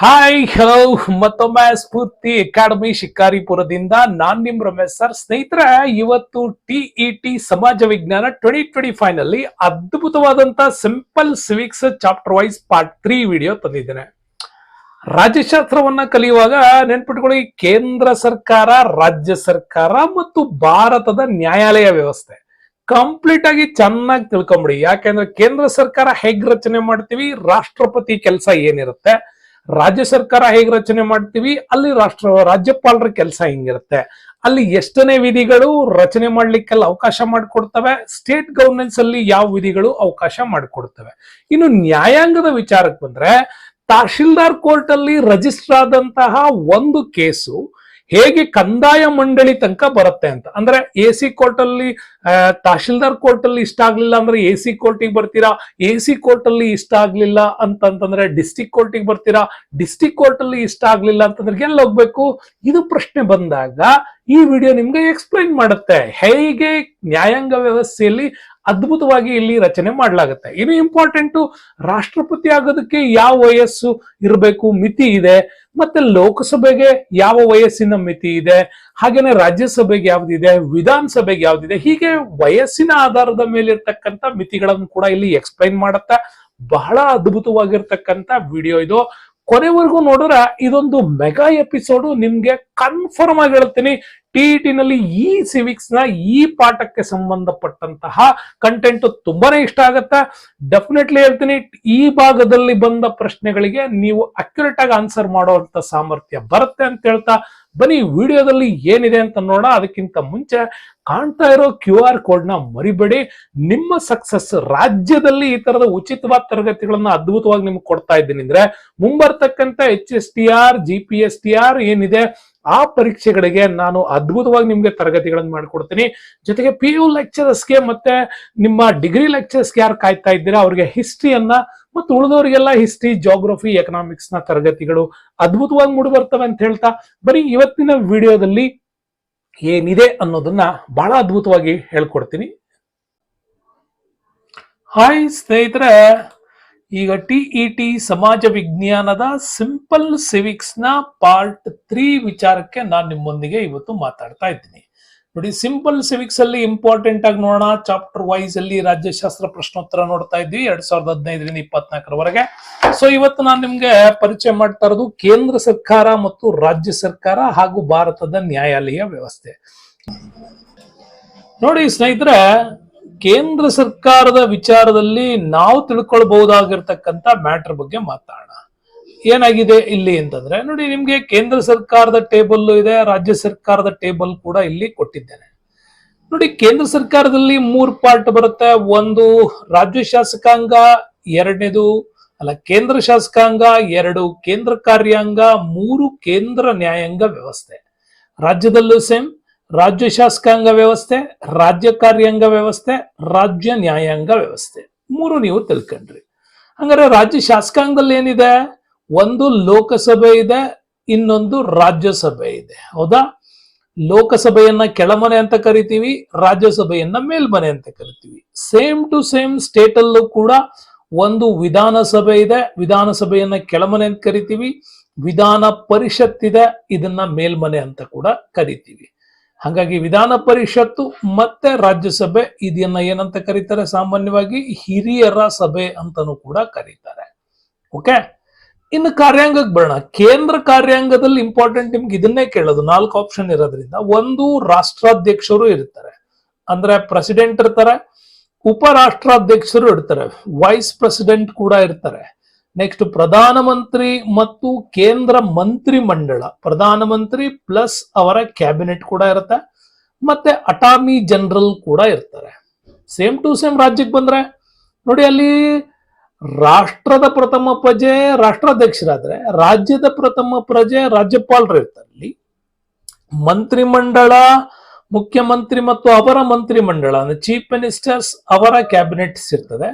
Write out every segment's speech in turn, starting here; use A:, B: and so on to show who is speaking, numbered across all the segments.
A: Hi hello ಮತ್ತೊಮ್ಮೆ ಸ್ಫೂರ್ತಿ academy ಶಿಕಾರಿಪುರದಿಂದ ನಾನ್ ನಿಮ್ Ramesh sir. ಸ್ನೇಹಿತರೆ, ಇವತ್ತು ಟಿಇಟಿ ಸಮಾಜ ವಿಜ್ಞಾನ 2025 ನಲ್ಲಿ ಅದ್ಭುತವಾದಂತ simple civics chapter wise part 3 video ತಂದಿದ್ದೇನೆ. ರಾಜ್ಯಶಾಸ್ತ್ರವನ್ನ ಕಲಿಯುವಾಗ ನೆನ್ಪಿಟ್ಕೊಳ್ಳಿ, ಕೇಂದ್ರ ಸರ್ಕಾರ, ರಾಜ್ಯ ಸರ್ಕಾರ ಮತ್ತು ಭಾರತದ ನ್ಯಾಯಾಲಯ ವ್ಯವಸ್ಥೆ ಕಂಪ್ಲೀಟ್ ಆಗಿ ಚೆನ್ನಾಗಿ ತಿಳ್ಕೊಂಬಿಡಿ. ಯಾಕೆಂದ್ರೆ ಕೇಂದ್ರ ಸರ್ಕಾರ ಹೇಗ್ ರಚನೆ ಮಾಡ್ತೀವಿ, ರಾಷ್ಟ್ರಪತಿ ಕೆಲಸ ಏನಿರುತ್ತೆ, ರಾಜ್ಯ ಸರ್ಕಾರ ಹೇಗೆ ರಚನೆ ಮಾಡ್ತೀವಿ, ಅಲ್ಲಿ ರಾಜ್ಯಪಾಲರ ಕೆಲಸ ಹೆಂಗಿರುತ್ತೆ, ಅಲ್ಲಿ ಎಷ್ಟನೇ ವಿಧಿಗಳು ರಚನೆ ಮಾಡ್ಲಿಕ್ಕೆಲ್ಲ ಅವಕಾಶ ಮಾಡಿಕೊಡ್ತವೆ, ಸ್ಟೇಟ್ ಗವರ್ನೆನ್ಸ್ ಅಲ್ಲಿ ಯಾವ ವಿಧಿಗಳು ಅವಕಾಶ ಮಾಡಿಕೊಡ್ತವೆ. ಇನ್ನು ನ್ಯಾಯಾಂಗದ ವಿಚಾರಕ್ಕೆ ಬಂದ್ರೆ, ತಹಶೀಲ್ದಾರ್ ಕೋರ್ಟ್ ಅಲ್ಲಿ ರಿಜಿಸ್ಟರ್ ಆದಂತಹ ಒಂದು ಕೇಸು ಹೇಗೆ ಕಂದಾಯ ಮಂಡಳಿ ತನಕ ಬರುತ್ತೆ ಅಂತ. ಅಂದ್ರೆ ಎಸಿ ಕೋರ್ಟ್ ಅಲ್ಲಿ ತಹಶೀಲ್ದಾರ್ ಕೋರ್ಟ್ ಅಲ್ಲಿ ಇಷ್ಟ ಆಗ್ಲಿಲ್ಲ ಅಂದ್ರೆ ಎಸಿ ಕೋರ್ಟಿಗೆ ಬರ್ತೀರಾ, ಎಸಿ ಕೋರ್ಟ್ ಅಲ್ಲಿ ಇಷ್ಟ ಆಗ್ಲಿಲ್ಲ ಅಂತಂದ್ರೆ ಡಿಸ್ಟಿಕ್ ಕೋರ್ಟಿಗೆ ಬರ್ತೀರಾ, ಡಿಸ್ಟಿಕ್ ಕೋರ್ಟ್ ಅಲ್ಲಿ ಇಷ್ಟ ಆಗ್ಲಿಲ್ಲ ಅಂತಂದ್ರೆ ಎಲ್ಲಿ ಹೋಗ್ಬೇಕು, ಇದು ಪ್ರಶ್ನೆ ಬಂದಾಗ ಈ ವಿಡಿಯೋ ನಿಮ್ಗೆ ಎಕ್ಸ್ಪ್ಲೈನ್ ಮಾಡುತ್ತೆ ಹೇಗೆ ನ್ಯಾಯಾಂಗ ವ್ಯವಸ್ಥೆಯಲ್ಲಿ ಅದ್ಭುತವಾಗಿ ಇಲ್ಲಿ ರಚನೆ ಮಾಡಲಾಗುತ್ತೆ. ಇನ್ನು ಇಂಪಾರ್ಟೆಂಟು, ರಾಷ್ಟ್ರಪತಿ ಆಗೋದಕ್ಕೆ ಯಾವ ವಯಸ್ಸು ಇರಬೇಕು, ಮಿತಿ ಇದೆ, ಮತ್ತೆ ಲೋಕಸಭೆಗೆ ಯಾವ ವಯಸ್ಸಿನ ಮಿತಿ ಇದೆ, ಹಾಗೇನೆ ರಾಜ್ಯಸಭೆಗೆ ಯಾವ್ದಿದೆ, ವಿಧಾನಸಭೆಗೆ ಯಾವ್ದಿದೆ, ಹೀಗೆ ವಯಸ್ಸಿನ ಆಧಾರದ ಮೇಲೆ ಇರ್ತಕ್ಕಂಥ ಮಿತಿಗಳನ್ನು ಕೂಡ ಇಲ್ಲಿ ಎಕ್ಸ್ಪ್ಲೈನ್ ಮಾಡುತ್ತೆ. ಬಹಳ ಅದ್ಭುತವಾಗಿರ್ತಕ್ಕಂಥ ವಿಡಿಯೋ ಇದು. ಕೊನೆವರೆಗೂ ನೋಡಿದ್ರೆ ಇದೊಂದು ಮೆಗಾ ಎಪಿಸೋಡ್ ನಿಮ್ಗೆ ಕನ್ಫರ್ಮ್ ಆಗಿ ಹೇಳ್ತೀನಿ. ಟಿಇಟಿ ನಲ್ಲಿ ಈ ಸಿವಿಕ್ಸ್ ನ ಈ ಪಾಠಕ್ಕೆ ಸಂಬಂಧಪಟ್ಟಂತಹ ಕಂಟೆಂಟ್ ತುಂಬಾನೇ ಇಷ್ಟ ಆಗತ್ತೆ. ಡೆಫಿನೆಟ್ಲಿ ಹೇಳ್ತೀನಿ, ಈ ಭಾಗದಲ್ಲಿ ಬಂದ ಪ್ರಶ್ನೆಗಳಿಗೆ ನೀವು ಅಕ್ಯುರೇಟ್ ಆಗಿ ಆನ್ಸರ್ ಮಾಡುವಂತ ಸಾಮರ್ಥ್ಯ ಬರುತ್ತೆ ಅಂತ ಹೇಳ್ತಾ ಬನ್ನಿ ವಿಡಿಯೋದಲ್ಲಿ ಏನಿದೆ ಅಂತ ನೋಡೋಣ. ಅದಕ್ಕಿಂತ ಮುಂಚೆ ಕಾಣ್ತಾ ಇರೋ QR ಕೋಡ್ ನ ಮರಿಬೇಡಿ. ನಿಮ್ಮ ಸಕ್ಸಸ್, ರಾಜ್ಯದಲ್ಲಿ ಈ ತರದ ಉಚಿತವಾದ ತರಗತಿಗಳನ್ನ ಅದ್ಭುತವಾಗಿ ನಿಮ್ಗೆ ಕೊಡ್ತಾ ಇದ್ದೀನಿ ಅಂದ್ರೆ ಮುಂಬರ್ತಕ್ಕಂಥ HSTR GPSTR ಏನಿದೆ ಆ ಪರೀಕ್ಷೆಗಳಿಗೆ ನಾನು ಅದ್ಭುತವಾಗಿ ನಿಮ್ಗೆ ತರಗತಿಗಳನ್ನು ಮಾಡಿಕೊಡ್ತೀನಿ. ಜೊತೆಗೆ PU ಲೆಕ್ಚರರ್ಸ್ಗೆ ಮತ್ತೆ ನಿಮ್ಮ ಡಿಗ್ರಿ ಲೆಕ್ಚರರ್ಸ್ಗೆ ಯಾರು ಕಾಯ್ತಾ ಇದ್ದೀರಾ ಅವ್ರಿಗೆ ಹಿಸ್ಟ್ರಿಯನ್ನ ಮತ್ತು ಉಳಿದವರಿಗೆಲ್ಲ ಹಿಸ್ಟ್ರಿ, ಜೋಗ್ರಫಿ, ಎಕನಾಮಿಕ್ಸ್ ನ ತರಗತಿಗಳು ಅದ್ಭುತವಾಗಿ ಮೂಡಿ ಬರ್ತವೆ ಅಂತ ಹೇಳ್ತಾ ಬರೀ ಇವತ್ತಿನ ವಿಡಿಯೋದಲ್ಲಿ ಏನಿದೆ ಅನ್ನೋದನ್ನ ಬಹಳ ಅದ್ಭುತವಾಗಿ ಹೇಳ್ಕೊಡ್ತೀನಿ. ಹಾಯ್ ಸ್ನೇಹಿತರೆ, ಈಗ ಟಿಇಟಿ ಸಮಾಜ ವಿಜ್ಞಾನದ ಸಿಂಪಲ್ ಸಿವಿಕ್ಸ್ ನ ಪಾರ್ಟ್ 3 ವಿಚಾರಕ್ಕೆ ನಾನು ನಿಮ್ಮೊಂದಿಗೆ ಇವತ್ತು ಮಾತಾಡ್ತಾ ಇದ್ದೀನಿ. ನೋಡಿ, ಸಿಂಪಲ್ ಸಿವಿಕ್ಸ್ ಅಲ್ಲಿ ಇಂಪಾರ್ಟೆಂಟ್ ಆಗಿ ನೋಡೋಣ. ಚಾಪ್ಟರ್ ವೈಸ್ ಅಲ್ಲಿ ರಾಜ್ಯಶಾಸ್ತ್ರ ಪ್ರಶ್ನೋತ್ತರ ನೋಡ್ತಾ ಇದ್ವಿ 2015ರಿಂದ 24ರವರೆಗೆ. ಸೊ ಇವತ್ತು ನಾನು ನಿಮ್ಗೆ ಪರಿಚಯ ಮಾಡ್ತಾ ಇರೋದು ಕೇಂದ್ರ ಸರ್ಕಾರ ಮತ್ತು ರಾಜ್ಯ ಸರ್ಕಾರ ಹಾಗೂ ಭಾರತದ ನ್ಯಾಯಾಲಯ ವ್ಯವಸ್ಥೆ. ನೋಡಿ ಸ್ನೇಹಿತರೆ, ಕೇಂದ್ರ ಸರ್ಕಾರದ ವಿಚಾರದಲ್ಲಿ ನಾವು ತಿಳ್ಕೊಳ್ಬಹುದಾಗಿರ್ತಕ್ಕಂಥ ಮ್ಯಾಟರ್ ಬಗ್ಗೆ ಮಾತಾಡೋಣ. ಏನಾಗಿದೆ ಇಲ್ಲಿ ಅಂತಂದ್ರೆ, ನೋಡಿ ನಿಮ್ಗೆ ಕೇಂದ್ರ ಸರ್ಕಾರದ ಟೇಬಲ್ ಇದೆ, ರಾಜ್ಯ ಸರ್ಕಾರದ ಟೇಬಲ್ ಕೂಡ ಇಲ್ಲಿ ಕೊಟ್ಟಿದ್ದೇನೆ. ನೋಡಿ, ಕೇಂದ್ರ ಸರ್ಕಾರದಲ್ಲಿ 3 ಪಾರ್ಟ್ ಬರುತ್ತೆ. ಒಂದು ರಾಜ್ಯ ಶಾಸಕಾಂಗ, ಕೇಂದ್ರ ಶಾಸಕಾಂಗ, 2 ಕೇಂದ್ರ ಕಾರ್ಯಾಂಗ, 3 ಕೇಂದ್ರ ನ್ಯಾಯಾಂಗ ವ್ಯವಸ್ಥೆ. ರಾಜ್ಯದಲ್ಲೂ ಸೇಮ್ ರಾಜ್ಯ ಶಾಸಕಾಂಗ ವ್ಯವಸ್ಥೆ, ರಾಜ್ಯ ಕಾರ್ಯಾಂಗ ವ್ಯವಸ್ಥೆ, ರಾಜ್ಯ ನ್ಯಾಯಾಂಗ ವ್ಯವಸ್ಥೆ, 3 ನೀವು ತಿಳ್ಕೊಂಡ್ರಿ. ಹಂಗಾರೆ ರಾಜ್ಯ ಶಾಸಕಾಂಗದಲ್ಲಿ ಏನಿದೆ, ಒಂದು ಲೋಕಸಭೆ ಇದೆ, ಇನ್ನೊಂದು ರಾಜ್ಯಸಭೆ ಇದೆ. ಹೌದಾ? ಲೋಕಸಭೆಯನ್ನ ಕೆಳಮನೆ ಅಂತ ಕರಿತೀವಿ, ರಾಜ್ಯಸಭೆಯನ್ನ ಮೇಲ್ಮನೆ ಅಂತ ಕರಿತೀವಿ. ಸೇಮ್ ಟು ಸೇಮ್ ಸ್ಟೇಟ್ ಅಲ್ಲೂ ಕೂಡ ಒಂದು ವಿಧಾನಸಭೆ ಇದೆ, ವಿಧಾನಸಭೆಯನ್ನ ಕೆಳಮನೆ ಅಂತ ಕರಿತೀವಿ. ವಿಧಾನ ಪರಿಷತ್ ಇದೆ, ಇದನ್ನ ಮೇಲ್ಮನೆ ಅಂತ ಕೂಡ ಕರಿತೀವಿ. ಹಾಗಾಗಿ ವಿಧಾನ ಪರಿಷತ್ತು ಮತ್ತೆ ರಾಜ್ಯಸಭೆ ಇದನ್ನ ಏನಂತ ಕರೀತಾರೆ, ಸಾಮಾನ್ಯವಾಗಿ ಹಿರಿಯರ ಸಭೆ ಅಂತಾನೂ ಕೂಡ ಕರೀತಾರೆ. ಓಕೆ, ಇನ್ನು ಕಾರ್ಯಾಂಗಕ್ಕೆ ಬರೋಣ. ಕೇಂದ್ರ ಕಾರ್ಯಾಂಗದಲ್ಲಿ ಇಂಪಾರ್ಟೆಂಟ್ ನಿಮ್ಗೆ ಇದನ್ನೇ ಕೇಳೋದು, 4 ಆಪ್ಷನ್ ಇರೋದ್ರಿಂದ. ಒಂದು, ರಾಷ್ಟ್ರಾಧ್ಯಕ್ಷರು ಇರ್ತಾರೆ, ಅಂದ್ರೆ ಪ್ರೆಸಿಡೆಂಟ್ ಇರ್ತಾರೆ, ಉಪರಾಷ್ಟ್ರಾಧ್ಯಕ್ಷರು ಇರ್ತಾರೆ, ವೈಸ್ ಪ್ರೆಸಿಡೆಂಟ್ ಕೂಡ ಇರ್ತಾರೆ. ನೆಕ್ಸ್ಟ್ ಪ್ರಧಾನಮಂತ್ರಿ ಮತ್ತು ಕೇಂದ್ರ ಮಂತ್ರಿ ಮಂಡಳ, ಪ್ರಧಾನಮಂತ್ರಿ ಪ್ಲಸ್ ಅವರ ಕ್ಯಾಬಿನೆಟ್ ಕೂಡ ಇರುತ್ತೆ, ಮತ್ತೆ ಅಟಾರ್ನಿ ಜನರಲ್ ಕೂಡ ಇರ್ತಾರೆ. ಸೇಮ್ ಟು ಸೇಮ್ ರಾಜ್ಯಕ್ಕೆ ಬಂದ್ರೆ ನೋಡಿ, ಅಲ್ಲಿ ರಾಷ್ಟ್ರದ ಪ್ರಥಮ ಪ್ರಜೆ ರಾಷ್ಟ್ರಾಧ್ಯಕ್ಷರಾದ್ರೆ, ರಾಜ್ಯದ ಪ್ರಥಮ ಪ್ರಜೆ ರಾಜ್ಯಪಾಲರು ಇರ್ತಾರೆ. ಅಲ್ಲಿ ಮಂತ್ರಿಮಂಡಳ, ಮುಖ್ಯಮಂತ್ರಿ ಮತ್ತು ಅವರ ಮಂತ್ರಿಮಂಡಳ ಅಂದ್ರೆ ಚೀಫ್ ಮಿನಿಸ್ಟರ್ಸ್, ಅವರ ಕ್ಯಾಬಿನೆಟ್ಸ್ ಇರ್ತದೆ.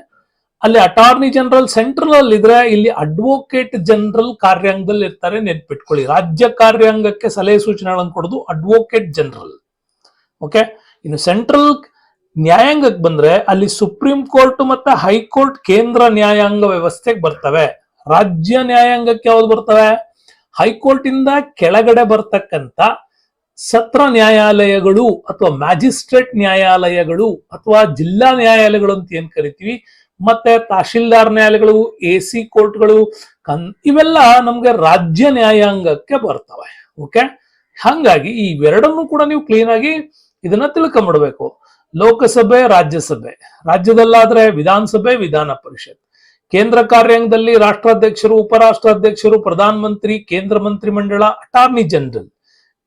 A: ಅಲ್ಲಿ ಅಟಾರ್ನಿ ಜನರಲ್ ಸೆಂಟ್ರಲ್ ಅಲ್ಲಿ ಇದ್ರೆ, ಇಲ್ಲಿ ಅಡ್ವೊಕೇಟ್ ಜನರಲ್ ಕಾರ್ಯಾಂಗದಲ್ಲಿ ಇರ್ತಾರೆ. ನೆನ್ಪಿಟ್ಕೊಳ್ಳಿ, ರಾಜ್ಯ ಕಾರ್ಯಾಂಗಕ್ಕೆ ಸಲಹೆ ಸೂಚನೆಗಳನ್ನು ಕೊಡೋದು ಅಡ್ವೊಕೇಟ್ ಜನರಲ್. ಓಕೆ, ಇನ್ನು ಸೆಂಟ್ರಲ್ ನ್ಯಾಯಾಂಗಕ್ಕೆ ಬಂದ್ರೆ ಅಲ್ಲಿ ಸುಪ್ರೀಂ ಕೋರ್ಟ್ ಮತ್ತೆ ಹೈಕೋರ್ಟ್ ಕೇಂದ್ರ ನ್ಯಾಯಾಂಗ ವ್ಯವಸ್ಥೆಗೆ ಬರ್ತವೆ. ರಾಜ್ಯ ನ್ಯಾಯಾಂಗಕ್ಕೆ ಯಾವ್ದು ಬರ್ತವೆ? ಹೈಕೋರ್ಟ್ ಇಂದ ಕೆಳಗಡೆ ಬರ್ತಕ್ಕಂತ ಸತ್ರ ನ್ಯಾಯಾಲಯಗಳು ಅಥವಾ ಮ್ಯಾಜಿಸ್ಟ್ರೇಟ್ ನ್ಯಾಯಾಲಯಗಳು ಅಥವಾ ಜಿಲ್ಲಾ ನ್ಯಾಯಾಲಯಗಳು ಅಂತ ಏನ್ ಕರಿತೀವಿ, ಮತ್ತೆ ತಹಶೀಲ್ದಾರ್ ನ್ಯಾಯಾಲಯಗಳು, AC ಕೋರ್ಟ್ಗಳು, ಇವೆಲ್ಲ ನಮ್ಗೆ ರಾಜ್ಯ ನ್ಯಾಯಾಂಗಕ್ಕೆ ಬರ್ತವೆ. ಓಕೆ, ಹಾಗಾಗಿ ಇವೆರಡನ್ನು ಕೂಡ ನೀವು ಕ್ಲೀನ್ ಆಗಿ ಇದನ್ನ ತಿಳ್ಕೊಂಡ್ಬಿಡ್ಬೇಕು. ಲೋಕಸಭೆ, ರಾಜ್ಯಸಭೆ, ರಾಜ್ಯದಲ್ಲಾದ್ರೆ ವಿಧಾನಸಭೆ, ವಿಧಾನ ಪರಿಷತ್, ಕೇಂದ್ರ ಕಾರ್ಯಾಂಗದಲ್ಲಿ ರಾಷ್ಟ್ರಾಧ್ಯಕ್ಷರು, ಉಪರಾಷ್ಟ್ರಾಧ್ಯಕ್ಷರು, ಪ್ರಧಾನ ಮಂತ್ರಿ, ಕೇಂದ್ರ ಮಂತ್ರಿ ಮಂಡಳ, ಅಟಾರ್ನಿ ಜನರಲ್.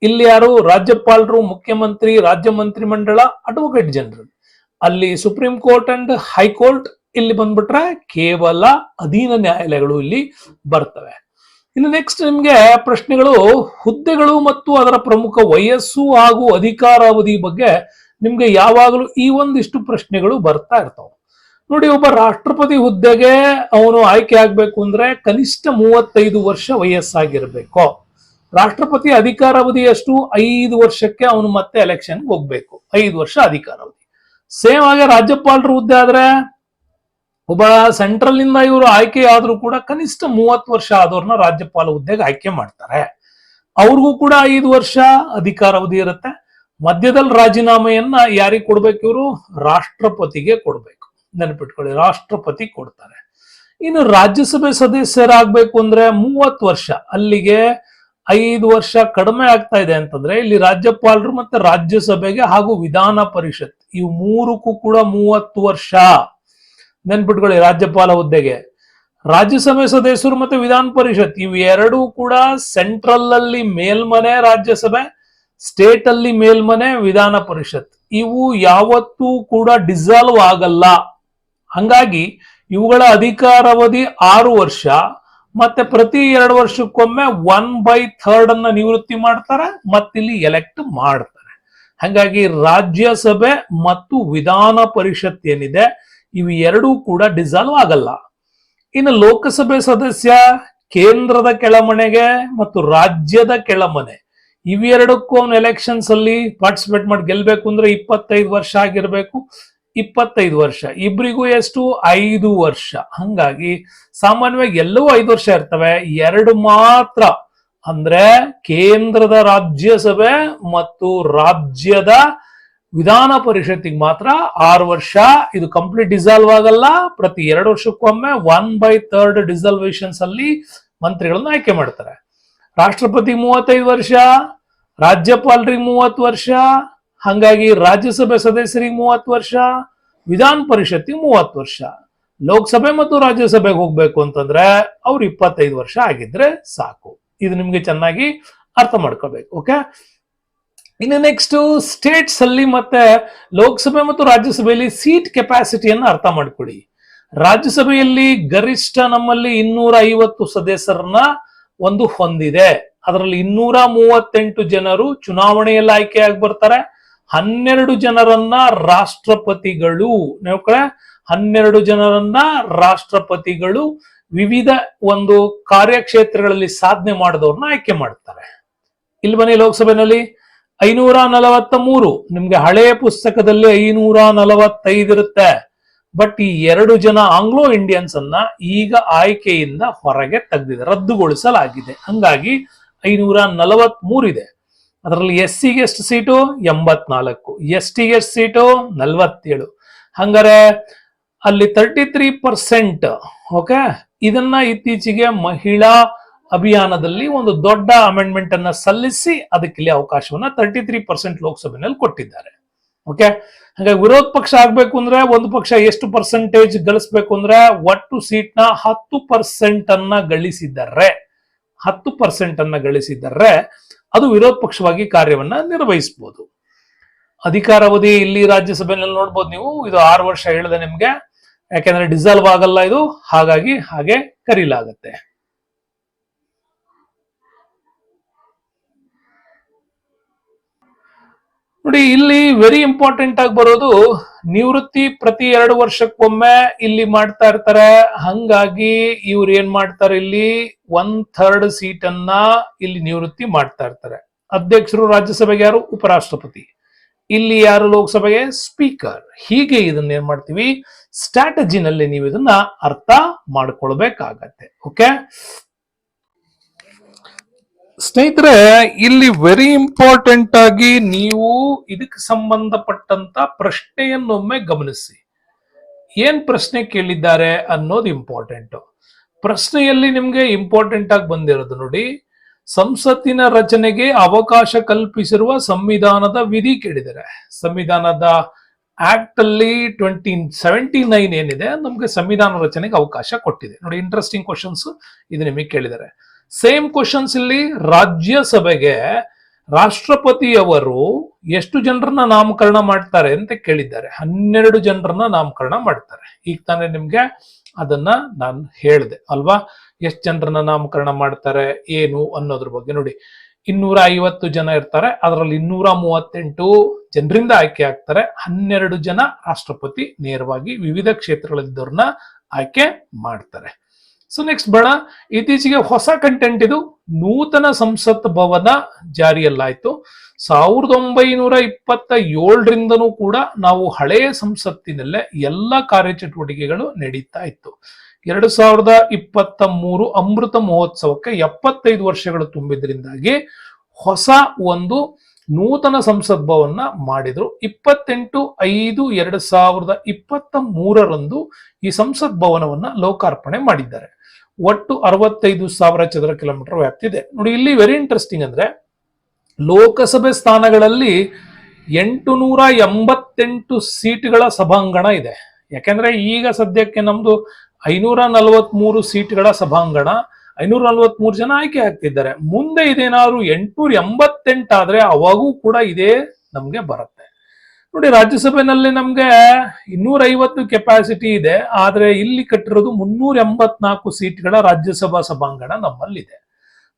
A: ಇಲ್ಲಿ ಯಾರು? ರಾಜ್ಯಪಾಲರು, ಮುಖ್ಯಮಂತ್ರಿ, ರಾಜ್ಯ ಮಂತ್ರಿ ಮಂಡಳ, ಅಡ್ವೊಕೇಟ್ ಜನರಲ್. ಅಲ್ಲಿ ಸುಪ್ರೀಂ ಕೋರ್ಟ್ ಅಂಡ್ ಹೈಕೋರ್ಟ್. ಇಲ್ಲಿ ಬಂದ್ಬಿಟ್ರೆ ಕೇವಲ ಅಧೀನ ನ್ಯಾಯಾಲಯಗಳು ಇಲ್ಲಿ ಬರ್ತವೆ. ಇನ್ನು ನೆಕ್ಸ್ಟ್ ನಿಮ್ಗೆ ಪ್ರಶ್ನೆಗಳು ಹುದ್ದೆಗಳು ಮತ್ತು ಅದರ ಪ್ರಮುಖ ವಯಸ್ಸು ಹಾಗೂ ಅಧಿಕಾರಾವಧಿ ಬಗ್ಗೆ ನಿಮ್ಗೆ ಯಾವಾಗಲೂ ಈ ಒಂದಿಷ್ಟು ಪ್ರಶ್ನೆಗಳು ಬರ್ತಾ ಇರ್ತಾವೆ. ನೋಡಿ, ಒಬ್ಬ ರಾಷ್ಟ್ರಪತಿ ಹುದ್ದೆಗೆ ಅವನು ಆಯ್ಕೆ ಆಗ್ಬೇಕು ಅಂದ್ರೆ ಕನಿಷ್ಠ 35 ವರ್ಷ ವಯಸ್ಸಾಗಿರ್ಬೇಕು. ರಾಷ್ಟ್ರಪತಿ ಅಧಿಕಾರಾವಧಿ ಎಷ್ಟು? 5 ವರ್ಷಕ್ಕೆ ಅವನು ಮತ್ತೆ ಎಲೆಕ್ಷನ್ ಹೋಗ್ಬೇಕು. 5 ವರ್ಷ ಅಧಿಕಾರಾವಧಿ. ಸೇಮ್ ಆಗಿ ರಾಜ್ಯಪಾಲರ ಹುದ್ದೆ ಆದ್ರೆ ಒಬ್ಬ ಸೆಂಟ್ರಲ್ ನಿಂದ ಇವರು ಆಯ್ಕೆ ಆದ್ರೂ ಕೂಡ ಕನಿಷ್ಠ 30 ವರ್ಷ ಆದವ್ರನ್ನ ರಾಜ್ಯಪಾಲ ಹುದ್ದೆಗೆ ಆಯ್ಕೆ ಮಾಡ್ತಾರೆ. ಅವ್ರಿಗೂ ಕೂಡ 5 ವರ್ಷ ಅಧಿಕಾರಾವಧಿ ಇರುತ್ತೆ. ಮಧ್ಯದಲ್ಲಿ ರಾಜೀನಾಮೆಯನ್ನ ಯಾರಿಗೆ ಕೊಡ್ಬೇಕು? ಇವರು ರಾಷ್ಟ್ರಪತಿಗೆ ಕೊಡ್ಬೇಕು. ನೆನಪಿಟ್ಕೊಳ್ಳಿ, ರಾಷ್ಟ್ರಪತಿ ಕೊಡ್ತಾರೆ. ಇನ್ನು ರಾಜ್ಯಸಭೆ ಸದಸ್ಯರಾಗಬೇಕು ಅಂದ್ರೆ 30 ವರ್ಷ. ಅಲ್ಲಿಗೆ 5 ವರ್ಷ ಕಡಿಮೆ ಆಗ್ತಾ ಇದೆ ಅಂತಂದ್ರೆ ಇಲ್ಲಿ ರಾಜ್ಯಪಾಲರು ಮತ್ತೆ ರಾಜ್ಯಸಭೆಗೆ ಹಾಗೂ ವಿಧಾನ ಪರಿಷತ್ ಇವು ಮೂರಕ್ಕೂ ಕೂಡ 30 ವರ್ಷ. ನೆನ್ಪಿಟ್ಕೊಳ್ಳಿ, ರಾಜ್ಯಪಾಲ ಹುದ್ದೆಗೆ, ರಾಜ್ಯಸಭೆ ಸದಸ್ಯರು ಮತ್ತೆ ವಿಧಾನ ಪರಿಷತ್ ಇವು ಎರಡೂ ಕೂಡ ಸೆಂಟ್ರಲ್ ಅಲ್ಲಿ ಮೇಲ್ಮನೆ ರಾಜ್ಯಸಭೆ, ಸ್ಟೇಟ್ ಅಲ್ಲಿ ಮೇಲ್ಮನೆ ವಿಧಾನ ಪರಿಷತ್. ಇವು ಯಾವತ್ತೂ ಕೂಡ ಡಿಸಾಲ್ವ್ ಆಗಲ್ಲ. ಹಂಗಾಗಿ ಇವುಗಳ ಅಧಿಕಾರಾವಧಿ 6 ವರ್ಷ. ಮತ್ತೆ ಪ್ರತಿ 2 ವರ್ಷಕ್ಕೊಮ್ಮೆ 1/3 ಅನ್ನ ನಿವೃತ್ತಿ ಮಾಡ್ತಾರೆ, ಮತ್ತಿಲ್ಲಿ ಎಲೆಕ್ಟ್ ಮಾಡ್ತಾರೆ. ಹಂಗಾಗಿ ರಾಜ್ಯಸಭೆ ಮತ್ತು ವಿಧಾನ ಪರಿಷತ್ ಏನಿದೆ ಇವು ಎರಡೂ ಕೂಡ ಡಿಸಾಲ್ವ್ ಆಗಲ್ಲ. ಇನ್ನು ಲೋಕಸಭೆ ಸದಸ್ಯ ಕೇಂದ್ರದ ಕೆಳಮನೆಗೆ ಮತ್ತು ರಾಜ್ಯದ ಕೆಳಮನೆ ಇವೆರಡಕ್ಕೂ ಅವನು ಎಲೆಕ್ಷನ್ಸ್ ಅಲ್ಲಿ ಪಾರ್ಟಿಸಿಪೇಟ್ ಮಾಡಿ ಗೆಲ್ಬೇಕು ಅಂದ್ರೆ 25 ವರ್ಷ ಆಗಿರ್ಬೇಕು. 25 ವರ್ಷ. ಇಬ್ರಿಗೂ ಎಷ್ಟು? 5 ವರ್ಷ. ಹಂಗಾಗಿ ಸಾಮಾನ್ಯವಾಗಿ ಎಲ್ಲವೂ 5 ವರ್ಷ ಇರ್ತವೆ. 2 ಮಾತ್ರ ಅಂದ್ರೆ ಕೇಂದ್ರದ ರಾಜ್ಯಸಭೆ ಮತ್ತು ರಾಜ್ಯದ ವಿಧಾನ ಪರಿಷತ್ತಿಗೆ ಮಾತ್ರ 6 ವರ್ಷ. ಇದು ಕಂಪ್ಲೀಟ್ ಡಿಸಾಲ್ವ್ ಆಗಲ್ಲ. ಪ್ರತಿ 2 ವರ್ಷಕ್ಕೊಮ್ಮೆ 1/3 ಡಿಸಾಲ್ವೇಷನ್ಸ್ ಅಲ್ಲಿ ಮಂತ್ರಿಗಳನ್ನ ಆಯ್ಕೆ ಮಾಡ್ತಾರೆ. ರಾಷ್ಟ್ರಪತಿ 35 ವರ್ಷ, ರಾಜ್ಯಪಾಲರಿಗೆ 30 ವರ್ಷ. ಹಂಗಾಗಿ ರಾಜ್ಯಸಭೆ ಸದಸ್ಯರಿಗೆ 30 ವರ್ಷ, ವಿಧಾನ ಪರಿಷತ್ತಿಗೆ 30 ವರ್ಷ. ಲೋಕಸಭೆ ಮತ್ತು ರಾಜ್ಯಸಭೆಗೆ ಹೋಗ್ಬೇಕು ಅಂತಂದ್ರೆ ಅವ್ರು 25 ವರ್ಷ ಆಗಿದ್ರೆ ಸಾಕು. ಇದು ನಿಮ್ಗೆ ಚೆನ್ನಾಗಿ ಅರ್ಥ ಮಾಡ್ಕೋಬೇಕು. ಓಕೆ, ಇನ್ನು ನೆಕ್ಸ್ಟ್ ಸ್ಟೇಟ್ಸ್ ಅಲ್ಲಿ ಮತ್ತೆ ಲೋಕಸಭೆ ಮತ್ತು ರಾಜ್ಯಸಭೆಯಲ್ಲಿ ಸೀಟ್ ಕೆಪಾಸಿಟಿಯನ್ನು ಅರ್ಥ ಮಾಡ್ಕೊಳ್ಳಿ. ರಾಜ್ಯಸಭೆಯಲ್ಲಿ ಗರಿಷ್ಠ ನಮ್ಮಲ್ಲಿ 250 ಸದಸ್ಯರನ್ನ ಒಂದು ಹೊಂದಿದೆ. ಅದರಲ್ಲಿ 238 ಜನರು ಚುನಾವಣೆಯಲ್ಲಿ ಆಯ್ಕೆಯಾಗಿ ಬರ್ತಾರೆ. 12 ಜನರನ್ನ ರಾಷ್ಟ್ರಪತಿಗಳು, 12 ಜನರನ್ನ ರಾಷ್ಟ್ರಪತಿಗಳು ವಿವಿಧ ಒಂದು ಕಾರ್ಯಕ್ಷೇತ್ರಗಳಲ್ಲಿ ಸಾಧನೆ ಮಾಡಿದವ್ರನ್ನ ಆಯ್ಕೆ ಮಾಡ್ತಾರೆ. ಇಲ್ಲಿ ಬನ್ನಿ, ಲೋಕಸಭೆಯಲ್ಲಿ 543. ನಿಮ್ಗೆ ಹಳೆಯ ಪುಸ್ತಕದಲ್ಲಿ 545 ಇರುತ್ತೆ. ಬಟ್ ಈ 2 ಜನ ಆಂಗ್ಲೋ ಇಂಡಿಯನ್ಸ್ ಅನ್ನ ಈಗ ಆಯ್ಕೆಯಿಂದ ಹೊರಗೆ ತೆಗೆದಿದೆ, ರದ್ದುಗೊಳಿಸಲಾಗಿದೆ. ಹಂಗಾಗಿ 543 ಇದೆ. ಅದರಲ್ಲಿ SC ಗೆ ಎಷ್ಟು ಸೀಟು? 84. ST ಗೆ ಎಷ್ಟು ಸೀಟು? 47. ಹಂಗಾರೆ ಅಲ್ಲಿ 33%. ಓಕೆ, ಇದನ್ನ ಇತ್ತೀಚೆಗೆ ಮಹಿಳಾ ಅಭಿಯಾನದಲ್ಲಿ ಒಂದು ದೊಡ್ಡ ಅಮೆಂಡ್ಮೆಂಟ್ ಅನ್ನ ಸಲ್ಲಿಸಿ ಅದಕ್ಕೆ ಇಲ್ಲಿ ಅವಕಾಶವನ್ನ 33% ಲೋಕಸಭೆಯಲ್ಲಿ ಕೊಟ್ಟಿದ್ದಾರೆ. ಓಕೆ, ಹಾಗಾಗಿ ವಿರೋಧ ಪಕ್ಷ ಆಗ್ಬೇಕು ಅಂದ್ರೆ ಒಂದು ಪಕ್ಷ ಎಷ್ಟು ಪರ್ಸೆಂಟೇಜ್ ಗಳಿಸ್ಬೇಕು ಅಂದ್ರೆ ಒಟ್ಟು ಸೀಟ್ನ 10% ಅನ್ನ ಗಳಿಸಿದ್ದಾರೆ. 10% ಅನ್ನ ಗಳಿಸಿದ್ದಾರೆ ಅದು ವಿರೋಧ ಪಕ್ಷವಾಗಿ ಕಾರ್ಯವನ್ನ ನಿರ್ವಹಿಸಬಹುದು. ಅಧಿಕಾರಾವಧಿ ಇಲ್ಲಿ ರಾಜ್ಯಸಭೆಯಲ್ಲಿ ನೋಡ್ಬೋದು ನೀವು. ಇದು 6 ವರ್ಷ ಹೇಳಿದೆ ನಿಮ್ಗೆ, ಯಾಕೆಂದ್ರೆ ಡಿಸಾಲ್ವ್ ಆಗಲ್ಲ ಇದು, ಹಾಗಾಗಿ ಹಾಗೆ ಕರೀಲಾಗತ್ತೆ. ನೋಡಿ, ಇಲ್ಲಿ ವೆರಿ ಇಂಪಾರ್ಟೆಂಟ್ ಆಗಿ ಬರೋದು ನಿವೃತ್ತಿ ಪ್ರತಿ 2 ವರ್ಷಕ್ಕೊಮ್ಮೆ ಇಲ್ಲಿ ಮಾಡ್ತಾ ಇರ್ತಾರೆ. ಹಂಗಾಗಿ ಇವ್ರು ಏನ್ ಮಾಡ್ತಾರೆ, ಇಲ್ಲಿ 1/3 ಸೀಟನ್ನ ಇಲ್ಲಿ ನಿವೃತ್ತಿ ಮಾಡ್ತಾ ಇರ್ತಾರೆ. ಅಧ್ಯಕ್ಷರು ರಾಜ್ಯಸಭೆಗೆ ಯಾರು? ಉಪರಾಷ್ಟ್ರಪತಿ. ಇಲ್ಲಿ ಯಾರು ಲೋಕಸಭೆಗೆ ಸ್ಪೀಕರ್. ಹೀಗೆ ಇದನ್ನ ಏನ್ ಮಾಡ್ತೀವಿ, ಸ್ಟ್ರಾಟಜಿನಲ್ಲಿ ನೀವು ಇದನ್ನ ಅರ್ಥ ಮಾಡ್ಕೊಳ್ಬೇಕಾಗತ್ತೆ. ಓಕೆ ಸ್ನೇಹಿತರೆ, ಇಲ್ಲಿ ವೆರಿ ಇಂಪಾರ್ಟೆಂಟ್ ಆಗಿ ನೀವು ಇದಕ್ಕೆ ಸಂಬಂಧಪಟ್ಟಂತ ಪ್ರಶ್ನೆಯನ್ನೊಮ್ಮೆ ಗಮನಿಸಿ. ಏನ್ ಪ್ರಶ್ನೆ ಕೇಳಿದ್ದಾರೆ ಅನ್ನೋದು ಇಂಪಾರ್ಟೆಂಟ್. ಪ್ರಶ್ನೆಯಲ್ಲಿ ನಿಮ್ಗೆ ಇಂಪಾರ್ಟೆಂಟ್ ಆಗಿ ಬಂದಿರೋದು ನೋಡಿ, ಸಂಸತ್ತಿನ ರಚನೆಗೆ ಅವಕಾಶ ಕಲ್ಪಿಸಿರುವ ಸಂವಿಧಾನದ ವಿಧಿ ಕೇಳಿದ್ದಾರೆ. ಸಂವಿಧಾನದ ಆಕ್ಟ್ ಅಲ್ಲಿ 2079 ಏನಿದೆ ನಮ್ಗೆ ಸಂವಿಧಾನ ರಚನೆಗೆ ಅವಕಾಶ ಕೊಟ್ಟಿದೆ. ನೋಡಿ, ಇಂಟ್ರೆಸ್ಟಿಂಗ್ ಕ್ವಶನ್ಸ್ ಇದು ನಿಮಗೆ ಕೇಳಿದ್ದಾರೆ. ಸೇಮ್ ಕ್ವಶನ್ಸ್ ಇಲ್ಲಿ ರಾಜ್ಯಸಭೆಗೆ ರಾಷ್ಟ್ರಪತಿಯವರು ಎಷ್ಟು ಜನರನ್ನ ನಾಮಕರಣ ಮಾಡ್ತಾರೆ ಅಂತ ಕೇಳಿದ್ದಾರೆ. 12 ಜನರನ್ನ ನಾಮಕರಣ ಮಾಡ್ತಾರೆ. ಈಗ ತಾನೇ ನಿಮ್ಗೆ ಅದನ್ನ ನಾನು ಹೇಳಿದೆ ಅಲ್ವಾ, ಎಷ್ಟು ಜನರನ್ನ ನಾಮಕರಣ ಮಾಡ್ತಾರೆ ಏನು ಅನ್ನೋದ್ರ ಬಗ್ಗೆ. ನೋಡಿ, 250 ಜನ ಇರ್ತಾರೆ, ಅದರಲ್ಲಿ 238 ಜನರಿಂದ ಆಯ್ಕೆ ಆಗ್ತಾರೆ. 12 ಜನ ರಾಷ್ಟ್ರಪತಿ ನೇರವಾಗಿ ವಿವಿಧ ಕ್ಷೇತ್ರಗಳಲ್ಲಿದ್ದವ್ರನ್ನ ಆಯ್ಕೆ ಮಾಡ್ತಾರೆ. ಸೊ ನೆಕ್ಸ್ಟ್ ಬೇಡ, ಇತ್ತೀಚೆಗೆ ಹೊಸ ಕಂಟೆಂಟ್ ಇದು. ನೂತನ ಸಂಸತ್ ಭವನ ಜಾರಿಯಲ್ಲಾಯ್ತು. 1927ರಿಂದನೂ ಕೂಡ ನಾವು ಹಳೆಯ ಸಂಸತ್ತಿನಲ್ಲೇ ಎಲ್ಲ ಕಾರ್ಯಚಟುವಟಿಕೆಗಳು ನಡೀತಾ ಇತ್ತು. 2023 ಅಮೃತ ಮಹೋತ್ಸವಕ್ಕೆ 75 ವರ್ಷಗಳು ತುಂಬಿದ್ರಿಂದಾಗಿ ಹೊಸ ಒಂದು ನೂತನ ಸಂಸತ್ ಭವನ ಮಾಡಿದ್ರು. 28/5/2023 ಈ ಸಂಸತ್ ಭವನವನ್ನ ಲೋಕಾರ್ಪಣೆ ಮಾಡಿದ್ದಾರೆ. ಒಟ್ಟು 65,000 ಚದರ ಕಿಲೋಮೀಟರ್ ವ್ಯಾಪ್ತಿ ಇದೆ. ನೋಡಿ, ಇಲ್ಲಿ ವೆರಿ ಇಂಟ್ರೆಸ್ಟಿಂಗ್ ಅಂದ್ರೆ ಲೋಕಸಭೆ ಸ್ಥಾನಗಳಲ್ಲಿ 888 ಸೀಟ್ಗಳ ಸಭಾಂಗಣ ಇದೆ. ಯಾಕೆಂದ್ರೆ ಈಗ ಸದ್ಯಕ್ಕೆ ನಮ್ದು 543 ಸೀಟ್ಗಳ ಸಭಾಂಗಣ, 543 ಜನ ಆಯ್ಕೆ ಆಗ್ತಿದ್ದಾರೆ. ಮುಂದೆ ಇದೇನಾದ್ರು 888 ಆದ್ರೆ ಅವಾಗೂ ಕೂಡ ಇದೇ ನಮ್ಗೆ ಬರುತ್ತೆ. ನೋಡಿ, ರಾಜ್ಯಸಭೆನಲ್ಲಿ ನಮ್ಗೆ 250 ಕೆಪಾಸಿಟಿ ಇದೆ, ಆದ್ರೆ ಇಲ್ಲಿ ಕಟ್ಟಿರೋದು 384 ಸೀಟ್ಗಳ ರಾಜ್ಯಸಭಾ ಸಭಾಂಗಣ ನಮ್ಮಲ್ಲಿದೆ.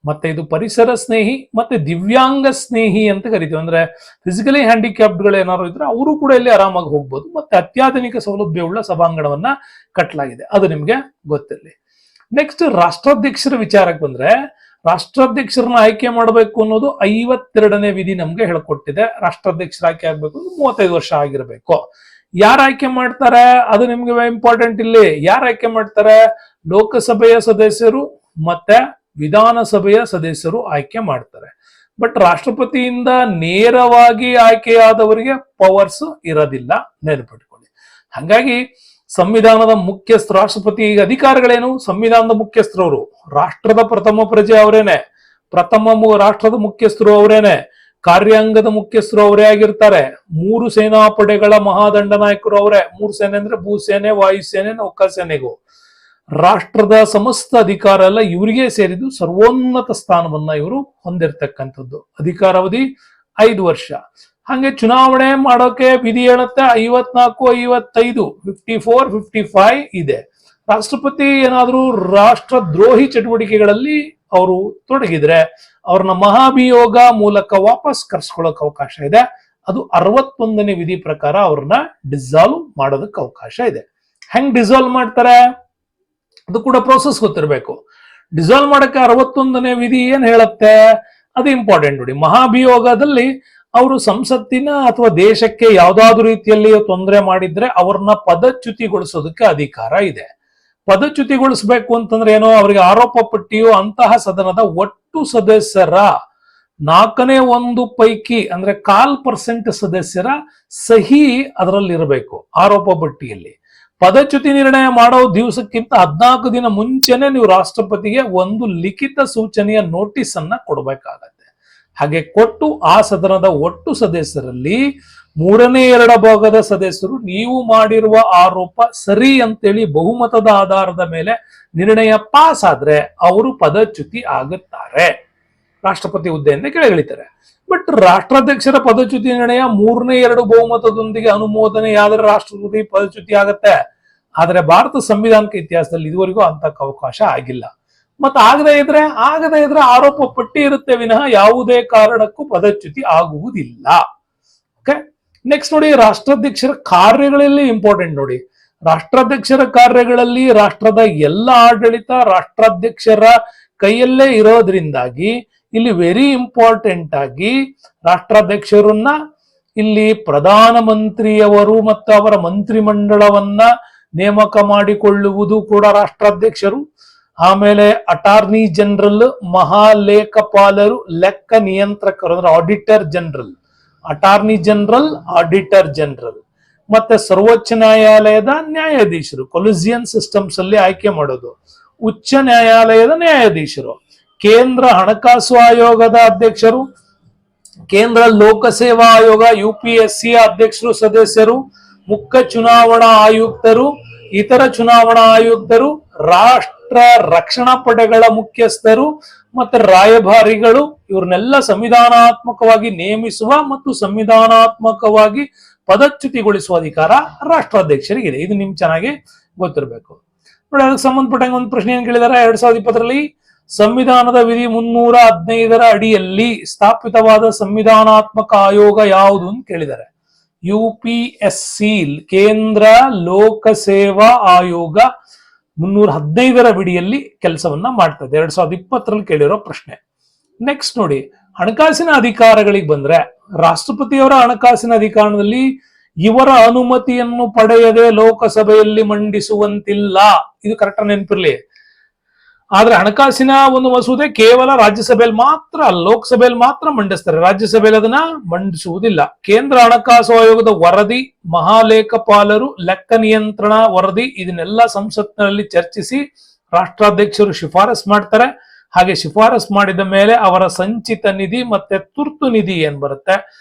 A: ಮತ್ತೆ ಇದು ಪರಿಸರ ಸ್ನೇಹಿ ಮತ್ತೆ ದಿವ್ಯಾಂಗ ಸ್ನೇಹಿ ಅಂತ ಕರಿತೀವಿ. ಅಂದ್ರೆ ಫಿಸಿಕಲಿ ಹ್ಯಾಂಡಿಕ್ಯಾಪ್ಡ್ಗಳು ಏನಾದ್ರು ಇದ್ರೆ ಅವರು ಕೂಡ ಇಲ್ಲಿ ಆರಾಮಾಗಿ ಹೋಗ್ಬೋದು. ಮತ್ತೆ ಅತ್ಯಾಧುನಿಕ ಸೌಲಭ್ಯವುಳ್ಳ ಸಭಾಂಗಣವನ್ನ ಕಟ್ಟಲಾಗಿದೆ, ಅದು ನಿಮ್ಗೆ ಗೊತ್ತಿರಲಿ. ನೆಕ್ಸ್ಟ್ ರಾಷ್ಟ್ರಾಧ್ಯಕ್ಷರ ವಿಚಾರಕ್ಕೆ ಬಂದ್ರೆ, ರಾಷ್ಟ್ರಾಧ್ಯಕ್ಷರನ್ನ ಆಯ್ಕೆ ಮಾಡಬೇಕು ಅನ್ನೋದು 52ನೇ ವಿಧಿ ನಮ್ಗೆ ಹೇಳ್ಕೊಟ್ಟಿದೆ. ರಾಷ್ಟ್ರಾಧ್ಯಕ್ಷರ ಆಯ್ಕೆ ಆಗ್ಬೇಕು 35 ವರ್ಷ ಆಗಿರ್ಬೇಕು. ಯಾರು ಆಯ್ಕೆ ಮಾಡ್ತಾರೆ ಅದು ನಿಮ್ಗೆ ಇಂಪಾರ್ಟೆಂಟ್. ಇಲ್ಲಿ ಯಾರು ಆಯ್ಕೆ ಮಾಡ್ತಾರೆ, ಲೋಕಸಭೆಯ ಸದಸ್ಯರು ಮತ್ತೆ ವಿಧಾನಸಭೆಯ ಸದಸ್ಯರು ಆಯ್ಕೆ ಮಾಡ್ತಾರೆ. ಬಟ್ ರಾಷ್ಟ್ರಪತಿಯಿಂದ ನೇರವಾಗಿ ಆಯ್ಕೆಯಾದವರಿಗೆ ಪವರ್ಸ್ ಇರೋದಿಲ್ಲ, ನೆನಪಿಟ್ಕೊಳ್ಳಿ. ಹಾಗಾಗಿ ಸಂವಿಧಾನದ ಮುಖ್ಯಸ್ಥರು ರಾಷ್ಟ್ರಪತಿ. ಈಗ ಅಧಿಕಾರಗಳೇನು, ಸಂವಿಧಾನದ ಮುಖ್ಯಸ್ಥರವರು, ರಾಷ್ಟ್ರದ ಪ್ರಥಮ ಪ್ರಜೆ ಅವರೇನೆ, ರಾಷ್ಟ್ರದ ಮುಖ್ಯಸ್ಥರು ಅವರೇನೆ, ಕಾರ್ಯಾಂಗದ ಮುಖ್ಯಸ್ಥರು ಅವರೇ ಆಗಿರ್ತಾರೆ. 3 ಸೇನಾಪಡೆಗಳ ಮಹಾದಂಡ ನಾಯಕರು ಅವರೇ. 3 ಸೇನೆ ಅಂದ್ರೆ ಭೂಸೇನೆ, ವಾಯುಸೇನೆ, ನೌಕಾಸೇನೆಗೂ. ರಾಷ್ಟ್ರದ ಸಮಸ್ತ ಅಧಿಕಾರ ಎಲ್ಲ ಇವರಿಗೆ ಸೇರಿದ್ದು. ಸರ್ವೋನ್ನತ ಸ್ಥಾನವನ್ನ ಇವರು ಹೊಂದಿರತಕ್ಕಂಥದ್ದು. ಅಧಿಕಾರಾವಧಿ 5 ವರ್ಷ. ಹಾಗೆ ಚುನಾವಣೆ ಮಾಡೋಕೆ ವಿಧಿ ಹೇಳುತ್ತೆ 54, 55, 54, 55 ಇದೆ. ರಾಷ್ಟ್ರಪತಿ ಏನಾದ್ರೂ ರಾಷ್ಟ್ರ ದ್ರೋಹಿ ಚಟುವಟಿಕೆಗಳಲ್ಲಿ ಅವರು ತೊಡಗಿದ್ರೆ ಅವ್ರನ್ನ ಮಹಾಭಿಯೋಗ ಮೂಲಕ ವಾಪಸ್ ಕರ್ಸ್ಕೊಳ್ಳೋಕೆ ಅವಕಾಶ ಇದೆ. ಅದು 61ನೇ ವಿಧಿ ಪ್ರಕಾರ ಅವ್ರನ್ನ ಡಿಸಾಲ್ವ್ ಮಾಡೋದಕ್ಕೆ ಅವಕಾಶ ಇದೆ. ಹೆಂಗ್ ಡಿಸಾಲ್ವ್ ಮಾಡ್ತಾರೆ ಅದು ಕೂಡ ಪ್ರೋಸೆಸ್ ಗೊತ್ತಿರಬೇಕು. ಡಿಸಾಲ್ವ್ ಮಾಡಕ್ಕೆ 61ನೇ ವಿಧಿ ಏನ್ ಹೇಳುತ್ತೆ ಅದು ಇಂಪಾರ್ಟೆಂಟ್. ನೋಡಿ, ಮಹಾಭಿಯೋಗದಲ್ಲಿ ಅವರು ಸಂಸತ್ತಿನ ಅಥವಾ ದೇಶಕ್ಕೆ ಯಾವ್ದಾದ್ರು ರೀತಿಯಲ್ಲಿ ತೊಂದರೆ ಮಾಡಿದ್ರೆ ಅವ್ರನ್ನ ಪದಚ್ಯುತಿಗೊಳಿಸೋದಕ್ಕೆ ಅಧಿಕಾರ ಇದೆ. ಪದಚ್ಯುತಿಗೊಳಿಸಬೇಕು ಅಂತಂದ್ರೆ ಏನೋ, ಅವರಿಗೆ ಆರೋಪ ಪಟ್ಟಿಯು ಅಂತಹ ಸದನದ ಒಟ್ಟು ಸದಸ್ಯರ 4ನೇ 1 ಪೈಕಿ ಅಂದ್ರೆ 1/4% ಸದಸ್ಯರ ಸಹಿ ಅದರಲ್ಲಿ ಇರಬೇಕು ಆರೋಪ ಪಟ್ಟಿಯಲ್ಲಿ. ಪದಚ್ಯುತಿ ನಿರ್ಣಯ ಮಾಡೋ ದಿವಸಕ್ಕಿಂತ 14 ದಿನ ಮುಂಚೆನೆ ನೀವು ರಾಷ್ಟ್ರಪತಿಗೆ ಒಂದು ಲಿಖಿತ ಸೂಚನೆಯ ನೋಟಿಸ್ ಅನ್ನ ಕೊಡಬೇಕಾಗತ್ತೆ. ಹಾಗೆ ಕೊಟ್ಟು ಆ ಸದನದ ಒಟ್ಟು ಸದಸ್ಯರಲ್ಲಿ 3/2 ಭಾಗದ ಸದಸ್ಯರು ನೀವು ಮಾಡಿರುವ ಆರೋಪ ಸರಿ ಅಂತೇಳಿ ಬಹುಮತದ ಆಧಾರದ ಮೇಲೆ ನಿರ್ಣಯ ಪಾಸ್ ಆದ್ರೆ ಅವರು ಪದಚ್ಯುತಿ ಆಗುತ್ತಾರೆ, ರಾಷ್ಟ್ರಪತಿ ಹುದ್ದೆಯಿಂದ ಕೆಳಗಿಳಿತಾರೆ. ಬಟ್ ರಾಷ್ಟ್ರಾಧ್ಯಕ್ಷರ ಪದಚ್ಯುತಿ ನಿರ್ಣಯ 3/2 ಬಹುಮತದೊಂದಿಗೆ ಅನುಮೋದನೆಯಾದರೆ ರಾಷ್ಟ್ರಪತಿ ಪದಚ್ಯುತಿ ಆಗತ್ತೆ. ಆದ್ರೆ ಭಾರತ ಸಂವಿಧಾನಿಕ ಇತಿಹಾಸದಲ್ಲಿ ಇದುವರೆಗೂ ಅಂತ ಅವಕಾಶ ಆಗಿಲ್ಲ. ಮತ್ತೆ ಆಗದೇ ಇದ್ರೆ ಆರೋಪ ಪಟ್ಟಿ ಇರುತ್ತೆ ವಿನಃ ಯಾವುದೇ ಕಾರಣಕ್ಕೂ ಪದಚ್ಯುತಿ ಆಗುವುದಿಲ್ಲ. ಓಕೆ, ನೆಕ್ಸ್ಟ್ ನೋಡಿ, ರಾಷ್ಟ್ರಾಧ್ಯಕ್ಷರ ಕಾರ್ಯಗಳಲ್ಲಿ ಇಂಪಾರ್ಟೆಂಟ್. ನೋಡಿ, ರಾಷ್ಟ್ರಾಧ್ಯಕ್ಷರ ಕಾರ್ಯಗಳಲ್ಲಿ ರಾಷ್ಟ್ರದ ಎಲ್ಲ ಆಡಳಿತ ರಾಷ್ಟ್ರಾಧ್ಯಕ್ಷರ ಕೈಯಲ್ಲೇ ಇರೋದ್ರಿಂದಾಗಿ ಇಲ್ಲಿ ವೆರಿ ಇಂಪಾರ್ಟೆಂಟ್ ಆಗಿ ರಾಷ್ಟ್ರಾಧ್ಯಕ್ಷರನ್ನ ಇಲ್ಲಿ ಪ್ರಧಾನಮಂತ್ರಿಯವರು ಮತ್ತು ಅವರ ಮಂತ್ರಿಮಂಡಲವನ್ನ ನೇಮಕ ಮಾಡಿಕೊಳ್ಳುವುದು ಕೂಡ ರಾಷ್ಟ್ರಾಧ್ಯಕ್ಷರು. ಆಮೇಲೆ ಅಟಾರ್ನಿ ಜನರಲ್, ಮಹಾಲೇಖಪಾಲರು, ಲೆಕ್ಕ ನಿಯಂತ್ರಕರು ಅಂದ್ರೆ auditor general, attorney general, auditor general, ಮತ್ತೆ ಸರ್ವೋಚ್ಚ ನ್ಯಾಯಾಲಯದ ನ್ಯಾಯಾಧೀಶರು, ಕೊಲಿಜಿಯನ್ ಸಿಸ್ಟಮ್ಸ್ ಅಲ್ಲಿ ಆಯ್ಕೆ ಮಾಡೋದು, ಉಚ್ಚ ನ್ಯಾಯಾಲಯದ ನ್ಯಾಯಾಧೀಶರು, ಕೇಂದ್ರ ಹಣಕಾಸು ಆಯೋಗದ ಅಧ್ಯಕ್ಷರು, ಕೇಂದ್ರ ಲೋಕಸೇವಾ ಆಯೋಗ UPSC ಅಧ್ಯಕ್ಷರು ಸದಸ್ಯರು, ಮುಖ್ಯ ಚುನಾವಣಾ ಆಯುಕ್ತರು, ಇತರ ಚುನಾವಣಾ ಆಯುಕ್ತರು, ರಾಷ್ಟ್ರ ರಕ್ಷಣಾ ಪಡೆಗಳ ಮುಖ್ಯಸ್ಥರು ಮತ್ತೆ ರಾಯಭಾರಿಗಳು, ಇವ್ರನ್ನೆಲ್ಲ ಸಂವಿಧಾನಾತ್ಮಕವಾಗಿ ನೇಮಿಸುವ ಮತ್ತು ಸಂವಿಧಾನಾತ್ಮಕವಾಗಿ ಪದಚ್ಯುತಿಗೊಳಿಸುವ ಅಧಿಕಾರ ರಾಷ್ಟ್ರಾಧ್ಯಕ್ಷರಿಗಿದೆ. ಇದು ನಿಮ್ಗೆ ಚೆನ್ನಾಗಿ ಗೊತ್ತಿರಬೇಕು ನೋಡಿ. ಅದಕ್ಕೆ ಸಂಬಂಧಪಟ್ಟಂಗೆ ಒಂದು ಪ್ರಶ್ನೆ ಏನ್ ಕೇಳಿದಾರೆ, 2020ರಲ್ಲಿ ಸಂವಿಧಾನದ ವಿಧಿ 315 ಅಡಿಯಲ್ಲಿ ಸ್ಥಾಪಿತವಾದ ಸಂವಿಧಾನಾತ್ಮಕ ಆಯೋಗ ಯಾವುದು ಅಂತ ಕೇಳಿದ್ದಾರೆ. UPSC ಕೇಂದ್ರ ಲೋಕಸೇವಾ ಆಯೋಗ 315 ವಿಡಿಯಲ್ಲಿ ಕೆಲಸವನ್ನ ಮಾಡ್ತದೆ. 2020ರಲ್ಲಿ ಕೇಳಿರೋ ಪ್ರಶ್ನೆ. ನೆಕ್ಸ್ಟ್ ನೋಡಿ, ಹಣಕಾಸಿನ ಅಧಿಕಾರಗಳಿಗೆ ಬಂದ್ರೆ ರಾಷ್ಟ್ರಪತಿಯವರ ಹಣಕಾಸಿನ ಅಧಿಕಾರದಲ್ಲಿ ಇವರ ಅನುಮತಿಯನ್ನು ಪಡೆಯದೆ ಲೋಕಸಭೆಯಲ್ಲಿ ಮಂಡಿಸುವಂತಿಲ್ಲ. ಇದು ಕರೆಕ್ಟ್ ನೆನಪಿರ್ಲಿ. ಆದ್ರೆ ಹಣಕಾಸಿನ ಒಂದು ಮಸೂದೆ ಕೇವಲ ರಾಜ್ಯಸಭೆಯಲ್ಲಿ ಮಾತ್ರ, ಲೋಕಸಭೆಯಲ್ಲಿ ಮಾತ್ರ ಮಂಡಿಸ್ತಾರೆ, ರಾಜ್ಯಸಭೆಯಲ್ಲಿ ಅದನ್ನ ಮಂಡಿಸುವುದಿಲ್ಲ. ಕೇಂದ್ರ ಹಣಕಾಸು ಆಯೋಗದ ವರದಿ, ಮಹಾಲೇಖಪಾಲರು, ಲೆಕ್ಕ ನಿಯಂತ್ರಣ ವರದಿ, ಇದನ್ನೆಲ್ಲ ಸಂಸತ್ತಿನಲ್ಲಿ ಚರ್ಚಿಸಿ ರಾಷ್ಟ್ರಾಧ್ಯಕ್ಷರು ಶಿಫಾರಸ್ ಮಾಡ್ತಾರೆ. ಹಾಗೆ ಶಿಫಾರಸ್ ಮಾಡಿದ ಮೇಲೆ ಅವರ ಸಂಚಿತ ನಿಧಿ ಮತ್ತೆ ತುರ್ತು ನಿಧಿ ಏನ್ ಬರುತ್ತೆ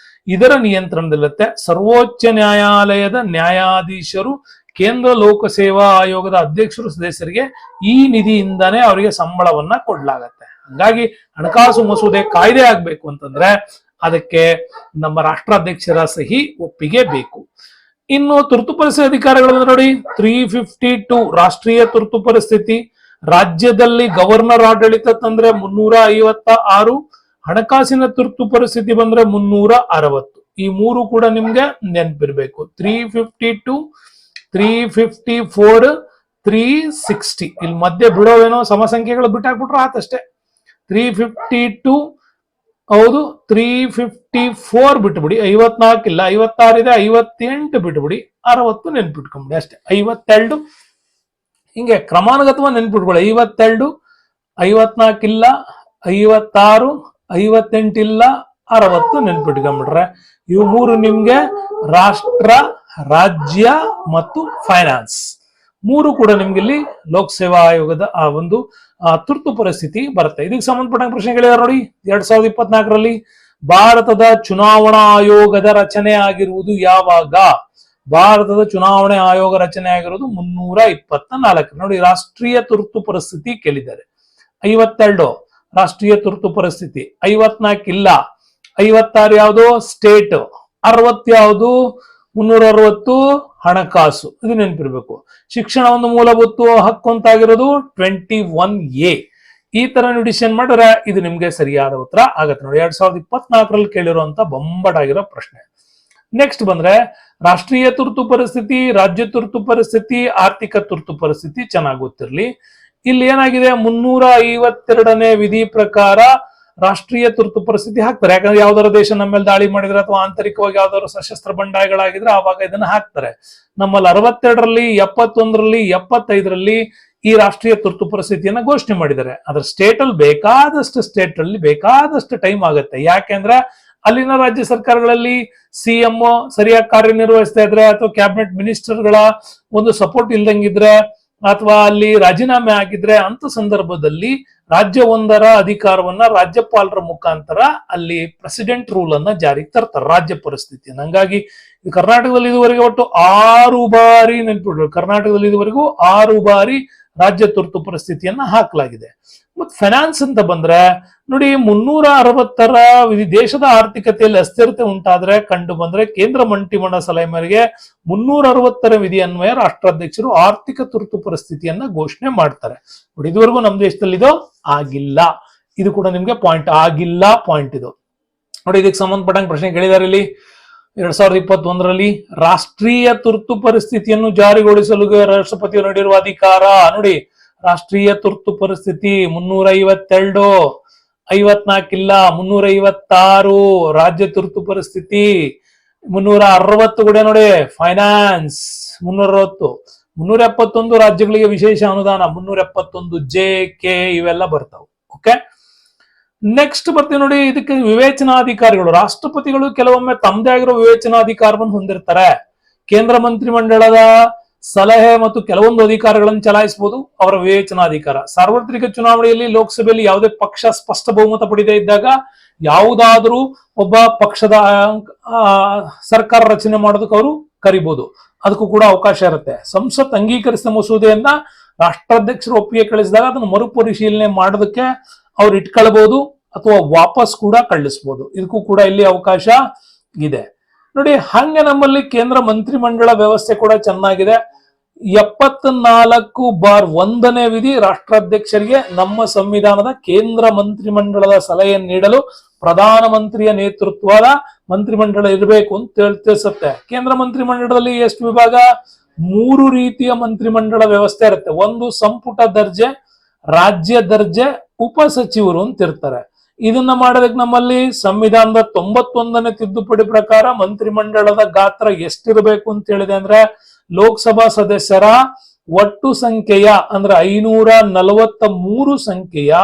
A: ಇದರ ನಿಯಂತ್ರಣದಲ್ಲಿರುತ್ತೆ. ಸರ್ವೋಚ್ಚ ನ್ಯಾಯಾಲಯದ ನ್ಯಾಯಾಧೀಶರು, ಕೇಂದ್ರ ಲೋಕಸೇವಾ ಆಯೋಗದ ಅಧ್ಯಕ್ಷರು, ಸದಸ್ಯರಿಗೆ ಈ ನಿಧಿಯಿಂದಾನೇ ಅವರಿಗೆ ಸಂಬಳವನ್ನ ಕೊಡ್ಲಾಗತ್ತೆ. ಹಾಗಾಗಿ ಹಣಕಾಸು ಮಸೂದೆ ಕಾಯ್ದೆ ಆಗ್ಬೇಕು ಅಂತಂದ್ರೆ ಅದಕ್ಕೆ ನಮ್ಮ ರಾಷ್ಟ್ರಾಧ್ಯಕ್ಷರ ಸಹಿ ಒಪ್ಪಿಗೆ ಬೇಕು. ಇನ್ನು ತುರ್ತು ಪರಿಸ್ಥಿತಿ ಅಧಿಕಾರಗಳು ನೋಡಿ, 352 ರಾಷ್ಟ್ರೀಯ ತುರ್ತು ಪರಿಸ್ಥಿತಿ, ರಾಜ್ಯದಲ್ಲಿ ಗವರ್ನರ್ ಆಡಳಿತ ತಂದ್ರೆ 356, ಹಣಕಾಸಿನ ತುರ್ತು ಪರಿಸ್ಥಿತಿ ಬಂದ್ರೆ 360. ಈ ಮೂರು ಕೂಡ ನಿಮ್ಗೆ ನೆನಪಿರ್ಬೇಕು. 352, 354, 360. ಇಲ್ಲಿ ಮಧ್ಯೆ ಬಿಡೋವೇನೋ ಸಮಸಂಖ್ಯೆಗಳು ಬಿಟ್ಟಾಕ್ಬಿಟ್ರೆ ಆತಷ್ಟೇ. 352 ಹೌದು, 354 ಬಿಟ್ಬಿಡಿ, 54 ಇಲ್ಲ, 56 ಇದೆ, 58 ಬಿಟ್ಬಿಡಿ, 60 ನೆನ್ಪಿಟ್ಕೊಂಬಿಡಿ ಅಷ್ಟೇ. 52 ಹಿಂಗೆ ಕ್ರಮಾನುಗತವಾಗಿ ನೆನ್ಪಿಟ್ಕೊಳ್ಳಿ. 52, 54 ಇಲ್ಲ, 56, 58 ಇಲ್ಲ, 60 ನೆನ್ಪಿಟ್ಕೊಂಡ್ಬಿಟ್ರೆ ಇವು ಮೂರು ನಿಮ್ಗೆ ರಾಷ್ಟ್ರ, ರಾಜ್ಯ ಮತ್ತು ಫೈನಾನ್ಸ್ ಮೂರು ಕೂಡ ನಿಮ್ಗೆ ಇಲ್ಲಿ ಲೋಕಸೇವಾ ಆಯೋಗದ ಆ ಒಂದು ತುರ್ತು ಪರಿಸ್ಥಿತಿ ಬರುತ್ತೆ. ಇದಕ್ಕೆ ಸಂಬಂಧಪಟ್ಟ ಪ್ರಶ್ನೆಗಳಿದಾವೆ ನೋಡಿ. 2024ರಲ್ಲಿ ಭಾರತದ ಚುನಾವಣಾ ಆಯೋಗದ ರಚನೆ ಆಗಿರುವುದು ಯಾವಾಗ? ಭಾರತದ ಚುನಾವಣೆ ಆಯೋಗ ರಚನೆ ಆಗಿರೋದು 324 ನೋಡಿ. ರಾಷ್ಟ್ರೀಯ ತುರ್ತು ಪರಿಸ್ಥಿತಿ ಕೇಳಿದ್ದಾರೆ. 52 ರಾಷ್ಟ್ರೀಯ ತುರ್ತು ಪರಿಸ್ಥಿತಿ, 54 ಇಲ್ಲ, 56 ಯಾವುದು ಸ್ಟೇಟ್, 60 ಯಾವುದು 360 ಹಣಕಾಸು. ಇದು ನೆನಪಿರ್ಬೇಕು. ಶಿಕ್ಷಣ ಒಂದು ಮೂಲಭೂತ ಹಕ್ಕು ಅಂತಾಗಿರೋದು 21A. ಈ ತರ ನೀವು ಡಿಸಿಷನ್ ಮಾಡಿದ್ರೆ ಇದು ನಿಮ್ಗೆ ಸರಿಯಾದ ಉತ್ತರ ಆಗತ್ತೆ ನೋಡಿ. 2024ರಲ್ಲಿ ಕೇಳಿರುವಂತ ಬೊಂಬಾಟಾಗಿರೋ ಪ್ರಶ್ನೆ. ನೆಕ್ಸ್ಟ್ ಬಂದ್ರೆ ರಾಷ್ಟ್ರೀಯ ತುರ್ತು ಪರಿಸ್ಥಿತಿ, ರಾಜ್ಯ ತುರ್ತು ಪರಿಸ್ಥಿತಿ, ಆರ್ಥಿಕ ತುರ್ತು ಪರಿಸ್ಥಿತಿ ಚೆನ್ನಾಗಿ ಗೊತ್ತಿರ್ಲಿ. ಇಲ್ಲಿ ಏನಾಗಿದೆ, 352ನೇ ವಿಧಿ ಪ್ರಕಾರ ರಾಷ್ಟ್ರೀಯ ತುರ್ತು ಪರಿಸ್ಥಿತಿ ಹಾಕ್ತಾರೆ. ಯಾಕಂದ್ರೆ ಯಾವ್ದಾರ ದೇಶ ನಮ್ಮ ಮೇಲೆ ದಾಳಿ ಮಾಡಿದ್ರೆ ಅಥವಾ ಆಂತರಿಕವಾಗಿ ಯಾವ್ದಾದ್ರು ಸಶಸ್ತ್ರ ಬಂಡಾಯಗಳಾಗಿದ್ರೆ ಆವಾಗ ಇದನ್ನ ಹಾಕ್ತಾರೆ. ನಮ್ಮಲ್ಲಿ 62ರಲ್ಲಿ, 71ರಲ್ಲಿ, 75ರಲ್ಲಿ ಈ ರಾಷ್ಟ್ರೀಯ ತುರ್ತು ಪರಿಸ್ಥಿತಿಯನ್ನ ಘೋಷಣೆ ಮಾಡಿದ್ದಾರೆ. ಅದ್ರ ಸ್ಟೇಟ್ ಅಲ್ಲಿ ಬೇಕಾದಷ್ಟು ಟೈಮ್ ಆಗುತ್ತೆ. ಯಾಕೆಂದ್ರೆ ಅಲ್ಲಿನ ರಾಜ್ಯ ಸರ್ಕಾರಗಳಲ್ಲಿ CM ಸರಿಯಾಗಿ ಕಾರ್ಯನಿರ್ವಹಿಸ್ತಾ ಇದ್ರೆ ಅಥವಾ ಕ್ಯಾಬಿನೆಟ್ ಮಿನಿಸ್ಟರ್ಗಳ ಒಂದು ಸಪೋರ್ಟ್ ಇಲ್ದಂಗಿದ್ರೆ ಅಥವಾ ಅಲ್ಲಿ ರಾಜೀನಾಮೆ ಆಗಿದ್ರೆ ಅಂತ ಸಂದರ್ಭದಲ್ಲಿ ರಾಜ್ಯ ಒಂದರ ಅಧಿಕಾರವನ್ನ ರಾಜ್ಯಪಾಲರ ಮುಖಾಂತರ ಅಲ್ಲಿ ಪ್ರೆಸಿಡೆಂಟ್ ರೂಲ್ ಅನ್ನ ಜಾರಿಗೆ ತರ್ತಾರೆ, ರಾಜ್ಯ ಪರಿಸ್ಥಿತಿಯನ್ನು. ಹಂಗಾಗಿ ಕರ್ನಾಟಕದಲ್ಲಿ ಇದುವರೆಗೆ ಒಟ್ಟು 6 ಬಾರಿ ನೆನ್ಪಿಡ್ರು, ಕರ್ನಾಟಕದಲ್ಲಿ ಇದುವರೆಗೂ 6 ಬಾರಿ ರಾಜ್ಯ ತುರ್ತು ಪರಿಸ್ಥಿತಿಯನ್ನ ಹಾಕಲಾಗಿದೆ. ಮತ್ತೆ ಫೈನಾನ್ಸ್ ಅಂತ ಬಂದ್ರೆ ನೋಡಿ, 360ರ ದೇಶದ ಆರ್ಥಿಕತೆಯಲ್ಲಿ ಅಸ್ಥಿರತೆ ಉಂಟಾದ್ರೆ ಕಂಡು ಬಂದ್ರೆ ಕೇಂದ್ರ ಮಂತ್ರಿಮಂಡಲ ಸಲಹೆ ಮೇರೆಗೆ 360ರ ವಿಧಿ ಅನ್ವಯ ರಾಷ್ಟ್ರಾಧ್ಯಕ್ಷರು ಆರ್ಥಿಕ ತುರ್ತು ಪರಿಸ್ಥಿತಿಯನ್ನ ಘೋಷಣೆ ಮಾಡ್ತಾರೆ. ನೋಡಿ, ಇದುವರೆಗೂ ನಮ್ಮ ದೇಶದಲ್ಲಿ ಇದು ಆಗಿಲ್ಲ. ಇದು ಕೂಡ ನಿಮ್ಗೆ ಪಾಯಿಂಟ್ ಆಗಿಲ್ಲ, ಪಾಯಿಂಟ್ ಇದು ನೋಡಿ. ಇದಕ್ಕೆ ಸಂಬಂಧಪಟ್ಟಂಗೆ ಪ್ರಶ್ನೆ ಕೇಳಿದಾರೆ ಇಲ್ಲಿ. 2021ರಲ್ಲಿ ರಾಷ್ಟ್ರೀಯ ತುರ್ತು ಪರಿಸ್ಥಿತಿಯನ್ನು ಜಾರಿಗೊಳಿಸಲು ರಾಷ್ಟ್ರಪತಿಯವರು ನೀಡಿರುವ ಅಧಿಕಾರ ನೋಡಿ. ರಾಷ್ಟ್ರೀಯ ತುರ್ತು ಪರಿಸ್ಥಿತಿ 352, 54 ಇಲ್ಲ, 356 ರಾಜ್ಯ ತುರ್ತು ಪರಿಸ್ಥಿತಿ 360 ಕೂಡ ನೋಡಿ ಫೈನಾನ್ಸ್ 360, 371 ರಾಜ್ಯಗಳಿಗೆ ವಿಶೇಷ ಅನುದಾನ 371 ಜೆ ಕೆ ಇವೆಲ್ಲ ಬರ್ತಾವ. ಓಕೆ, ನೆಕ್ಸ್ಟ್ ಬರ್ತೀವಿ ನೋಡಿ. ಇದಕ್ಕೆ ವಿವೇಚನಾಧಿಕಾರಿಗಳು, ರಾಷ್ಟ್ರಪತಿಗಳು ಕೆಲವೊಮ್ಮೆ ತಮ್ಮದೇ ಆಗಿರೋ ವಿವೇಚನಾಧಿಕಾರವನ್ನು ಹೊಂದಿರ್ತಾರೆ. ಕೇಂದ್ರ ಮಂತ್ರಿಮಂಡಲದ ಸಲಹೆ ಮತ್ತು ಕೆಲವೊಂದು ಅಧಿಕಾರಗಳನ್ನು ಚಲಾಯಿಸಬಹುದು, ಅವರ ವಿವೇಚನಾಧಿಕಾರ. ಸಾರ್ವತ್ರಿಕ ಚುನಾವಣೆಯಲ್ಲಿ ಲೋಕಸಭೆಯಲ್ಲಿ ಯಾವುದೇ ಪಕ್ಷ ಸ್ಪಷ್ಟ ಬಹುಮತ ಪಡೆದೇ ಇದ್ದಾಗ ಯಾವುದಾದ್ರೂ ಒಬ್ಬ ಪಕ್ಷದ ಸರ್ಕಾರ ರಚನೆ ಮಾಡೋದಕ್ಕೆ ಅವರು ಕರಿಬಹುದು, ಅದಕ್ಕೂ ಕೂಡ ಅವಕಾಶ ಇರುತ್ತೆ. ಸಂಸತ್ ಅಂಗೀಕರಿಸಿದ ಮಸೂದೆಯನ್ನ ರಾಷ್ಟ್ರಾಧ್ಯಕ್ಷರು ಒಪ್ಪಿಗೆ ಕಳಿಸಿದಾಗ ಅದನ್ನು ಮರುಪರಿಶೀಲನೆ ಮಾಡೋದಕ್ಕೆ ಅವ್ರು ಇಟ್ಕೊಳ್ಬಹುದು ಅಥವಾ ವಾಪಸ್ ಕೂಡ ಕಳಿಸಬಹುದು. ಇದಕ್ಕೂ ಕೂಡ ಇಲ್ಲಿ ಅವಕಾಶ ಇದೆ ನೋಡಿ. ಹಂಗೆ ನಮ್ಮಲ್ಲಿ ಕೇಂದ್ರ ಮಂತ್ರಿಮಂಡಲ ವ್ಯವಸ್ಥೆ ಕೂಡ ಚೆನ್ನಾಗಿದೆ. 74/1 ವಿಧಿ ರಾಷ್ಟ್ರಾಧ್ಯಕ್ಷರಿಗೆ ನಮ್ಮ ಸಂವಿಧಾನದ ಕೇಂದ್ರ ಮಂತ್ರಿಮಂಡಲದ ಸಲಹೆಯನ್ನು ನೀಡಲು ಪ್ರಧಾನಮಂತ್ರಿಯ ನೇತೃತ್ವದ ಮಂತ್ರಿಮಂಡಲ ಇರಬೇಕು ಅಂತ ತಿಳಿಸುತ್ತೆ. ಕೇಂದ್ರ ಮಂತ್ರಿಮಂಡಲದಲ್ಲಿ ಎಷ್ಟು ವಿಭಾಗ? 3 ರೀತಿಯ ಮಂತ್ರಿಮಂಡಲ ವ್ಯವಸ್ಥೆ ಇರುತ್ತೆ. ಒಂದು ಸಂಪುಟ ದರ್ಜೆ, ರಾಜ್ಯ ದರ್ಜೆ, ಉಪ ಸಚಿವರು ಅಂತ ಇರ್ತಾರೆ. ಇದನ್ನ ಮಾಡೋದಕ್ಕೆ ನಮ್ಮಲ್ಲಿ ಸಂವಿಧಾನದ 91ನೇ ತಿದ್ದುಪಡಿ ಪ್ರಕಾರ ಮಂತ್ರಿಮಂಡಲದ ಗಾತ್ರ ಎಷ್ಟಿರಬೇಕು ಅಂತ ಹೇಳಿದೆ ಅಂದ್ರೆ, ಲೋಕಸಭಾ ಸದಸ್ಯರ ಒಟ್ಟು ಸಂಖ್ಯೆಯ ಅಂದ್ರೆ 543 ಸಂಖ್ಯೆಯ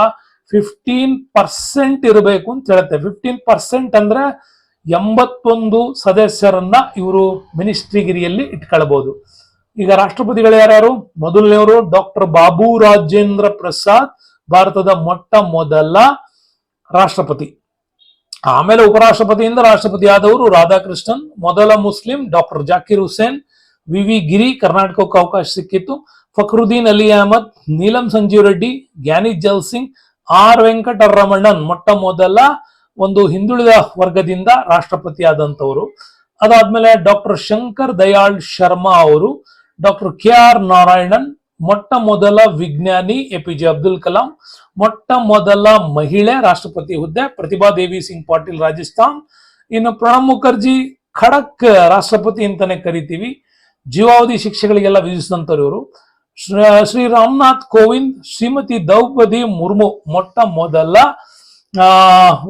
A: 15% ಇರಬೇಕು ಅಂತ ಹೇಳುತ್ತೆ. 15% ಅಂದ್ರೆ 81 ಸದಸ್ಯರನ್ನ ಇವರು ಮಿನಿಸ್ಟ್ರಿಗಿರಿಯಲ್ಲಿ ಇಟ್ಕೊಳ್ಬಹುದು. ಈಗ ರಾಷ್ಟ್ರಪತಿಗಳು ಯಾರ್ಯಾರು? ಮೊದಲನೆಯವರು ಡಾಕ್ಟರ್ ಬಾಬು ರಾಜೇಂದ್ರ ಪ್ರಸಾದ್, ಭಾರತದ ಮೊಟ್ಟ ಮೊದಲ ರಾಷ್ಟ್ರಪತಿ. ಆಮೇಲೆ ಉಪರಾಷ್ಟ್ರಪತಿಯಿಂದ ರಾಷ್ಟ್ರಪತಿ ಆದವರು ರಾಧಾಕೃಷ್ಣನ್, ಮೊದಲ ಮುಸ್ಲಿಂ ಡಾಕ್ಟರ್ ಜಾಕಿರ್ ಹುಸೇನ್, ವಿ ಗಿರಿ, ಕರ್ನಾಟಕಕ್ಕೆ ಅವಕಾಶ ಸಿಕ್ಕಿತ್ತು, ಫಕ್ರುದ್ದೀನ್ ಅಲಿ ಅಹಮದ್, ನೀಲಂ ಸಂಜೀವ್ ರೆಡ್ಡಿ, ಜ್ಞಾನಿ ಜಲ್ ಸಿಂಗ್, ಆರ್ ವೆಂಕಟರಮಣನ್, ಮೊಟ್ಟ ಮೊದಲ ಒಂದು ಹಿಂದುಳಿದ ವರ್ಗದಿಂದ ರಾಷ್ಟ್ರಪತಿ ಆದಂತವರು. ಅದಾದ್ಮೇಲೆ ಡಾಕ್ಟರ್ ಶಂಕರ್ ದಯಾಳ್ ಶರ್ಮಾ ಅವರು, ಡಾಕ್ಟರ್ KR ನಾರಾಯಣನ್, ಮೊಟ್ಟ ಮೊದಲ ವಿಜ್ಞಾನಿ APJ ಅಬ್ದುಲ್ ಕಲಾಂ, ಮೊಟ್ಟ ಮೊದಲ ಮಹಿಳೆ ರಾಷ್ಟ್ರಪತಿ ಹುದ್ದೆ ಪ್ರತಿಭಾ ದೇವಿ ಸಿಂಗ್ ಪಾಟೀಲ್ ರಾಜಸ್ಥಾನ್. ಇನ್ನು ಪ್ರಣಬ್ ಮುಖರ್ಜಿ ಖಡಕ್ ರಾಷ್ಟ್ರಪತಿ ಅಂತಾನೆ ಕರಿತೀವಿ, ಜೀವಾವಧಿ ಶಿಕ್ಷೆಗಳಿಗೆಲ್ಲ ವಿಧಿಸಿದಂತವ್ರು ಇವರು. ಶ್ರೀ ರಾಮನಾಥ್ ಕೋವಿಂದ್, ಶ್ರೀಮತಿ ದ್ರೌಪದಿ ಮುರ್ಮು ಮೊಟ್ಟ ಮೊದಲ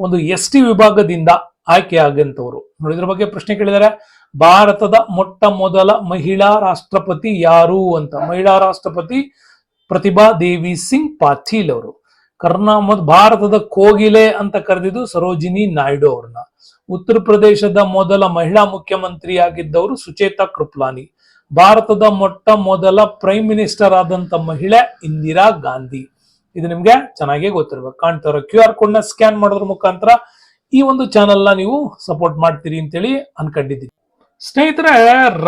A: ಒಂದು ST ವಿಭಾಗದಿಂದ ಆಯ್ಕೆ ಆಗಂತವರು. ನೋಡಿದ್ರ ಬಗ್ಗೆ ಪ್ರಶ್ನೆ ಕೇಳಿದ್ದಾರೆ. ಭಾರತದ ಮೊಟ್ಟ ಮೊದಲ ಮಹಿಳಾ ರಾಷ್ಟ್ರಪತಿ ಯಾರು ಅಂತ. ಮಹಿಳಾ ರಾಷ್ಟ್ರಪತಿ ಪ್ರತಿಭಾ ದೇವಿ ಸಿಂಗ್ ಪಾಟೀಲ್ ಅವರು. ಭಾರತದ ಕೋಗಿಲೆ ಅಂತ ಕರೆದಿದ್ದು ಸರೋಜಿನಿ ನಾಯ್ಡು ಅವ್ರನ್ನ. ಉತ್ತರ ಪ್ರದೇಶದ ಮೊದಲ ಮಹಿಳಾ ಮುಖ್ಯಮಂತ್ರಿ ಆಗಿದ್ದವರು ಸುಚೇತಾ ಕೃಪ್ಲಾನಿ. ಭಾರತದ ಮೊಟ್ಟ ಮೊದಲ ಪ್ರೈಮ್ ಮಿನಿಸ್ಟರ್ ಆದಂತ ಮಹಿಳೆ ಇಂದಿರಾ ಗಾಂಧಿ. ಇದು ನಿಮ್ಗೆ ಚೆನ್ನಾಗಿ ಗೊತ್ತಿರ್ಬೇಕು. ಕಾಣ್ತಾರ QR ಕೋಡ್ ನ ಸ್ಕ್ಯಾನ್ ಮಾಡೋದ್ರ ಮುಖಾಂತರ ಈ ಒಂದು ಚಾನೆಲ್ ನ ನೀವು ಸಪೋರ್ಟ್ ಮಾಡ್ತೀರಿ ಅಂತೇಳಿ ಅನ್ಕೊಂಡಿದ್ದೀನಿ. ಸ್ನೇಹಿತರೆ,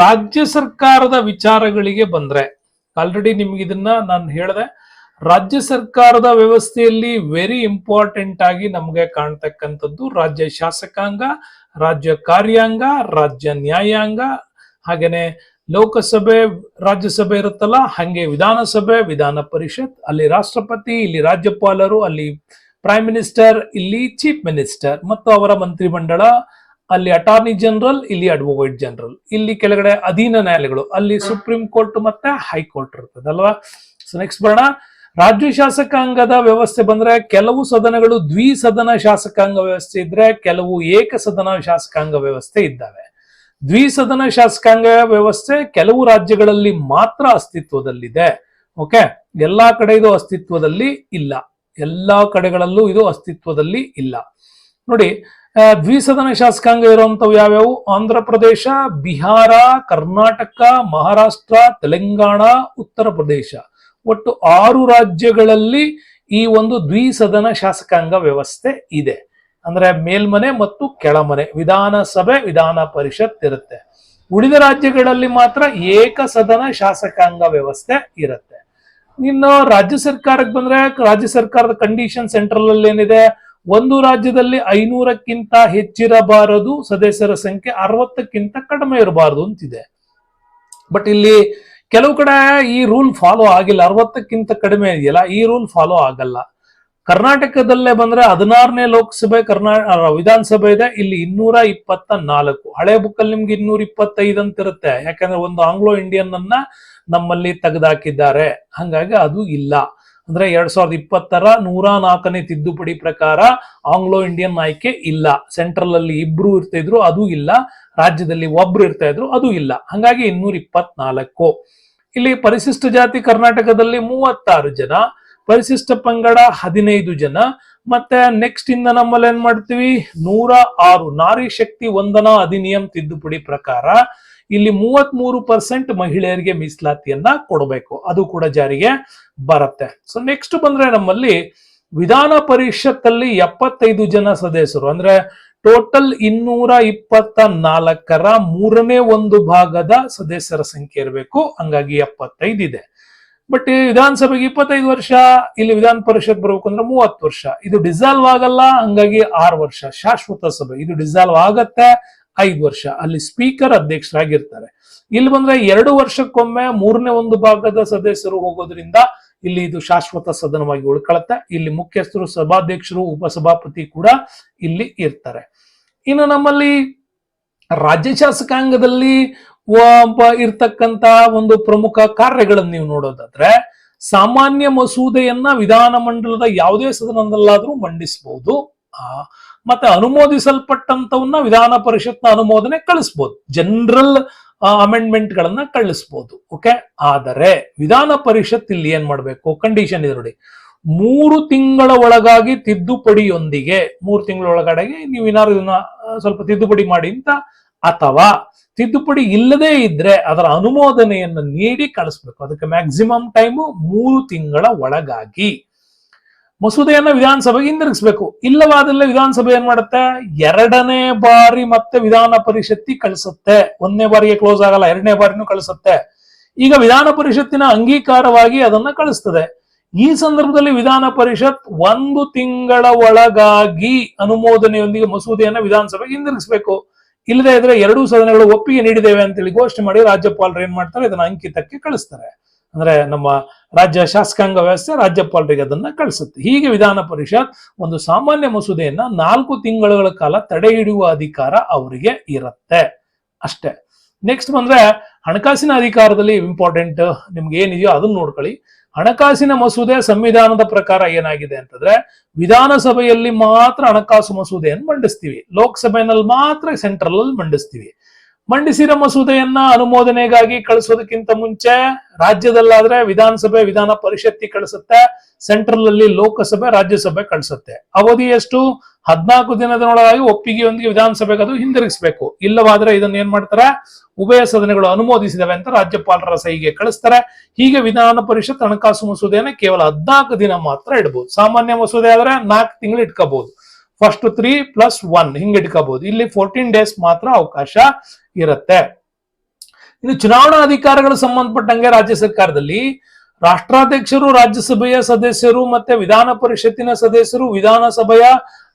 A: ರಾಜ್ಯ ಸರ್ಕಾರದ ವಿಚಾರಗಳಿಗೆ ಬಂದ್ರೆ ಆಲ್ರೆಡಿ ನಿಮ್ಗೆ ಇದನ್ನ ನಾನು ಹೇಳಿದೆ. ರಾಜ್ಯ ಸರ್ಕಾರದ ವ್ಯವಸ್ಥೆಯಲ್ಲಿ ವೆರಿ ಇಂಪಾರ್ಟೆಂಟ್ ಆಗಿ ನಮ್ಗೆ ಕಾಣ್ತಕ್ಕಂಥದ್ದು ರಾಜ್ಯ ಶಾಸಕಾಂಗ, ರಾಜ್ಯ ಕಾರ್ಯಾಂಗ, ರಾಜ್ಯ ನ್ಯಾಯಾಂಗ, ಹಾಗೇನೆ ಲೋಕಸಭೆ ರಾಜ್ಯಸಭೆ ಇರುತ್ತಲ್ಲ, ಹಂಗೆ ವಿಧಾನಸಭೆ, ವಿಧಾನ ಪರಿಷತ್, ಅಲ್ಲಿ ರಾಷ್ಟ್ರಪತಿ, ಇಲ್ಲಿ ರಾಜ್ಯಪಾಲರು, ಅಲ್ಲಿ ಪ್ರೈಮ್ ಮಿನಿಸ್ಟರ್, ಇಲ್ಲಿ ಚೀಫ್ ಮಿನಿಸ್ಟರ್ ಮತ್ತು ಅವರ ಮಂತ್ರಿಮಂಡಲ, ಅಲ್ಲಿ ಅಟಾರ್ನಿ ಜನರಲ್, ಇಲ್ಲಿ ಅಡ್ವೊಕೇಟ್ ಜನರಲ್, ಇಲ್ಲಿ ಕೆಳಗಡೆ ಅಧೀನ ನ್ಯಾಯಾಲಯಗಳು, ಅಲ್ಲಿ ಸುಪ್ರೀಂ ಕೋರ್ಟ್ ಮತ್ತೆ ಹೈಕೋರ್ಟ್ ಇರ್ತದಲ್ವಾ. ಸೊ ನೆಕ್ಸ್ಟ್ ಬರೋಣ. ರಾಜ್ಯ ಶಾಸಕಾಂಗದ ವ್ಯವಸ್ಥೆ ಬಂದ್ರೆ ಕೆಲವು ಸದನಗಳು ದ್ವಿಸದನ ಶಾಸಕಾಂಗ ವ್ಯವಸ್ಥೆ ಇದ್ರೆ, ಕೆಲವು ಏಕಸದನ ಶಾಸಕಾಂಗ ವ್ಯವಸ್ಥೆ ಇದ್ದಾವೆ. ದ್ವಿಸದನ ಶಾಸಕಾಂಗ ವ್ಯವಸ್ಥೆ ಕೆಲವು ರಾಜ್ಯಗಳಲ್ಲಿ ಮಾತ್ರ ಅಸ್ತಿತ್ವದಲ್ಲಿದೆ. ಓಕೆ, ಎಲ್ಲಾ ಕಡೆ ಇದು ಅಸ್ತಿತ್ವದಲ್ಲಿ ಇಲ್ಲ, ಎಲ್ಲಾ ಕಡೆಗಳಲ್ಲೂ ಇದು ಅಸ್ತಿತ್ವದಲ್ಲಿ ಇಲ್ಲ. ನೋಡಿ, ದ್ವಿಸದನ ಶಾಸಕಾಂಗ ಇರುವಂತವು ಯಾವ್ಯಾವು? ಆಂಧ್ರ ಪ್ರದೇಶ, ಬಿಹಾರ, ಕರ್ನಾಟಕ, ಮಹಾರಾಷ್ಟ್ರ, ತೆಲಂಗಾಣ, ಉತ್ತರ ಪ್ರದೇಶ. ಒಟ್ಟು 6 ರಾಜ್ಯಗಳಲ್ಲಿ ಈ ಒಂದು ದ್ವಿಸದನ ಶಾಸಕಾಂಗ ವ್ಯವಸ್ಥೆ ಇದೆ. ಅಂದ್ರೆ ಮೇಲ್ಮನೆ ಮತ್ತು ಕೆಳಮನೆ, ವಿಧಾನಸಭೆ, ವಿಧಾನ ಪರಿಷತ್ ಇರುತ್ತೆ. ಉಳಿದ ರಾಜ್ಯಗಳಲ್ಲಿ ಮಾತ್ರ ಏಕಸದನ ಶಾಸಕಾಂಗ ವ್ಯವಸ್ಥೆ ಇರುತ್ತೆ. ಇನ್ನು ರಾಜ್ಯ ಸರ್ಕಾರಕ್ಕೆ ಬಂದ್ರೆ, ರಾಜ್ಯ ಸರ್ಕಾರದ ಕಂಡೀಷನ್ ಸೆಂಟ್ರಲ್ ಅಲ್ಲಿ ಏನಿದೆ? ಒಂದು ರಾಜ್ಯದಲ್ಲಿ 500ಕ್ಕಿಂತ ಹೆಚ್ಚಿರಬಾರದು, ಸದಸ್ಯರ ಸಂಖ್ಯೆ 60ಕ್ಕಿಂತ ಕಡಿಮೆ ಇರಬಾರದು ಅಂತಿದೆ. ಬಟ್ ಇಲ್ಲಿ ಕೆಲವು ಕಡೆ ಈ ರೂಲ್ ಫಾಲೋ ಆಗಿಲ್ಲ. 60ಕ್ಕಿಂತ ಕಡಿಮೆ ಇದೆಯಲ್ಲ, ಈ ರೂಲ್ ಫಾಲೋ ಆಗಲ್ಲ. ಕರ್ನಾಟಕದಲ್ಲೇ ಬಂದ್ರೆ 16ನೇ ಲೋಕಸಭೆ ವಿಧಾನಸಭೆ ಇದೆ, ಇಲ್ಲಿ 224. ಹಳೆ ಬುಕ್ಕಲ್ಲಿ ನಿಮ್ಗೆ 225 ಅಂತ ಇರುತ್ತೆ. ಯಾಕಂದ್ರೆ ಒಂದು ಆಂಗ್ಲೋ ಇಂಡಿಯನ್ ಅನ್ನ ನಮ್ಮಲ್ಲಿ ತೆಗೆದಾಕಿದ್ದಾರೆ, ಹಂಗಾಗಿ ಅದು ಇಲ್ಲ. ಅಂದ್ರೆ 2020 104ನೇ ತಿದ್ದುಪಡಿ ಪ್ರಕಾರ ಆಂಗ್ಲೋ ಇಂಡಿಯನ್ ಆಯ್ಕೆ ಇಲ್ಲ. ಸೆಂಟ್ರಲ್ ಅಲ್ಲಿ ಇಬ್ರು ಇರ್ತಾ ಇದ್ರು, ಅದು ಇಲ್ಲ. ರಾಜ್ಯದಲ್ಲಿ ಒಬ್ರು ಇರ್ತಾ ಇದ್ರು, ಅದು ಇಲ್ಲ. ಹಂಗಾಗಿ 224. ಇಲ್ಲಿ ಪರಿಶಿಷ್ಟ ಜಾತಿ ಕರ್ನಾಟಕದಲ್ಲಿ 36 ಜನ, ಪರಿಶಿಷ್ಟ ಪಂಗಡ 15 ಜನ. ಮತ್ತೆ ನೆಕ್ಸ್ಟ್ ಇಂದ ನಮ್ಮಲ್ಲಿ ಏನ್ ಮಾಡ್ತೀವಿ, 106 ನಾರಿ ಶಕ್ತಿ ವಂದನಾ ಅಧಿನಿಯಂ ತಿದ್ದುಪಡಿ ಪ್ರಕಾರ ಇಲ್ಲಿ 33% ಮಹಿಳೆಯರಿಗೆ ಮೀಸಲಾತಿಯನ್ನ ಕೊಡಬೇಕು. ಅದು ಕೂಡ ಜಾರಿಗೆ ಬರುತ್ತೆ. ಸೊ ನೆಕ್ಸ್ಟ್ ಬಂದ್ರೆ ನಮ್ಮಲ್ಲಿ ವಿಧಾನ ಪರಿಷತ್ತಲ್ಲಿ 75 ಜನ ಸದಸ್ಯರು, ಅಂದ್ರೆ ಟೋಟಲ್ 224ರ 1/3 ಭಾಗದ ಸದಸ್ಯರ ಸಂಖ್ಯೆ ಇರಬೇಕು. ಹಂಗಾಗಿ 75 ಇದೆ. ಬಟ್ ವಿಧಾನಸಭೆಗೆ 25 ವರ್ಷ, ಇಲ್ಲಿ ವಿಧಾನ ಪರಿಷತ್ ಬರಬೇಕು ಅಂದ್ರೆ 30 ವರ್ಷ. ಇದು ಡಿಸಾಲ್ವ್ ಆಗಲ್ಲ, ಹಂಗಾಗಿ 6 ವರ್ಷ. ಶಾಶ್ವತ ಸಭೆ ಇದು ಡಿಸಾಲ್ವ್ ಆಗತ್ತೆ 5 ವರ್ಷ. ಅಲ್ಲಿ ಸ್ಪೀಕರ್ ಅಧ್ಯಕ್ಷರಾಗಿರ್ತಾರೆ. ಇಲ್ಲಿ ಬಂದ್ರೆ 2 ವರ್ಷಕ್ಕೊಮ್ಮೆ 1/3 ಭಾಗದ ಸದಸ್ಯರು ಹೋಗೋದ್ರಿಂದ ಇಲ್ಲಿ ಇದು ಶಾಶ್ವತ ಸದನವಾಗಿ ಉಳ್ಕೊಳತ್ತೆ. ಇಲ್ಲಿ ಮುಖ್ಯಸ್ಥರು, ಸಭಾಧ್ಯಕ್ಷರು, ಉಪಸಭಾಪತಿ ಕೂಡ ಇಲ್ಲಿ ಇರ್ತಾರೆ. ಇನ್ನು ನಮ್ಮಲ್ಲಿ ರಾಜ್ಯ ಶಾಸಕಾಂಗದಲ್ಲಿ ಇರ್ತಕ್ಕಂತ ಒಂದು ಪ್ರಮುಖ ಕಾರ್ಯಗಳನ್ನು ನೀವು ನೋಡೋದಾದ್ರೆ, ಸಾಮಾನ್ಯ ಮಸೂದೆಯನ್ನ ವಿಧಾನಮಂಡಲದ ಯಾವುದೇ ಸದನದಲ್ಲಾದ್ರೂ ಮಂಡಿಸಬಹುದು. ಮತ್ತೆ ಅನುಮೋದಿಸಲ್ಪಟ್ಟಂತವನ್ನ ವಿಧಾನ ಪರಿಷತ್ನ ಅನುಮೋದನೆ ಕಳಿಸಬಹುದು. ಜನರಲ್ ಅಮೆಂಡ್ಮೆಂಟ್ ಗಳನ್ನ ಕಳಿಸಬಹುದು. ಓಕೆ. ಆದರೆ ವಿಧಾನ ಪರಿಷತ್ ಇಲ್ಲಿ ಏನ್ ಮಾಡ್ಬೇಕು, ಕಂಡೀಷನ್ ಇದೆ ನೋಡಿ, 3 ತಿಂಗಳ ಒಳಗಾಗಿ ತಿದ್ದುಪಡಿಯೊಂದಿಗೆ, 3 ತಿಂಗಳ ಒಳಗಡೆ ನೀವು ಏನಾದ್ರು ಇದನ್ನ ಸ್ವಲ್ಪ ತಿದ್ದುಪಡಿ ಮಾಡಿ ಅಂತ, ಅಥವಾ ತಿದ್ದುಪಡಿ ಇಲ್ಲದೇ ಇದ್ರೆ ಅದರ ಅನುಮೋದನೆಯನ್ನು ನೀಡಿ ಕಳಿಸ್ಬೇಕು. ಅದಕ್ಕೆ ಮ್ಯಾಕ್ಸಿಮಮ್ ಟೈಮು 3 ತಿಂಗಳ ಒಳಗಾಗಿ ಮಸೂದೆಯನ್ನ ವಿಧಾನಸಭೆಗೆ ಹಿಂದಿರುಗಿಸ್ಬೇಕು. ಇಲ್ಲವಾದಲ್ಲಿ ವಿಧಾನಸಭೆ ಏನ್ ಮಾಡುತ್ತೆ, 2ನೇ ಬಾರಿ ಮತ್ತೆ ವಿಧಾನ ಪರಿಷತ್ತಿ ಕಳಿಸುತ್ತೆ. 1ನೇ ಬಾರಿಗೆ ಕ್ಲೋಸ್ ಆಗಲ್ಲ, 2ನೇ ಬಾರಿನೂ ಕಳಿಸುತ್ತೆ. ಈಗ ವಿಧಾನ ಪರಿಷತ್ತಿನ ಅಂಗೀಕಾರವಾಗಿ ಅದನ್ನ ಕಳಿಸ್ತದೆ. ಈ ಸಂದರ್ಭದಲ್ಲಿ ವಿಧಾನ ಪರಿಷತ್ 1 ತಿಂಗಳ ಒಳಗಾಗಿ ಅನುಮೋದನೆಯೊಂದಿಗೆ ಮಸೂದೆಯನ್ನ ವಿಧಾನಸಭೆಗೆ ಹಿಂದಿರುಗಿಸ್ಬೇಕು. ಇಲ್ಲದೆ ಇದ್ರೆ 2 ಸದನಗಳು ಒಪ್ಪಿಗೆ ನೀಡಿದ್ದೇವೆ ಅಂತೇಳಿ ಘೋಷಣೆ ಮಾಡಿ ರಾಜ್ಯಪಾಲರು ಏನ್ ಮಾಡ್ತಾರೆ, ಇದನ್ನ ಅಂಕಿತಕ್ಕೆ ಕಳಿಸ್ತಾರೆ. ಅಂದ್ರೆ ನಮ್ಮ ರಾಜ್ಯ ಶಾಸಕಾಂಗ ವ್ಯವಸ್ಥೆ ರಾಜ್ಯಪಾಲರಿಗೆ ಅದನ್ನ ಕಳಿಸುತ್ತೆ. ಹೀಗೆ ವಿಧಾನ ಪರಿಷತ್ ಒಂದು ಸಾಮಾನ್ಯ ಮಸೂದೆಯನ್ನ 4 ತಿಂಗಳ ಕಾಲ ತಡೆ ಹಿಡಿಯುವ ಅಧಿಕಾರ ಅವರಿಗೆ ಇರುತ್ತೆ ಅಷ್ಟೇ. ನೆಕ್ಸ್ಟ್ ಬಂದ್ರೆ ಹಣಕಾಸಿನ ಅಧಿಕಾರದಲ್ಲಿ ಇಂಪಾರ್ಟೆಂಟ್ ನಿಮ್ಗೆ ಏನಿದೆಯೋ ಅದನ್ನ ನೋಡ್ಕೊಳ್ಳಿ. ಹಣಕಾಸಿನ ಮಸೂದೆ ಸಂವಿಧಾನದ ಪ್ರಕಾರ ಏನಾಗಿದೆ ಅಂತಂದ್ರೆ, ವಿಧಾನಸಭೆಯಲ್ಲಿ ಮಾತ್ರ ಹಣಕಾಸು ಮಸೂದೆಯನ್ನು ಮಂಡಿಸ್ತೀವಿ, ಲೋಕಸಭೆಯಲ್ಲಿ ಮಾತ್ರ ಸೆಂಟ್ರಲ್ ಅಲ್ಲಿ ಮಂಡಿಸ್ತೀವಿ. ಮಂಡಿಸಿರೋ ಮಸೂದೆಯನ್ನ ಅನುಮೋದನೆಗಾಗಿ ಕಳಿಸೋದಕ್ಕಿಂತ ಮುಂಚೆ ರಾಜ್ಯದಲ್ಲಾದ್ರೆ ವಿಧಾನಸಭೆ ವಿಧಾನ ಪರಿಷತ್ತಿ ಕಳಿಸುತ್ತೆ, ಸೆಂಟ್ರಲ್ ಅಲ್ಲಿ ಲೋಕಸಭೆ ರಾಜ್ಯಸಭೆ ಕಳಿಸುತ್ತೆ. ಅವಧಿ ಎಷ್ಟು, 14 ದಿನದೊಳಗಾಗಿ ಒಪ್ಪಿಗೆಯೊಂದಿಗೆ ವಿಧಾನಸಭೆಗೆ ಅದು ಹಿಂದಿರುಗಿಸಬೇಕು. ಇಲ್ಲವಾದ್ರೆ ಇದನ್ನ ಏನ್ ಮಾಡ್ತಾರೆ, ಉಭಯ ಸದನಗಳು ಅನುಮೋದಿಸಿದವೆ ಅಂತ ರಾಜ್ಯಪಾಲರ ಸಹಿಗೆ ಕಳಿಸ್ತಾರೆ. ಹೀಗೆ ವಿಧಾನ ಪರಿಷತ್ ಹಣಕಾಸು ಮಸೂದೆಯನ್ನ ಕೇವಲ 14 ದಿನ ಮಾತ್ರ ಇಡಬಹುದು. ಸಾಮಾನ್ಯ ಮಸೂದೆ ಆದ್ರೆ 4 ತಿಂಗಳು ಇಟ್ಕೋಬಹುದು. ಫಸ್ಟ್ 3+1 ಹಿಂಗ್ ಇಟ್ಕೋಬಹುದು. ಇಲ್ಲಿ 14 ಡೇಸ್ ಮಾತ್ರ ಅವಕಾಶ ಇರುತ್ತೆ. ಇನ್ನು ಚುನಾವಣಾ ಅಧಿಕಾರಗಳು ಸಂಬಂಧಪಟ್ಟಂಗೆ ರಾಜ್ಯ ಸರ್ಕಾರದಲ್ಲಿ ರಾಷ್ಟ್ರಾಧ್ಯಕ್ಷರು, ರಾಜ್ಯಸಭೆಯ ಸದಸ್ಯರು, ಮತ್ತೆ ವಿಧಾನ ಪರಿಷತ್ತಿನ ಸದಸ್ಯರು, ವಿಧಾನಸಭೆಯ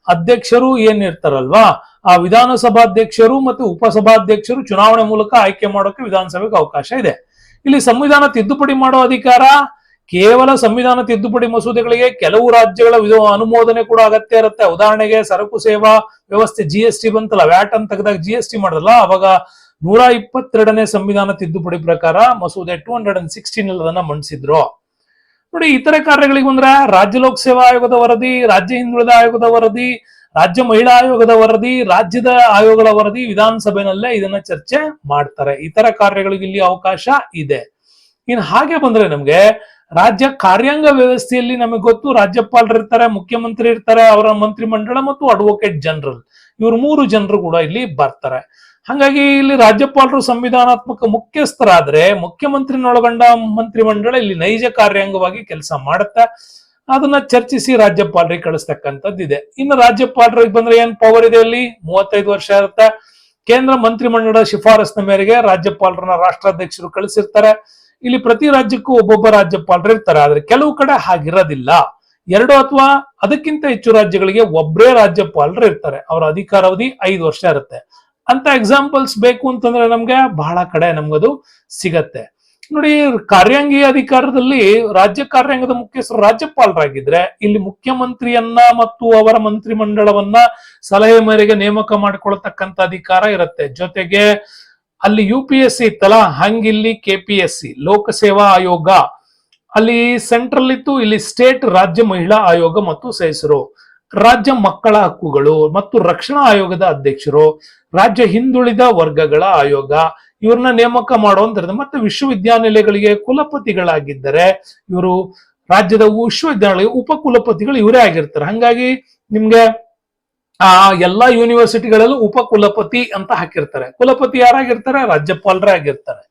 A: ಅಧ್ಯಕ್ಷರು ಏನಿರ್ತಾರಲ್ವಾ, ಆ ವಿಧಾನಸಭಾಧ್ಯಕ್ಷರು ಮತ್ತು ಉಪಸಭಾಧ್ಯಕ್ಷರು ಚುನಾವಣೆ ಮೂಲಕ ಆಯ್ಕೆ ಮಾಡೋಕೆ ವಿಧಾನಸಭೆಗೆ ಅವಕಾಶ ಇದೆ. ಇಲ್ಲಿ ಸಂವಿಧಾನ ತಿದ್ದುಪಡಿ ಮಾಡೋ ಅಧಿಕಾರ ಕೇವಲ ಸಂವಿಧಾನ ತಿದ್ದುಪಡಿ ಮಸೂದೆಗಳಿಗೆ ಕೆಲವು ರಾಜ್ಯಗಳ ಅನುಮೋದನೆ ಕೂಡ ಅಗತ್ಯ ಇರುತ್ತೆ. ಉದಾಹರಣೆಗೆ ಸರಕು ಸೇವಾ ವ್ಯವಸ್ಥೆ GST ಬಂತಲ್ಲ, ವ್ಯಾಟ್ ಅಂತ ತೆಗೆದಾಗ GST ಮಾಡಲ್ಲ, ಅವಾಗ 122ನೇ ಸಂವಿಧಾನ ತಿದ್ದುಪಡಿ ಪ್ರಕಾರ ಮಸೂದೆ 216 ಅದನ್ನ ಮಂಡಿಸಿದ್ರು. ನೋಡಿ, ಇತರೆ ಕಾರ್ಯಗಳಿಗೆ ಬಂದ್ರೆ ರಾಜ್ಯ ಲೋಕ ಸೇವಾ ಆಯೋಗದ ವರದಿ, ರಾಜ್ಯ ಹಿಂದುಳಿದ ಆಯೋಗದ ವರದಿ, ರಾಜ್ಯ ಮಹಿಳಾ ಆಯೋಗದ ವರದಿ, ರಾಜ್ಯದ ಆಯೋಗಗಳ ವರದಿ ವಿಧಾನಸಭೆನಲ್ಲೇ ಇದನ್ನ ಚರ್ಚೆ ಮಾಡ್ತಾರೆ. ಇತರ ಕಾರ್ಯಗಳಿಗೆ ಇಲ್ಲಿ ಅವಕಾಶ ಇದೆ. ಇನ್ನು ಹಾಗೆ ಬಂದ್ರೆ ನಮ್ಗೆ ರಾಜ್ಯ ಕಾರ್ಯಾಂಗ ವ್ಯವಸ್ಥೆಯಲ್ಲಿ ನಮಗೆ ಗೊತ್ತು, ರಾಜ್ಯಪಾಲರು ಇರ್ತಾರೆ, ಮುಖ್ಯಮಂತ್ರಿ ಇರ್ತಾರೆ, ಅವರ ಮಂತ್ರಿಮಂಡಲ ಮತ್ತು ಅಡ್ವೊಕೇಟ್ ಜನರಲ್, ಇವ್ರು 3 ಜನರು ಕೂಡ ಇಲ್ಲಿ ಬರ್ತಾರೆ. ಹಾಗಾಗಿ ಇಲ್ಲಿ ರಾಜ್ಯಪಾಲರು ಸಂವಿಧಾನಾತ್ಮಕ ಮುಖ್ಯಸ್ಥರಾದ್ರೆ ಮುಖ್ಯಮಂತ್ರಿನೊಳಗೊಂಡ ಮಂತ್ರಿಮಂಡಲ ಇಲ್ಲಿ ನೈಜ ಕಾರ್ಯಾಂಗವಾಗಿ ಕೆಲಸ ಮಾಡುತ್ತೆ. ಅದನ್ನ ಚರ್ಚಿಸಿ ರಾಜ್ಯಪಾಲರಿಗೆ ಕಳಿಸ್ತಕ್ಕಂಥದ್ದಿದೆ. ಇನ್ನು ರಾಜ್ಯಪಾಲರಿಗೆ ಬಂದ್ರೆ ಏನ್ ಪವರ್ ಇದೆ, ಅಲ್ಲಿ 35 ವರ್ಷ ಇರುತ್ತೆ. ಕೇಂದ್ರ ಮಂತ್ರಿಮಂಡಲದ ಶಿಫಾರಸ್ನ ಮೇರೆಗೆ ರಾಜ್ಯಪಾಲರನ್ನ ರಾಷ್ಟ್ರಾಧ್ಯಕ್ಷರು ಕಳಿಸಿರ್ತಾರೆ. ಇಲ್ಲಿ ಪ್ರತಿ ರಾಜ್ಯಕ್ಕೂ ಒಬ್ಬೊಬ್ಬ ರಾಜ್ಯಪಾಲರು ಇರ್ತಾರೆ. ಆದ್ರೆ ಕೆಲವು ಕಡೆ ಹಾಗಿರೋದಿಲ್ಲ. 2 ಅಥವಾ ಅದಕ್ಕಿಂತ ಹೆಚ್ಚು ರಾಜ್ಯಗಳಿಗೆ ಒಬ್ಬರೇ ರಾಜ್ಯಪಾಲರು ಇರ್ತಾರೆ. ಅವರ ಅಧಿಕಾರಾವಧಿ 5 ವರ್ಷ ಇರುತ್ತೆ. ಅಂತ ಎಕ್ಸಾಂಪಲ್ಸ್ ಬೇಕು ಅಂತಂದ್ರೆ ನಮ್ಗೆ ಬಹಳ ಕಡೆ ನಮ್ಗದು ಸಿಗತ್ತೆ. ನೋಡಿ, ಕಾರ್ಯಾಂಗೀಯ ಅಧಿಕಾರದಲ್ಲಿ ರಾಜ್ಯ ಕಾರ್ಯಾಂಗದ ಮುಖ್ಯಸ್ಥರು ರಾಜ್ಯಪಾಲರಾಗಿದ್ರೆ ಇಲ್ಲಿ ಮುಖ್ಯಮಂತ್ರಿಯನ್ನ ಮತ್ತು ಅವರ ಮಂತ್ರಿಮಂಡಲವನ್ನ ಸಲಹೆ ಮೇರೆಗೆ ನೇಮಕ ಮಾಡಿಕೊಳ್ತಕ್ಕಂಥ ಅಧಿಕಾರ ಇರುತ್ತೆ. ಜೊತೆಗೆ ಅಲ್ಲಿ UPSC ಇತ್ತಲ್ಲ, ಹಂಗಿಲ್ಲಿ KPSC ಲೋಕಸೇವಾ ಆಯೋಗ ಅಲ್ಲಿ ಸೆಂಟ್ರಲ್ ಇತ್ತು, ಇಲ್ಲಿ ಸ್ಟೇಟ್ ರಾಜ್ಯ ಮಹಿಳಾ ಆಯೋಗ ಮತ್ತು ಸದಸ್ಯರು, ರಾಜ್ಯ ಮಕ್ಕಳ ಹಕ್ಕುಗಳು ಮತ್ತು ರಕ್ಷಣಾ ಆಯೋಗದ ಅಧ್ಯಕ್ಷರು, ರಾಜ್ಯ ಹಿಂದುಳಿದ ವರ್ಗಗಳ ಆಯೋಗ ಇವ್ರನ್ನ ನೇಮಕ ಮಾಡುವಂತದ್ದು. ಮತ್ತೆ ವಿಶ್ವವಿದ್ಯಾನಿಲಯಗಳಿಗೆ ಕುಲಪತಿಗಳಾಗಿದ್ದರೆ ಇವರು ರಾಜ್ಯದ ವಿಶ್ವವಿದ್ಯಾಲಯ ಉಪಕುಲಪತಿಗಳು ಇವರೇ ಆಗಿರ್ತಾರೆ. ಹಂಗಾಗಿ ನಿಮ್ಗೆ ಆ ಎಲ್ಲಾ ಯೂನಿವರ್ಸಿಟಿಗಳಲ್ಲೂ ಉಪಕುಲಪತಿ ಅಂತ ಹಾಕಿರ್ತಾರೆ. ಕುಲಪತಿ ಯಾರಾಗಿರ್ತಾರೆ? ರಾಜ್ಯಪಾಲರೇ ಆಗಿರ್ತಾರೆ.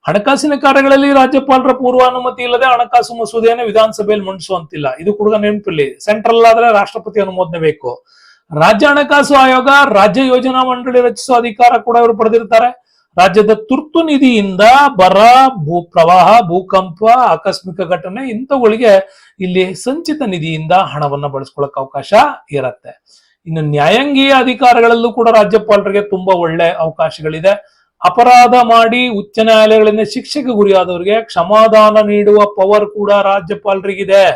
A: ಹಣಕಾಸಿನ ಕಾರ್ಯಗಳಲ್ಲಿ ರಾಜ್ಯಪಾಲರ ಪೂರ್ವಾನುಮತಿ ಇಲ್ಲದೆ ಹಣಕಾಸು ಮಸೂದೆಯನ್ನು ವಿಧಾನಸಭೆಯಲ್ಲಿ ಮಂಡಿಸುವಂತಿಲ್ಲ. ಇದು ಕೂಡ ನೆನಪಿಲ್ಲಿ. ಸೆಂಟ್ರಲ್ ಆದ್ರೆ ರಾಷ್ಟ್ರಪತಿ ಅನುಮೋದನೆ ಬೇಕು. ರಾಜ್ಯ ಹಣಕಾಸು ಆಯೋಗ, ರಾಜ್ಯ ಯೋಜನಾ ಮಂಡಳಿ ರಚಿಸುವ ಅಧಿಕಾರ ಕೂಡ ಇವರು ಪಡೆದಿರ್ತಾರೆ. ರಾಜ್ಯದ ತುರ್ತು ನಿಧಿಯಿಂದ ಬರ, ಪ್ರವಾಹ, ಭೂಕಂಪ, ಆಕಸ್ಮಿಕ ಘಟನೆ ಇಂಥವುಗಳಿಗೆ ಇಲ್ಲಿ ಸಂಚಿತ ನಿಧಿಯಿಂದ ಹಣವನ್ನ ಬಳಸ್ಕೊಳ್ಳಕ್ ಅವಕಾಶ ಇರತ್ತೆ. ಇನ್ನು ನ್ಯಾಯಾಂಗೀಯ ಅಧಿಕಾರಗಳಲ್ಲೂ ಕೂಡ ರಾಜ್ಯಪಾಲರಿಗೆ ತುಂಬಾ ಒಳ್ಳೆ ಅವಕಾಶಗಳಿದೆ. ಅಪರಾಧ ಮಾಡಿ ಉಚ್ಚ ನ್ಯಾಯಾಲಯಗಳಿಂದ ಶಿಕ್ಷೆಗೆ ಗುರಿಯಾದವರಿಗೆ ಕ್ಷಮಾದಾನ ನೀಡುವ ಪವರ್ ಕೂಡ ರಾಜ್ಯಪಾಲರಿಗಿದೆ.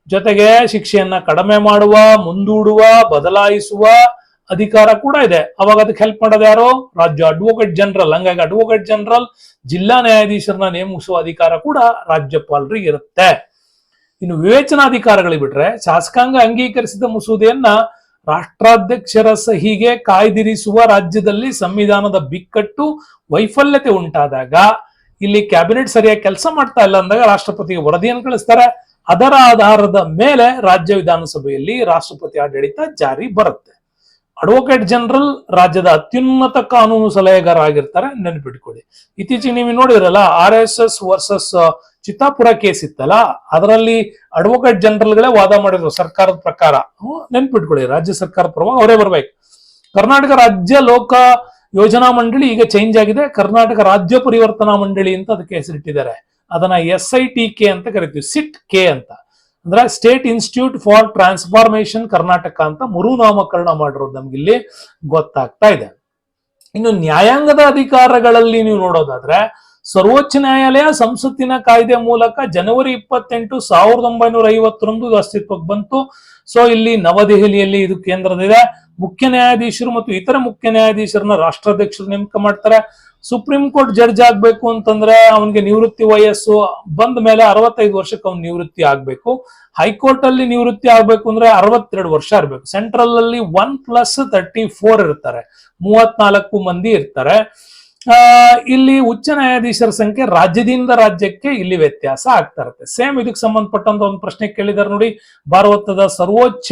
A: ಜೊತೆಗೆ ಶಿಕ್ಷೆಯನ್ನ ಕಡಿಮೆ ಮಾಡುವ, ಮುಂದೂಡುವ, ಬದಲಾಯಿಸುವ ಅಧಿಕಾರ ಕೂಡ ಇದೆ. ಅವಾಗ ಅದಕ್ಕೆ ಹೆಲ್ಪ್ ಮಾಡೋದು ಯಾರು? ರಾಜ್ಯ ಅಡ್ವೊಕೇಟ್ ಜನರಲ್. ಹಂಗಾಗಿ ಅಡ್ವೊಕೇಟ್ ಜನರಲ್, ಜಿಲ್ಲಾ ನ್ಯಾಯಾಧೀಶರನ್ನ ನೇಮಿಸುವ ಅಧಿಕಾರ ಕೂಡ ರಾಜ್ಯಪಾಲರಿಗೆ ಇರುತ್ತೆ. ಇನ್ನು ವಿವೇಚನಾಧಿಕಾರಗಳಿಗೆ ಬಿಟ್ರೆ ಶಾಸಕಾಂಗ ಅಂಗೀಕರಿಸಿದ ಮಸೂದೆಯನ್ನ ರಾಷ್ಟ್ರಾಧ್ಯಕ್ಷರ ಸಹಿಗೆ ಕಾಯ್ದಿರಿಸುವ ರಾಜ್ಯದಲ್ಲಿ ಸಂವಿಧಾನದ ಬಿಕ್ಕಟ್ಟು, ವೈಫಲ್ಯತೆ ಉಂಟಾದಾಗ, ಇಲ್ಲಿ ಕ್ಯಾಬಿನೆಟ್ ಸರಿಯಾಗಿ ಕೆಲಸ ಮಾಡ್ತಾ ಇಲ್ಲ ಅಂದಾಗ ರಾಷ್ಟ್ರಪತಿಗೆ ವರದಿಯನ್ನು ಕಳಿಸ್ತಾರೆ. ಅದರ ಆಧಾರದ ಮೇಲೆ ರಾಜ್ಯ ವಿಧಾನಸಭೆಯಲ್ಲಿ ರಾಷ್ಟ್ರಪತಿ ಆಡಳಿತ ಜಾರಿ ಬರುತ್ತೆ. ಅಡ್ವೊಕೇಟ್ ಜನರಲ್ ರಾಜ್ಯದ ಅತ್ಯುನ್ನತ ಕಾನೂನು ಸಲಹೆಗಾರ ಆಗಿರ್ತಾರೆ, ನೆನಪಿಟ್ಕೊಳ್ಳಿ. ಇತ್ತೀಚೆಗೆ ನೀವು ನೋಡಿದ್ರಲ್ಲ RSS ವರ್ಸಸ್ ಚಿತ್ತಾಪುರ ಕೇಸ್ ಇತ್ತಲ್ಲ, ಅದರಲ್ಲಿ ಅಡ್ವೊಕೇಟ್ ಜನರಲ್ಗಳೇ ವಾದ ಮಾಡಿದ್ರು ಸರ್ಕಾರದ ಪ್ರಕಾರ. ನೆನ್ಪಿಟ್ಕೊಳ್ಳಿ, ರಾಜ್ಯ ಸರ್ಕಾರ ಪರವಾಗಿ ಅವರೇ ಬರ್ಬೇಕು. ಕರ್ನಾಟಕ ರಾಜ್ಯ ಲೋಕ ಯೋಜನಾ ಮಂಡಳಿ ಈಗ ಚೇಂಜ್ ಆಗಿದೆ, ಕರ್ನಾಟಕ ರಾಜ್ಯ ಪರಿವರ್ತನಾ ಮಂಡಳಿ ಅಂತ ಅದಕ್ಕೆ ಹೆಸರಿಟ್ಟಿದ್ದಾರೆ. ಅದನ್ನ SITK ಅಂತ ಕರಿತೀವಿ, SIT-K ಅಂತ, ಅಂದ್ರೆ state institute for transformation Karnataka ಅಂತ ಮರುನಾಮಕರಣ ಮಾಡಿರೋದು ನಮ್ಗಿಲ್ಲಿ ಗೊತ್ತಾಗ್ತಾ ಇದೆ. ಇನ್ನು ನ್ಯಾಯಾಂಗದ ಅಧಿಕಾರಗಳಲ್ಲಿ ನೀವು ನೋಡೋದಾದ್ರೆ, ಸರ್ವೋಚ್ಚ ನ್ಯಾಯಾಲಯ ಸಂಸತ್ತಿನ ಕಾಯ್ದೆ ಮೂಲಕ ಜನವರಿ 28, 1950 ಅಸ್ತಿತ್ವಕ್ಕೆ ಬಂತು. ಸೊ ಇಲ್ಲಿ ನವದೆಹಲಿಯಲ್ಲಿ ಇದು ಕೇಂದ್ರದಿದೆ. ಮುಖ್ಯ ನ್ಯಾಯಾಧೀಶರು ಮತ್ತು ಇತರ ಮುಖ್ಯ ನ್ಯಾಯಾಧೀಶರನ್ನ ರಾಷ್ಟ್ರಾಧ್ಯಕ್ಷರು ನೇಮಕ ಮಾಡ್ತಾರೆ. ಸುಪ್ರೀಂ ಕೋರ್ಟ್ ಜಡ್ಜ್ ಆಗ್ಬೇಕು ಅಂತಂದ್ರೆ ಅವನಿಗೆ ನಿವೃತ್ತಿ ವಯಸ್ಸು ಬಂದ ಮೇಲೆ 65 ವರ್ಷಕ್ಕೆ ಅವ್ನು ನಿವೃತ್ತಿ ಆಗ್ಬೇಕು. ಹೈಕೋರ್ಟ್ ಅಲ್ಲಿ ನಿವೃತ್ತಿ ಆಗ್ಬೇಕು ಅಂದ್ರೆ 62 ವರ್ಷ ಇರ್ಬೇಕು. ಸೆಂಟ್ರಲ್ ಅಲ್ಲಿ 1+34 ಇರ್ತಾರೆ, 34 ಮಂದಿ ಇರ್ತಾರೆ. ಇಲ್ಲಿ ಉಚ್ಚ ನ್ಯಾಯಾಧೀಶರ ಸಂಖ್ಯೆ ರಾಜ್ಯದಿಂದ ರಾಜ್ಯಕ್ಕೆ ಇಲ್ಲಿ ವ್ಯತ್ಯಾಸ ಆಗ್ತಾ ಇರುತ್ತೆ. ಸೇಮ್ ಇದಕ್ಕೆ ಸಂಬಂಧಪಟ್ಟಂತ ಒಂದು ಪ್ರಶ್ನೆ ಕೇಳಿದಾರೆ ನೋಡಿ, ಭಾರತದ ಸರ್ವೋಚ್ಚ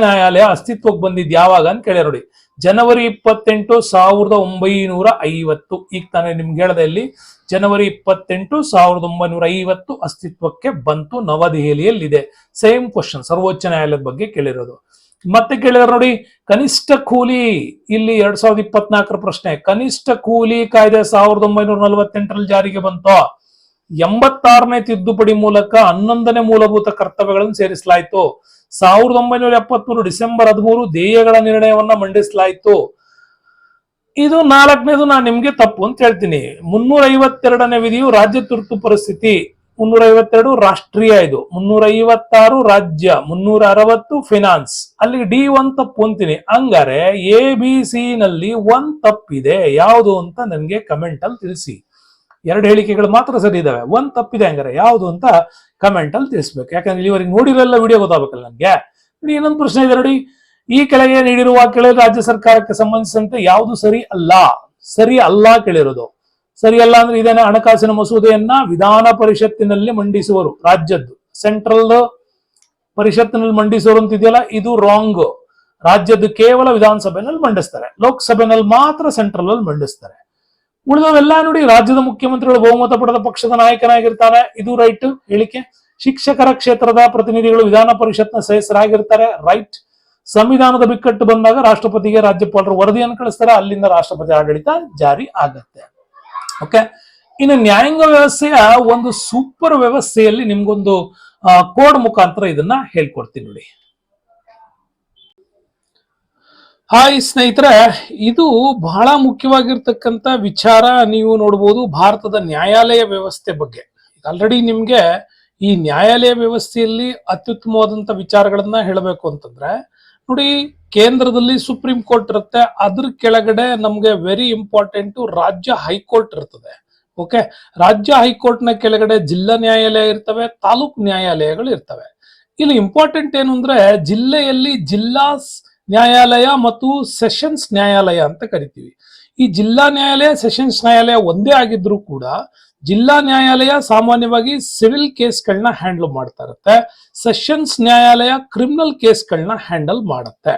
A: ನ್ಯಾಯಾಲಯ ಅಸ್ತಿತ್ವಕ್ಕೆ ಬಂದಿದ್ ಯಾವಾಗ ಅಂತ ಕೇಳಿ ನೋಡಿ. ಜನವರಿ 28, 1950. ಈಗ ತಾನೇ ನಿಮ್ಗೆ ಹೇಳ್ದೆ, ಇಲ್ಲಿ ಜನವರಿ 28, 1950 ಅಸ್ತಿತ್ವಕ್ಕೆ ಬಂತು, ನವದೆಹಲಿಯಲ್ಲಿದೆ. ಸೇಮ್ ಕ್ವಶನ್ ಸರ್ವೋಚ್ಚ ನ್ಯಾಯಾಲಯದ ಬಗ್ಗೆ ಕೇಳಿರೋದು. ಮತ್ತೆ ಕೇಳಿದಾರೆ ನೋಡಿ, ಕನಿಷ್ಠ ಕೂಲಿ, ಇಲ್ಲಿ 2024 ಪ್ರಶ್ನೆ. ಕನಿಷ್ಠ ಕೂಲಿ ಕಾಯ್ದೆ 1948 ಜಾರಿಗೆ ಬಂತು. 86ನೇ ತಿದ್ದುಪಡಿ ಮೂಲಕ 11ನೇ ಮೂಲಭೂತ ಕರ್ತವ್ಯಗಳನ್ನು ಸೇರಿಸಲಾಯಿತು. 1973 ಡಿಸೆಂಬರ್ 13 ದೇಯಗಳ ನಿರ್ಣಯವನ್ನ ಮಂಡಿಸಲಾಯಿತು. ಇದು 4ನೇದು ನಾನು ನಿಮ್ಗೆ ತಪ್ಪು ಅಂತ ಹೇಳ್ತೀನಿ. 352ನೇ ವಿಧಿಯು ರಾಜ್ಯ ತುರ್ತು ಪರಿಸ್ಥಿತಿ, 352 ರಾಷ್ಟ್ರೀಯ, ಇದು 356 ರಾಜ್ಯ, 360 ಫಿನಾನ್ಸ್. ಅಲ್ಲಿ D1 ತಪ್ಪು ಅಂತೀನಿ. ಹಂಗಾರೆ ABC ನಲ್ಲಿ 1 ತಪ್ಪಿದೆ. ಯಾವುದು ಅಂತ ನನಗೆ ಕಮೆಂಟ್ ಅಲ್ಲಿ ತಿಳಿಸಿ. 2 ಹೇಳಿಕೆಗಳು ಮಾತ್ರ ಸರಿ ಇದಾವೆ, 1 ತಪ್ಪಿದೆ. ಹಂಗಾರೆ ಯಾವುದು ಅಂತ ಕಮೆಂಟ್ ಅಲ್ಲಿ ತಿಳಿಸ್ಬೇಕು. ಯಾಕಂದ್ರೆ ಇಲ್ಲಿವರೆಗೆ ನೋಡಿರಲ್ಲ ವಿಡಿಯೋ ಗೊತ್ತಾಗಬೇಕಲ್ಲ ನನ್ಗೆ. ಇನ್ನೊಂದು ಪ್ರಶ್ನೆ ಇದೆ ನೋಡಿ, ಈ ಕೆಳಗೆ ನೀಡಿರುವ ಕೆಳಗೆ ರಾಜ್ಯ ಸರ್ಕಾರಕ್ಕೆ ಸಂಬಂಧಿಸಿದಂತೆ ಯಾವುದು ಸರಿ ಅಲ್ಲ ಕೇಳಿರೋದು. ಸರಿ ಅಲ್ಲ ಅಂದ್ರೆ ಇದೇನೆ, ಹಣಕಾಸಿನ ಮಸೂದೆಯನ್ನ ವಿಧಾನ ಪರಿಷತ್ತಿನಲ್ಲಿ ಮಂಡಿಸುವರು. ರಾಜ್ಯದ್ದು ಸೆಂಟ್ರಲ್ ಪರಿಷತ್ತಿನಲ್ಲಿ ಮಂಡಿಸುವರು ಅಂತ ಇದೆಯಲ್ಲ, ಇದು ರಾಂಗ್. ರಾಜ್ಯದ್ದು ಕೇವಲ ವಿಧಾನಸಭೆನಲ್ಲಿ ಮಂಡಿಸ್ತಾರೆ, ಲೋಕಸಭೆನಲ್ಲಿ ಮಾತ್ರ ಸೆಂಟ್ರಲ್ ಅಲ್ಲಿ ಮಂಡಿಸ್ತಾರೆ. ಉಳಿದವೆಲ್ಲ ನೋಡಿ, ರಾಜ್ಯದ ಮುಖ್ಯಮಂತ್ರಿಗಳು ಬಹುಮತ ಪಡೆದ ಪಕ್ಷದ ನಾಯಕನಾಗಿರ್ತಾನೆ, ಇದು ರೈಟ್ ಹೇಳಿಕೆ. ಶಿಕ್ಷಕರ ಕ್ಷೇತ್ರದ ಪ್ರತಿನಿಧಿಗಳು ವಿಧಾನ ಪರಿಷತ್ನ ಸದಸ್ಯರಾಗಿರ್ತಾರೆ, ರೈಟ್. ಸಂವಿಧಾನದ ಬಿಕ್ಕಟ್ಟು ಬಂದಾಗ ರಾಷ್ಟ್ರಪತಿಗೆ ರಾಜ್ಯಪಾಲರು ವರದಿಯನ್ನು ಕಳಿಸ್ತಾರೆ, ಅಲ್ಲಿಂದ ರಾಷ್ಟ್ರಪತಿ ಆಡಳಿತ ಜಾರಿ ಆಗತ್ತೆ. ಓಕೆ. ಇನ್ನು ನ್ಯಾಯಾಂಗ ವ್ಯವಸ್ಥೆಯ ಒಂದು ಸೂಪರ್ ವ್ಯವಸ್ಥೆಯಲ್ಲಿ ನಿಮ್ಗೊಂದು ಕೋಡ್ ಮುಖಾಂತರ ಇದನ್ನ ಹೇಳ್ಕೊಡ್ತೀನಿ ನೋಡಿ. ಹಾಯ್ ಸ್ನೇಹಿತರೆ, ಇದು ಬಹಳ ಮುಖ್ಯವಾಗಿರ್ತಕ್ಕಂಥ ವಿಚಾರ. ನೀವು ನೋಡ್ಬೋದು ಭಾರತದ ನ್ಯಾಯಾಲಯ ವ್ಯವಸ್ಥೆ ಬಗ್ಗೆ. ಆಲ್ರೆಡಿ ನಿಮ್ಗೆ ಈ ನ್ಯಾಯಾಲಯ ವ್ಯವಸ್ಥೆಯಲ್ಲಿ ಅತ್ಯುತ್ತಮವಾದಂತ ವಿಚಾರಗಳನ್ನ ಹೇಳಬೇಕು ಅಂತಂದ್ರೆ ನೋಡಿ, ಕೇಂದ್ರದಲ್ಲಿ ಸುಪ್ರೀಂ ಕೋರ್ಟ್ ಇರುತ್ತೆ, ಅದ್ರ ಕೆಳಗಡೆ ನಮ್ಗೆ ವೆರಿ ಇಂಪಾರ್ಟೆಂಟ್ ರಾಜ್ಯ ಹೈಕೋರ್ಟ್ ಇರ್ತದೆ. ಓಕೆ, ರಾಜ್ಯ ಹೈಕೋರ್ಟ್ನ ಕೆಳಗಡೆ ಜಿಲ್ಲಾ ನ್ಯಾಯಾಲಯ ಇರ್ತವೆ, ತಾಲೂಕು ನ್ಯಾಯಾಲಯಗಳು ಇರ್ತವೆ. ಇಲ್ಲಿ ಇಂಪಾರ್ಟೆಂಟ್ ಏನು ಅಂದ್ರೆ ಜಿಲ್ಲೆಯಲ್ಲಿ ಜಿಲ್ಲಾ ನ್ಯಾಯಾಲಯ ಮತ್ತು ಸೆಷನ್ಸ್ ನ್ಯಾಯಾಲಯ ಅಂತ ಕರಿತೀವಿ. ಈ ಜಿಲ್ಲಾ ನ್ಯಾಯಾಲಯ ಸೆಷನ್ಸ್ ನ್ಯಾಯಾಲಯ ಒಂದೇ ಆಗಿದ್ರು ಕೂಡ ಜಿಲ್ಲಾ ನ್ಯಾಯಾಲಯ ಸಾಮಾನ್ಯವಾಗಿ ಸಿವಿಲ್ ಕೇಸ್ಗಳನ್ನ ಹ್ಯಾಂಡಲ್ ಮಾಡ್ತಾ ಇರುತ್ತೆ, ಸೆಷನ್ಸ್ ನ್ಯಾಯಾಲಯ ಕ್ರಿಮಿನಲ್ ಕೇಸ್ಗಳನ್ನ ಹ್ಯಾಂಡಲ್ ಮಾಡುತ್ತೆ.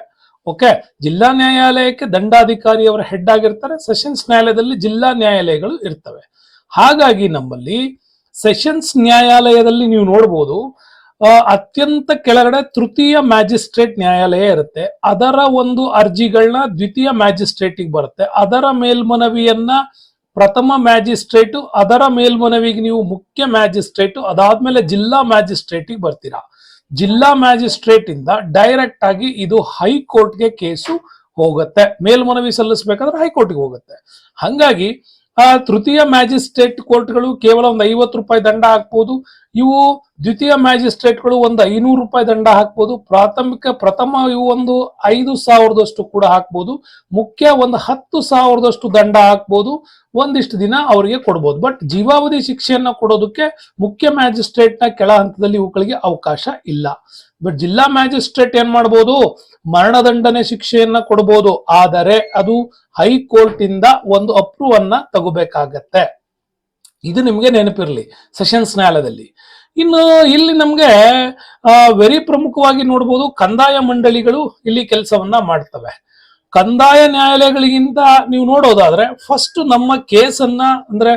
A: ಓಕೆ, ಜಿಲ್ಲಾ ನ್ಯಾಯಾಲಯಕ್ಕೆ ದಂಡಾಧಿಕಾರಿ ಅವರ ಹೆಡ್ ಆಗಿರ್ತಾರೆ, ಸೆಷನ್ಸ್ ನ್ಯಾಯಾಲಯದಲ್ಲಿ ಜಿಲ್ಲಾ ನ್ಯಾಯಾಲಯಗಳು ಇರ್ತವೆ. ಹಾಗಾಗಿ ನಮ್ಮಲ್ಲಿ ಸೆಷನ್ಸ್ ನ್ಯಾಯಾಲಯದಲ್ಲಿ ನೀವು ನೋಡಬಹುದು ಅತ್ಯಂತ ಕೆಳಗಡೆ ತೃತೀಯ ಮ್ಯಾಜಿಸ್ಟ್ರೇಟ್ ನ್ಯಾಯಾಲಯ ಇರುತ್ತೆ. ಅದರ ಒಂದು ಅರ್ಜಿಗಳನ್ನ ದ್ವಿತೀಯ ಮ್ಯಾಜಿಸ್ಟ್ರೇಟಿಗೆ ಬರುತ್ತೆ, ಅದರ ಮೇಲ್ಮನವಿಯನ್ನ ಪ್ರಥಮ ಮ್ಯಾಜಿಸ್ಟ್ರೇಟ್, ಅದರ ಮೇಲ್ಮನವಿಗೆ ನೀವು ಮುಖ್ಯ ಮ್ಯಾಜಿಸ್ಟ್ರೇಟ್, ಅದಾದ್ಮೇಲೆ ಜಿಲ್ಲಾ ಮ್ಯಾಜಿಸ್ಟ್ರೇಟಿಗೆ ಬರ್ತೀರಾ. ಜಿಲ್ಲಾ ಮ್ಯಾಜಿಸ್ಟ್ರೇಟ್ ಇಂದ ಡೈರೆಕ್ಟ್ ಆಗಿ ಇದು ಹೈಕೋರ್ಟ್ಗೆ ಕೇಸು ಹೋಗುತ್ತೆ, ಮೇಲ್ಮನವಿ ಸಲ್ಲಿಸಬೇಕಾದ್ರೆ ಹೈಕೋರ್ಟ್ಗೆ ಹೋಗುತ್ತೆ. ಹಾಗಾಗಿ ತೃತೀಯ ಮ್ಯಾಜಿಸ್ಟ್ರೇಟ್ ಕೋರ್ಟ್ಗಳು ಕೇವಲ ಒಂದು 50 ರೂಪಾಯಿ ದಂಡ ಹಾಕ್ಬೋದು, ಇವು ದ್ವಿತೀಯ ಮ್ಯಾಜಿಸ್ಟ್ರೇಟ್ಗಳು ಒಂದು 500 ರೂಪಾಯಿ ದಂಡ ಹಾಕ್ಬೋದು, ಪ್ರಥಮ ಇವು ಒಂದು 5,000ದಷ್ಟು ಕೂಡ ಹಾಕ್ಬೋದು, ಮುಖ್ಯ ಒಂದು 10,000ದಷ್ಟು ದಂಡ ಹಾಕ್ಬೋದು, ಒಂದಿಷ್ಟು ದಿನ ಅವರಿಗೆ ಕೊಡ್ಬೋದು. ಬಟ್ ಜೀವಾವಧಿ ಶಿಕ್ಷೆಯನ್ನ ಕೊಡೋದಕ್ಕೆ ಮುಖ್ಯ ಮ್ಯಾಜಿಸ್ಟ್ರೇಟ್ ನ ಕೆಳ ಹಂತದಲ್ಲಿ ಇವುಗಳಿಗೆ ಅವಕಾಶ ಇಲ್ಲ. ಬಟ್ ಜಿಲ್ಲಾ ಮ್ಯಾಜಿಸ್ಟ್ರೇಟ್ ಏನ್ ಮಾಡ್ಬೋದು, ಮರಣದಂಡನೆ ಶಿಕ್ಷೆಯನ್ನ ಕೊಡಬಹುದು, ಆದರೆ ಅದು ಹೈಕೋರ್ಟ್ ಇಂದ ಒಂದು ಅಪ್ರೂವ್ ಅನ್ನ ತಗೋಬೇಕಾಗತ್ತೆ. ಇದು ನಿಮ್ಗೆ ನೆನಪಿರ್ಲಿ ಸೆಷನ್ಸ್ ನ್ಯಾಯಾಲಯದಲ್ಲಿ. ಇನ್ನು ಇಲ್ಲಿ ನಮ್ಗೆ ವೆರಿ ಪ್ರಮುಖವಾಗಿ ನೋಡ್ಬೋದು, ಕಂದಾಯ ಮಂಡಳಿಗಳು ಇಲ್ಲಿ ಕೆಲಸವನ್ನ ಮಾಡ್ತವೆ. ಕಂದಾಯ ನ್ಯಾಯಾಲಯಗಳಿಗಿಂತ ನೀವು ನೋಡೋದಾದ್ರೆ ಫಸ್ಟ್ ನಮ್ಮ ಕೇಸನ್ನ ಅಂದ್ರೆ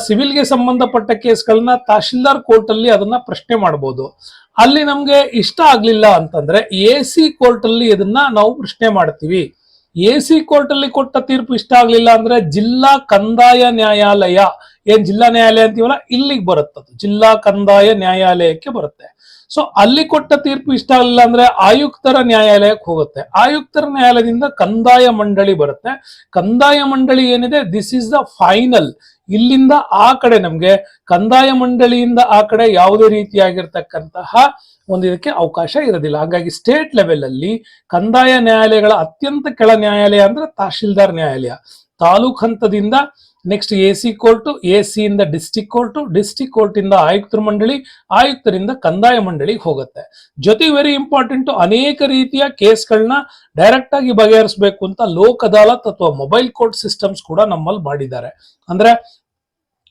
A: ಸಿವಿಲ್ಗೆ ಸಂಬಂಧಪಟ್ಟ ಕೇಸ್ಗಳನ್ನ ತಹಶೀಲ್ದಾರ್ ಕೋರ್ಟ್ ಅಲ್ಲಿ ಅದನ್ನ ಪ್ರಶ್ನೆ ಮಾಡಬಹುದು. ಅಲ್ಲಿ ನಮ್ಗೆ ಇಷ್ಟ ಆಗ್ಲಿಲ್ಲ ಅಂತಂದ್ರೆ AC ಕೋರ್ಟ್ ಅಲ್ಲಿ ಇದನ್ನ ನಾವು ಪ್ರಶ್ನೆ ಮಾಡ್ತೀವಿ. AC ಕೋರ್ಟ್ ಅಲ್ಲಿ ಕೊಟ್ಟ ತೀರ್ಪು ಇಷ್ಟ ಆಗ್ಲಿಲ್ಲ ಅಂದ್ರೆ ಜಿಲ್ಲಾ ಕಂದಾಯ ನ್ಯಾಯಾಲಯ, ಏನ್ ಜಿಲ್ಲಾ ನ್ಯಾಯಾಲಯ ಅಂತೀವಲ್ಲ ಇಲ್ಲಿಗೆ ಬರುತ್ತದು, ಜಿಲ್ಲಾ ಕಂದಾಯ ನ್ಯಾಯಾಲಯಕ್ಕೆ ಬರುತ್ತೆ. ಸೊ ಅಲ್ಲಿ ಕೊಟ್ಟ ತೀರ್ಪು ಇಷ್ಟ ಆಗಲಿಲ್ಲ ಅಂದ್ರೆ ಆಯುಕ್ತರ ನ್ಯಾಯಾಲಯಕ್ಕೆ ಹೋಗುತ್ತೆ, ಆಯುಕ್ತರ ನ್ಯಾಯಾಲಯದಿಂದ ಕಂದಾಯ ಮಂಡಳಿ ಬರುತ್ತೆ. ಕಂದಾಯ ಮಂಡಳಿ ಏನಿದೆ ದಿಸ್ ಇಸ್ ದ ಫೈನಲ್. ಇಲ್ಲಿಂದ ಆ ಕಡೆ ನಮ್ಗೆ ಕಂದಾಯ ಮಂಡಳಿಯಿಂದ ಆ ಕಡೆ ಯಾವುದೇ ರೀತಿಯಾಗಿರ್ತಕ್ಕಂತಹ ಒಂದು ಇದಕ್ಕೆ ಅವಕಾಶ ಇರೋದಿಲ್ಲ. ಹಾಗಾಗಿ ಸ್ಟೇಟ್ ಲೆವೆಲ್ ಅಲ್ಲಿ ಕಂದಾಯ ನ್ಯಾಯಾಲಯಗಳ ಅತ್ಯಂತ ಕೆಳ ನ್ಯಾಯಾಲಯ ಅಂದ್ರೆ ತಹಶೀಲ್ದಾರ್ ನ್ಯಾಯಾಲಯ, ತಾಲೂಕ್ ಹಂತದಿಂದ ನೆಕ್ಸ್ಟ್ AC ಕೋರ್ಟ್, AC ಇಂದ ಡಿಸ್ಟಿಕ್ ಕೋರ್ಟ್, ಡಿಸ್ಟಿಕ್ ಕೋರ್ಟ್ ಇಂದ ಆಯುಕ್ತರ ಮಂಡಳಿ, ಆಯುಕ್ತರಿಂದ ಕಂದಾಯ ಮಂಡಳಿಗೆ ಹೋಗುತ್ತೆ. ಜೊತೆಗೆ ವೆರಿ ಇಂಪಾರ್ಟೆಂಟ್, ಅನೇಕ ರೀತಿಯ ಕೇಸ್ಗಳನ್ನ ಡೈರೆಕ್ಟ್ ಆಗಿ ಬಗೆಹರಿಸಬೇಕು ಅಂತ ಲೋಕ್ ಅದಾಲತ್ ಅಥವಾ ಮೊಬೈಲ್ ಕೋರ್ಟ್ ಸಿಸ್ಟಮ್ಸ್ ಕೂಡ ನಮ್ಮಲ್ಲಿ ಮಾಡಿದ್ದಾರೆ. ಅಂದ್ರೆ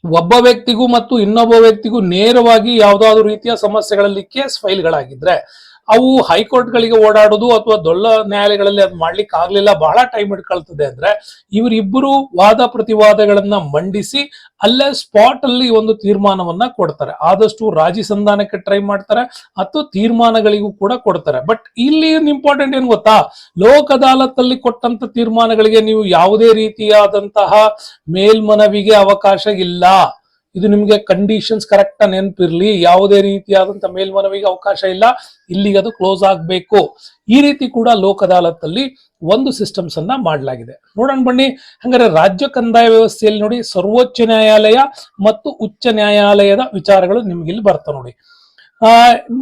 A: ಒಬ್ಬ ವ್ಯಕ್ತಿಗೂ ಮತ್ತು ಇನ್ನೊಬ್ಬ ವ್ಯಕ್ತಿಗೂ ನೇರವಾಗಿ ಯಾವ್ದಾದ್ರು ರೀತಿಯ ಸಮಸ್ಯೆಗಳಲ್ಲಿ ಕೇಸ್ ಫೈಲ್ಗಳಾಗಿದ್ರೆ ಅವು ಹೈಕೋರ್ಟ್ಗಳಿಗೆ ಓಡಾಡೋದು ಅಥವಾ ದೊಡ್ಡ ನ್ಯಾಯಾಲಯಗಳಲ್ಲಿ ಅದು ಮಾಡ್ಲಿಕ್ಕೆ ಆಗ್ಲಿಲ್ಲ, ಬಹಳ ಟೈಮ್ ಹಿಡ್ಕೊಳ್ತದೆ ಅಂದ್ರೆ ಇವರಿಬ್ಬರು ವಾದ ಪ್ರತಿವಾದಗಳನ್ನ ಮಂಡಿಸಿ ಅಲ್ಲೇ ಸ್ಪಾಟ್ ಅಲ್ಲಿ ಒಂದು ತೀರ್ಮಾನವನ್ನ ಕೊಡ್ತಾರೆ. ಆದಷ್ಟು ರಾಜಿ ಸಂಧಾನಕ್ಕೆ ಟ್ರೈ ಮಾಡ್ತಾರೆ ಅಥವಾ ತೀರ್ಮಾನಗಳಿಗೂ ಕೂಡ ಕೊಡ್ತಾರೆ. ಬಟ್ ಇಲ್ಲಿ ಇಂಪಾರ್ಟೆಂಟ್ ಏನ್ ಗೊತ್ತಾ, ಲೋಕ್ ಅದಾಲತ್ ಅಲ್ಲಿ ಕೊಟ್ಟಂತ ತೀರ್ಮಾನಗಳಿಗೆ ನೀವು ಯಾವುದೇ ರೀತಿಯಾದಂತಹ ಮೇಲ್ಮನವಿಗೆ ಅವಕಾಶ ಇಲ್ಲ. ಇದು ನಿಮ್ಗೆ ಕಂಡೀಷನ್ಸ್ ಕರೆಕ್ಟ್ ನೆನಪಿರ್ಲಿ, ಯಾವುದೇ ರೀತಿಯಾದಂತ ಮೇಲ್ಮನವಿಗೆ ಅವಕಾಶ ಇಲ್ಲ, ಇಲ್ಲಿಗೆ ಅದು ಕ್ಲೋಸ್ ಆಗ್ಬೇಕು. ಈ ರೀತಿ ಕೂಡ ಲೋಕ್ ಅದಾಲತ್ ಅಲ್ಲಿ ಒಂದು ಸಿಸ್ಟಮ್ಸ್ ಅನ್ನ ಮಾಡಲಾಗಿದೆ. ನೋಡೋಣ ಬನ್ನಿ. ಹಂಗಾರೆ ರಾಜ್ಯ ಕಂದಾಯ ವ್ಯವಸ್ಥೆಯಲ್ಲಿ ನೋಡಿ ಸರ್ವೋಚ್ಚ ನ್ಯಾಯಾಲಯ ಮತ್ತು ಉಚ್ಚ ನ್ಯಾಯಾಲಯದ ವಿಚಾರಗಳು ನಿಮ್ಗೆ ಇಲ್ಲಿ ಬರ್ತಾ ನೋಡಿ.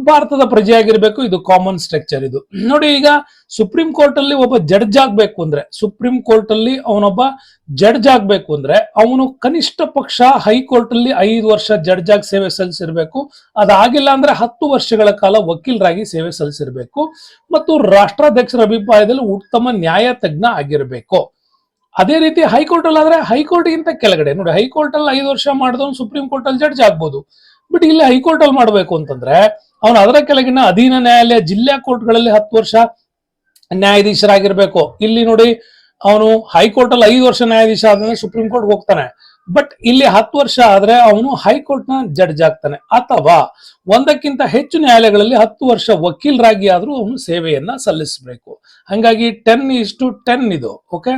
A: ಭಾರತದ ಪ್ರಜೆಯಾಗಿರ್ಬೇಕು, ಇದು ಕಾಮನ್ ಸ್ಟ್ರಕ್ಚರ್. ಇದು ನೋಡಿ, ಈಗ ಸುಪ್ರೀಂ ಕೋರ್ಟ್ ಅಲ್ಲಿ ಒಬ್ಬ ಜಡ್ಜ್ ಆಗ್ಬೇಕು ಅಂದ್ರೆ, ಸುಪ್ರೀಂ ಕೋರ್ಟ್ ಅಲ್ಲಿ ಅವನೊಬ್ಬ ಜಡ್ಜ್ ಆಗ್ಬೇಕು ಅಂದ್ರೆ ಅವನು ಕನಿಷ್ಠ ಪಕ್ಷ ಹೈಕೋರ್ಟ್ ಅಲ್ಲಿ 5 ವರ್ಷ ಜಡ್ಜ್ ಆಗಿ ಸೇವೆ ಸಲ್ಲಿಸಿರ್ಬೇಕು, ಅದಾಗಿಲ್ಲ ಅಂದ್ರೆ 10 ವರ್ಷಗಳ ಕಾಲ ವಕೀಲರಾಗಿ ಸೇವೆ ಸಲ್ಲಿಸಿರ್ಬೇಕು, ಮತ್ತು ರಾಷ್ಟ್ರಾಧ್ಯಕ್ಷರ ಅಭಿಪ್ರಾಯದಲ್ಲಿ ಉತ್ತಮ ನ್ಯಾಯ ತಜ್ಞ ಆಗಿರ್ಬೇಕು. ಅದೇ ರೀತಿ ಹೈಕೋರ್ಟ್ ಅಲ್ಲಿ ಆದ್ರೆ ಹೈಕೋರ್ಟ್ ಗಿಂತ ಕೆಳಗಡೆ ನೋಡಿ, ಹೈಕೋರ್ಟ್ ಅಲ್ಲಿ 5 ವರ್ಷ ಮಾಡಿದವನು ಸುಪ್ರೀಂ ಕೋರ್ಟ್ ಅಲ್ಲಿ ಜಡ್ಜ್ ಆಗ್ಬೋದು. ಬಟ್ ಇಲ್ಲಿ ಹೈಕೋರ್ಟ್ ಅಲ್ಲಿ ಮಾಡ್ಬೇಕು ಅಂತಂದ್ರೆ ಅವನು ಅದರ ಕೆಳಗಿನ ಅಧೀನ ನ್ಯಾಯಾಲಯ, ಜಿಲ್ಲಾ ಕೋರ್ಟ್ಗಳಲ್ಲಿ 10 ವರ್ಷ ನ್ಯಾಯಾಧೀಶರಾಗಿರ್ಬೇಕು. ಇಲ್ಲಿ ನೋಡಿ, ಅವನು ಹೈಕೋರ್ಟ್ ಅಲ್ಲಿ 5 ವರ್ಷ ನ್ಯಾಯಾಧೀಶ ಆದ್ಮೇಲೆ ಸುಪ್ರೀಂ ಕೋರ್ಟ್ ಹೋಗ್ತಾನೆ. ಬಟ್ ಇಲ್ಲಿ 10 ವರ್ಷ ಆದ್ರೆ ಅವನು ಹೈಕೋರ್ಟ್ ನ ಜಡ್ಜ್ ಆಗ್ತಾನೆ, ಅಥವಾ ಒಂದಕ್ಕಿಂತ ಹೆಚ್ಚು ನ್ಯಾಯಾಲಯಗಳಲ್ಲಿ 10 ವರ್ಷ ವಕೀಲರಾಗಿ ಆದ್ರೂ ಅವನು ಸೇವೆಯನ್ನ ಸಲ್ಲಿಸಬೇಕು. ಹಂಗಾಗಿ 10:10 ಇದು. ಓಕೆ,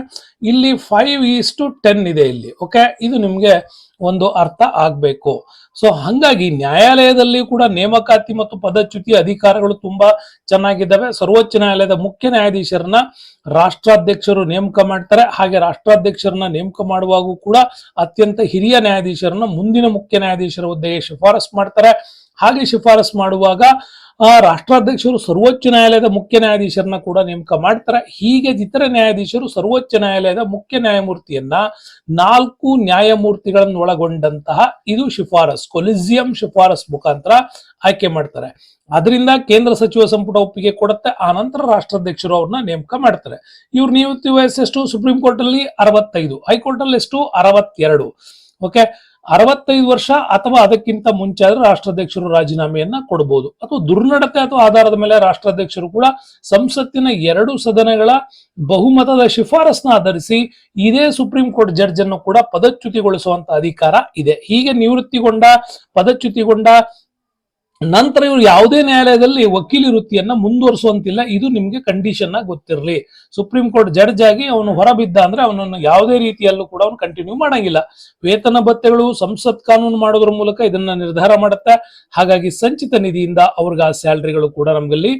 A: ಇಲ್ಲಿ 5:10 ಇದೆ ಇಲ್ಲಿ. ಓಕೆ, ಇದು ನಿಮ್ಗೆ ಒಂದು ಅರ್ಥ ಆಗ್ಬೇಕು. ಸೊ ಹಂಗಾಗಿ ನ್ಯಾಯಾಲಯದಲ್ಲಿ ಕೂಡ ನೇಮಕಾತಿ ಮತ್ತು ಪದಚ್ಯುತಿ ಅಧಿಕಾರಗಳು ತುಂಬಾ ಚೆನ್ನಾಗಿದ್ದಾವೆ. ಸರ್ವೋಚ್ಚ ನ್ಯಾಯಾಲಯದ ಮುಖ್ಯ ನ್ಯಾಯಾಧೀಶರನ್ನ ರಾಷ್ಟ್ರಾಧ್ಯಕ್ಷರು ನೇಮಕ ಮಾಡ್ತಾರೆ. ಹಾಗೆ ರಾಷ್ಟ್ರಾಧ್ಯಕ್ಷರನ್ನ ನೇಮಕ ಮಾಡುವಾಗೂ ಕೂಡ ಅತ್ಯಂತ ಹಿರಿಯ ನ್ಯಾಯಾಧೀಶರನ್ನ ಮುಂದಿನ ಮುಖ್ಯ ನ್ಯಾಯಾಧೀಶರ ಹುದ್ದೆಗೆ ಶಿಫಾರಸ್ ಮಾಡ್ತಾರೆ. ಹಾಗೆ ಶಿಫಾರಸ್ ಮಾಡುವಾಗ ರಾಷ್ಟ್ರಾಧ್ಯಕ್ಷರು ಸರ್ವೋಚ್ಚ ನ್ಯಾಯಾಲಯದ ಮುಖ್ಯ ನ್ಯಾಯಾಧೀಶರನ್ನ ಕೂಡ ನೇಮಕ ಮಾಡ್ತಾರೆ. ಹೀಗೆ ಇತರ ನ್ಯಾಯಾಧೀಶರು ಸರ್ವೋಚ್ಚ ನ್ಯಾಯಾಲಯದ ಮುಖ್ಯ ನ್ಯಾಯಮೂರ್ತಿಯನ್ನ 4 ನ್ಯಾಯಮೂರ್ತಿಗಳನ್ನು ಒಳಗೊಂಡಂತಹ ಇದು ಶಿಫಾರಸ್ ಕೊಲಿಜಿಯಂ ಶಿಫಾರಸ್ ಮುಖಾಂತರ ಆಯ್ಕೆ ಮಾಡ್ತಾರೆ. ಅದರಿಂದ ಕೇಂದ್ರ ಸಚಿವ ಸಂಪುಟ ಒಪ್ಪಿಗೆ ಕೊಡುತ್ತೆ. ಆ ನಂತರ ರಾಷ್ಟ್ರಾಧ್ಯಕ್ಷರು ಅವ್ರನ್ನ ನೇಮಕ ಮಾಡ್ತಾರೆ. ಇವ್ರ ನಿವೃತ್ತಿ ವಯಸ್ಸೆಷ್ಟು? ಸುಪ್ರೀಂ ಕೋರ್ಟ್ ಅಲ್ಲಿ 65, ಹೈಕೋರ್ಟ್ ಅಲ್ಲಿ ಎಷ್ಟು? 62. ಓಕೆ, 65 ವರ್ಷ ಅಥವಾ ಅದಕ್ಕಿಂತ ಮುಂಚೆ ಆದ್ರೆ ರಾಷ್ಟ್ರಾಧ್ಯಕ್ಷರು ರಾಜೀನಾಮೆಯನ್ನ ಕೊಡಬಹುದು. ಅಥವಾ ದುರ್ನಡತೆ ಅಥವಾ ಆಧಾರದ ಮೇಲೆ ರಾಷ್ಟ್ರಾಧ್ಯಕ್ಷರು ಕೂಡ ಸಂಸತ್ತಿನ 2 ಸದನಗಳ ಬಹುಮತದ ಶಿಫಾರಸ್ನ ಆಧರಿಸಿ ಇದೇ ಸುಪ್ರೀಂ ಕೋರ್ಟ್ ಜಡ್ಜ್ ಅನ್ನು ಕೂಡ ಪದಚ್ಯುತಿಗೊಳಿಸುವಂತ ಅಧಿಕಾರ ಇದೆ. ಹೀಗೆ ನಿವೃತ್ತಿಗೊಂಡ ಪದಚ್ಯುತಿಗೊಂಡ ನಂತರ ಇವರು ಯಾವುದೇ ನ್ಯಾಯಾಲಯದಲ್ಲಿ ವಕೀಲಿ ವೃತ್ತಿಯನ್ನ ಮುಂದುವರಿಸುವಂತಿಲ್ಲ. ಇದು ನಿಮ್ಗೆ ಕಂಡೀಷನ್ ಆಗಿ ಗೊತ್ತಿರಲಿ. ಸುಪ್ರೀಂ ಕೋರ್ಟ್ ಜಡ್ಜ್ ಆಗಿ ಅವನು ಹೊರಬಿದ್ದ ಅಂದ್ರೆ ಅವನನ್ನು ಯಾವುದೇ ರೀತಿಯಲ್ಲೂ ಕೂಡ ಅವನು ಕಂಟಿನ್ಯೂ ಮಾಡಂಗಿಲ್ಲ. ವೇತನ ಭತ್ಯೆಗಳು ಸಂಸತ್ ಕಾನೂನು ಮಾಡೋದ್ರ ಮೂಲಕ ಇದನ್ನ ನಿರ್ಧಾರ ಮಾಡುತ್ತೆ. ಹಾಗಾಗಿ ಸಂಚಿತ ನಿಧಿಯಿಂದ ಅವ್ರಿಗೆ ಆ ಸ್ಯಾಲರಿಗಳು ಕೂಡ ನಮ್ಗಲ್ಲಿ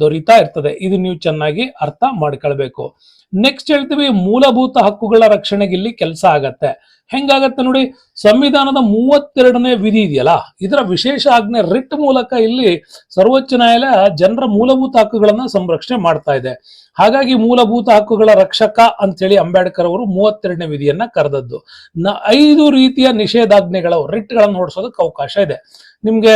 A: ದೊರೀತಾ ಇರ್ತದೆ. ಇದು ನೀವು ಚೆನ್ನಾಗಿ ಅರ್ಥ ಮಾಡ್ಕೊಳ್ಬೇಕು. ನೆಕ್ಸ್ಟ್ ಹೇಳ್ತೀವಿ, ಮೂಲಭೂತ ಹಕ್ಕುಗಳ ರಕ್ಷಣೆಗೆ ಇಲ್ಲಿ ಕೆಲಸ ಆಗತ್ತೆ. ಹೆಂಗಾಗತ್ತೆ ನೋಡಿ, ಸಂವಿಧಾನದ 32ನೇ ವಿಧಿ ಇದೆಯಲ್ಲ, ಇದರ ವಿಶೇಷ ಆಜ್ಞೆ ರಿಟ್ ಮೂಲಕ ಇಲ್ಲಿ ಸರ್ವೋಚ್ಚ ನ್ಯಾಯಾಲಯ ಜನರ ಮೂಲಭೂತ ಹಕ್ಕುಗಳನ್ನ ಸಂರಕ್ಷಣೆ ಮಾಡ್ತಾ ಇದೆ. ಹಾಗಾಗಿ ಮೂಲಭೂತ ಹಕ್ಕುಗಳ ರಕ್ಷಕ ಅಂತೇಳಿ ಅಂಬೇಡ್ಕರ್ ಅವರು 32ನೇ ವಿಧಿಯನ್ನ ಕರೆದದ್ದು. 5 ರೀತಿಯ ನಿಷೇಧಾಜ್ಞೆಗಳು ರಿಟ್ಗಳನ್ನು ಹೊಡಿಸೋದಕ್ಕೆ ಅವಕಾಶ ಇದೆ ನಿಮ್ಗೆ.